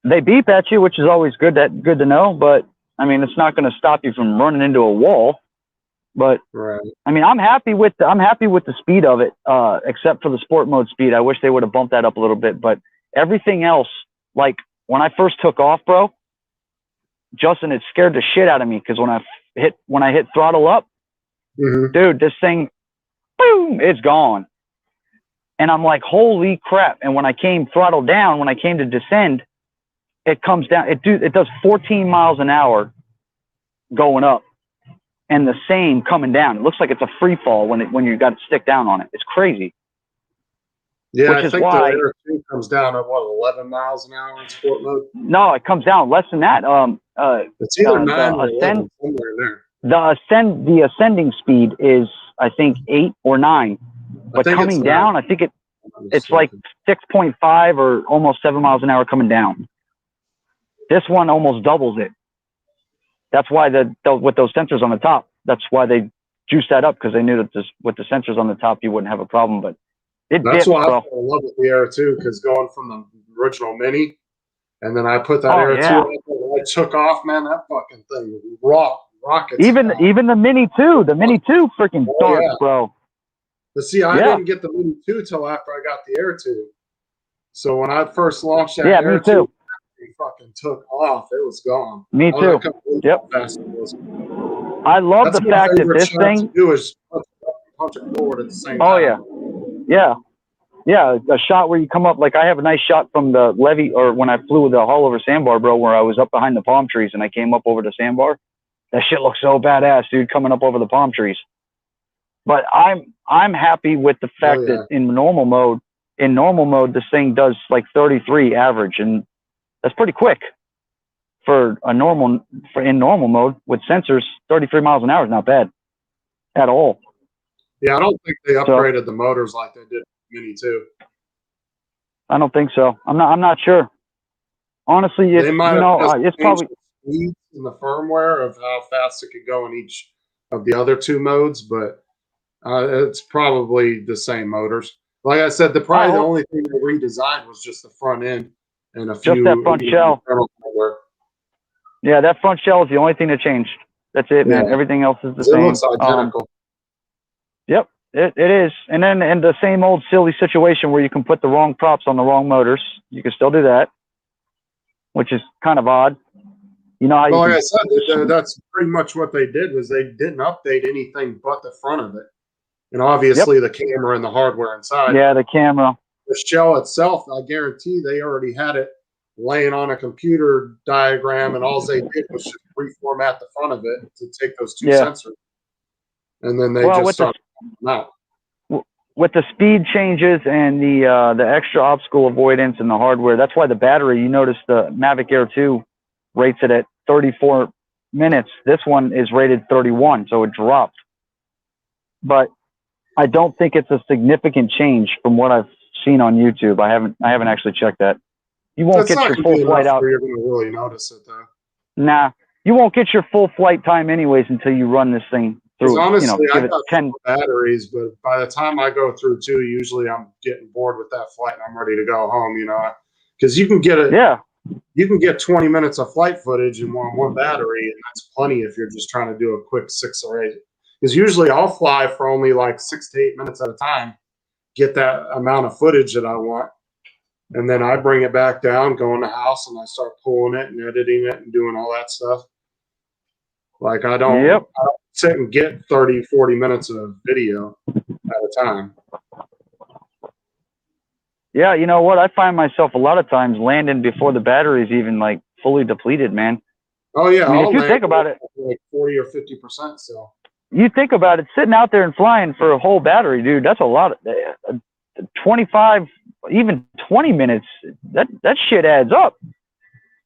They beep at you, which is always good to know, but I mean, it's not going to stop you from running into a wall. But right. I mean, I'm happy with the speed of it, except for the sport mode speed. I wish they would have bumped that up a little bit, but everything else, like when I first took off, bro, Justin, it scared the shit out of me because when I hit throttle up, dude, this thing, boom, it's gone. And I'm like, holy crap. And when I came throttle down, when I came to descend, it comes down. It does 14 miles an hour going up and the same coming down. It looks like it's a free fall when you got to stick down on it. It's crazy. Yeah, which I is think why, the Air 2 comes down at what, 11 miles an hour in sport mode? No, it comes down less than that. It's either 9 or 11, somewhere in there. The ascending speed is, I think, 8 or 9, but coming down, I think it's like 6.5 or almost 7 miles an hour coming down. This one almost doubles it. That's why with those sensors on the top, that's why they juiced that up, because they knew that with the sensors on the top, you wouldn't have a problem. But that's why I fell in love with the Air 2, because going from the original Mini, and then I put that Air 2 I took off, man, that fucking thing rockets. Even the Mini 2, freaking darts, bro. But see, I didn't get the Mini 2 till after I got the Air 2. So when I first launched that Air 2, it fucking took off. It was gone. Me too. Yep. I love the fact that this thing is punch it forward at the same time. Yeah. A shot where you come up, like I have a nice shot from the levee, or when I flew the hull over Sandbar, bro, where I was up behind the palm trees and I came up over the Sandbar. That shit looks so badass, dude, coming up over the palm trees. But I'm happy with the fact that in normal mode, this thing does like 33 average, and that's pretty quick in normal mode with sensors. 33 miles an hour is not bad at all. Yeah, I don't think they upgraded the motors like they did Mini 2. I don't think so. I'm not sure. Honestly, it's probably speed in the firmware of how fast it could go in each of the other 2 modes, but it's probably the same motors. Like I said, the only thing they redesigned was just the front end and just that front shell. Yeah, that front shell is the only thing that changed. That's it, man. Everything else is the same. It looks identical. Yep, it is. And then in the same old silly situation where you can put the wrong props on the wrong motors, you can still do that, which is kind of odd. You know how like I said, that's pretty much what they did, was they didn't update anything but the front of it. And obviously the camera and the hardware inside. Yeah, the camera. The shell itself, I guarantee they already had it laying on a computer diagram, and all they did was just reformat the front of it to take those 2 sensors. And then they just started them out. With the speed changes and the extra obstacle avoidance and the hardware, that's why the battery, you notice the Mavic Air 2 rates it at 34 minutes. This one is rated 31, so it dropped. But I don't think it's a significant change from what I've seen on YouTube. I haven't actually checked that. You won't get your full flight out. You're going to really notice it though. Nah, you won't get your full flight time anyways until you run this thing through. Honestly, give I it got 10 batteries, but by the time I go through 2, usually I'm getting bored with that flight and I'm ready to go home. Because you can get you can get 20 minutes of flight footage in one battery, and that's plenty if you're just trying to do a quick 6 or 8. Because usually I'll fly for only like 6 to 8 minutes at a time, get that amount of footage that I want. And then I bring it back down, go in the house, and I start pulling it and editing it and doing all that stuff. Like I don't sit and get 30, 40 minutes of video at a time. Yeah, you know what? I find myself a lot of times landing before the battery's even like fully depleted, man. Oh yeah, I mean, if you think about it, like 40 or 50% still. You think about it, sitting out there and flying for a whole battery, dude, that's a lot of 25, even 20 minutes. That shit adds up.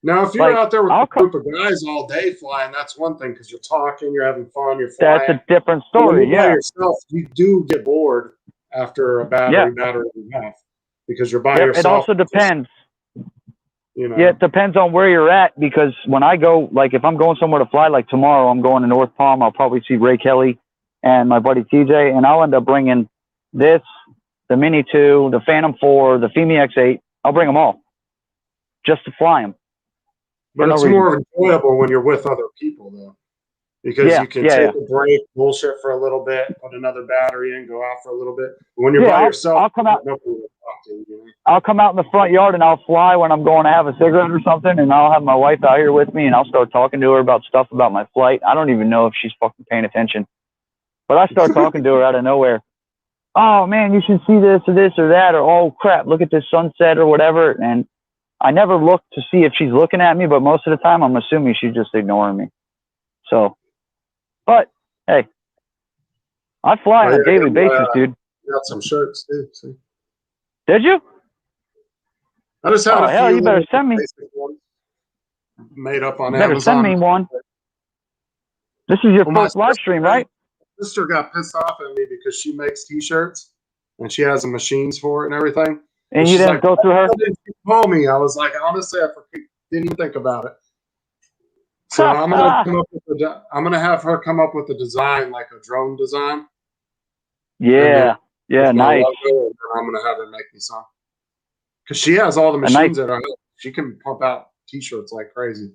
Now, if you're out there with a group of guys all day flying, that's one thing because you're talking, you're having fun, you're flying. That's a different story. When you're by yourself, you do get bored after a battery and a half because you're by yourself. It also depends. Yeah, it depends on where you're at, because when I go, like if I'm going somewhere to fly, like tomorrow I'm going to North Palm, I'll probably see Ray Kelly and my buddy TJ, and I'll end up bringing this, the Mini 2, the Phantom 4, the Femi X8. I'll bring them all just to fly them. But it's more enjoyable when you're with other people, though, because you can take a break, bullshit for a little bit, put another battery in, go out for a little bit. But when you're by yourself, I'll come out. I'll come out in the front yard and I'll fly when I'm going to have a cigarette or something, and I'll have my wife out here with me, and I'll start talking to her about stuff about my flight. I don't even know if she's fucking paying attention, but I start talking to her out of nowhere. Oh man, you should see this or that, or oh crap, look at this sunset or whatever. And I never look to see if she's looking at me, but most of the time I'm assuming she's just ignoring me. So, but hey, I fly on a daily basis, dude. You got some shirts too. See? Did you? I just had a few. Hell, you better send me. Made up on Amazon. Better send me one. This is your first live stream, right? My sister got pissed off at me because she makes T-shirts and she has the machines for it and everything. And you didn't go through her? Why didn't you call me? I was like, honestly, I didn't even think about it. So I'm gonna have her come up with a design, like a drone design. Yeah, nice. And I'm gonna have her make me some because she has all the machines at her house. She can pump out T-shirts like crazy.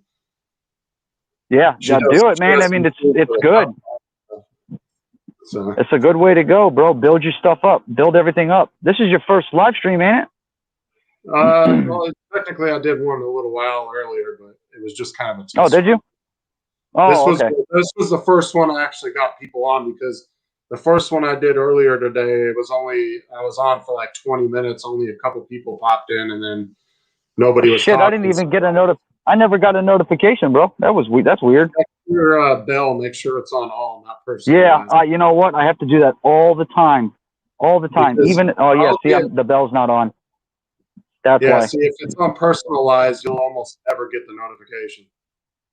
Yeah, do it, man. I mean, it's good. So it's a good way to go, bro. Build your stuff up. Build everything up. This is your first live stream, ain't it? Well, technically, I did one a little while earlier, but it was just kind of a test. Oh, did you? Oh, this was the first one I actually got people on, because the first one I did earlier today, I was on for like 20 minutes. Only a couple people popped in, and then nobody was talking. I didn't even get I never got a notification, bro. That's weird. Check your bell, make sure it's on all, not personal. Yeah, you know what? I have to do that all the time. All the time. Because the bell's not on. That's why. See, if it's on personalized, you'll almost never get the notification.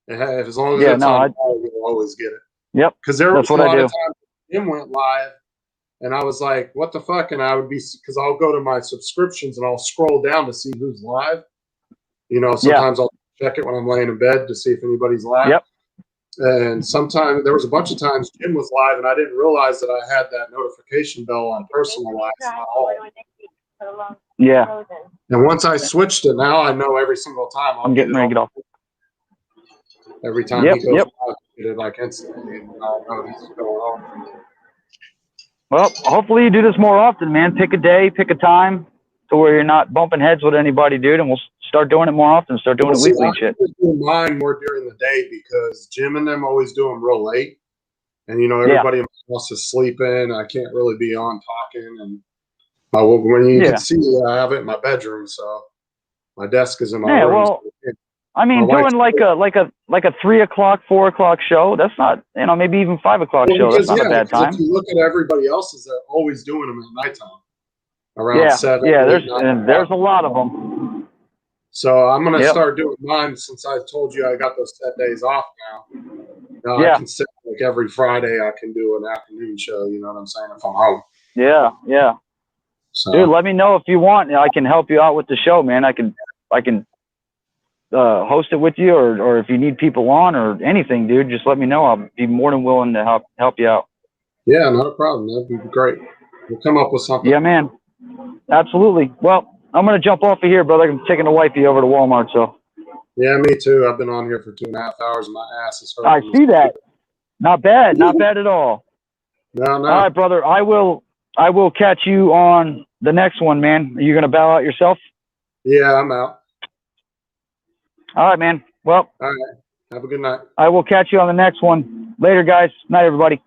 As long as it's on all, you'll always get it. Yep. Because there was a lot of times Jim went live, and I was like, what the fuck? And I would be, because I'll go to my subscriptions and I'll scroll down to see who's live. Sometimes I'll check it when I'm laying in bed to see if anybody's live. Yep. And sometimes there was a bunch of times Jim was live, and I didn't realize that I had that notification bell on personalized. Yeah. And once I switched it, now I know every single time. I'm getting ready to get off. Every time he goes live, I get it like instantly. I'll know this is going on. Well, hopefully you do this more often, man. Pick a day, pick a time to where you're not bumping heads with anybody, dude, and we'll start doing it more often. Start doing it weekly and shit. I do mine more during the day because Jim and them always do them real late, and everybody in my house is sleeping. I can't really be on talking, and when you can see, I have it in my bedroom, so my desk is in my room. Well, I mean, doing like a 3 o'clock, 4 o'clock show. That's not, maybe even 5 o'clock show. That's not a bad time. If you look at everybody else's, they're always doing them at nighttime. Around 7. Yeah, there's a lot of them. So I'm gonna start doing mine, since I told you I got those set days off now. I can sit like every Friday. I can do an afternoon show. You know what I'm saying? If I'm home. Yeah, yeah. So Dude, let me know if you want. I can help you out with the show, man. I can host it with you, or if you need people on or anything, dude, just let me know. I'll be more than willing to help you out. yeah, not a problem. That'd be great. We'll come up with something. Yeah, man. Absolutely. Well, I'm gonna jump off of here, brother. I'm taking the wifey over to Walmart, so. Yeah, me too. I've been on here for 2.5 hours and my ass is hurting. I see that. Not bad. Not bad at all. No. All right, brother. I will catch you on the next one, man. Are you gonna bow out yourself? Yeah, I'm out. All right, man. Well, All right. Have a good night. I will catch you on the next one. Later, guys. Night, everybody.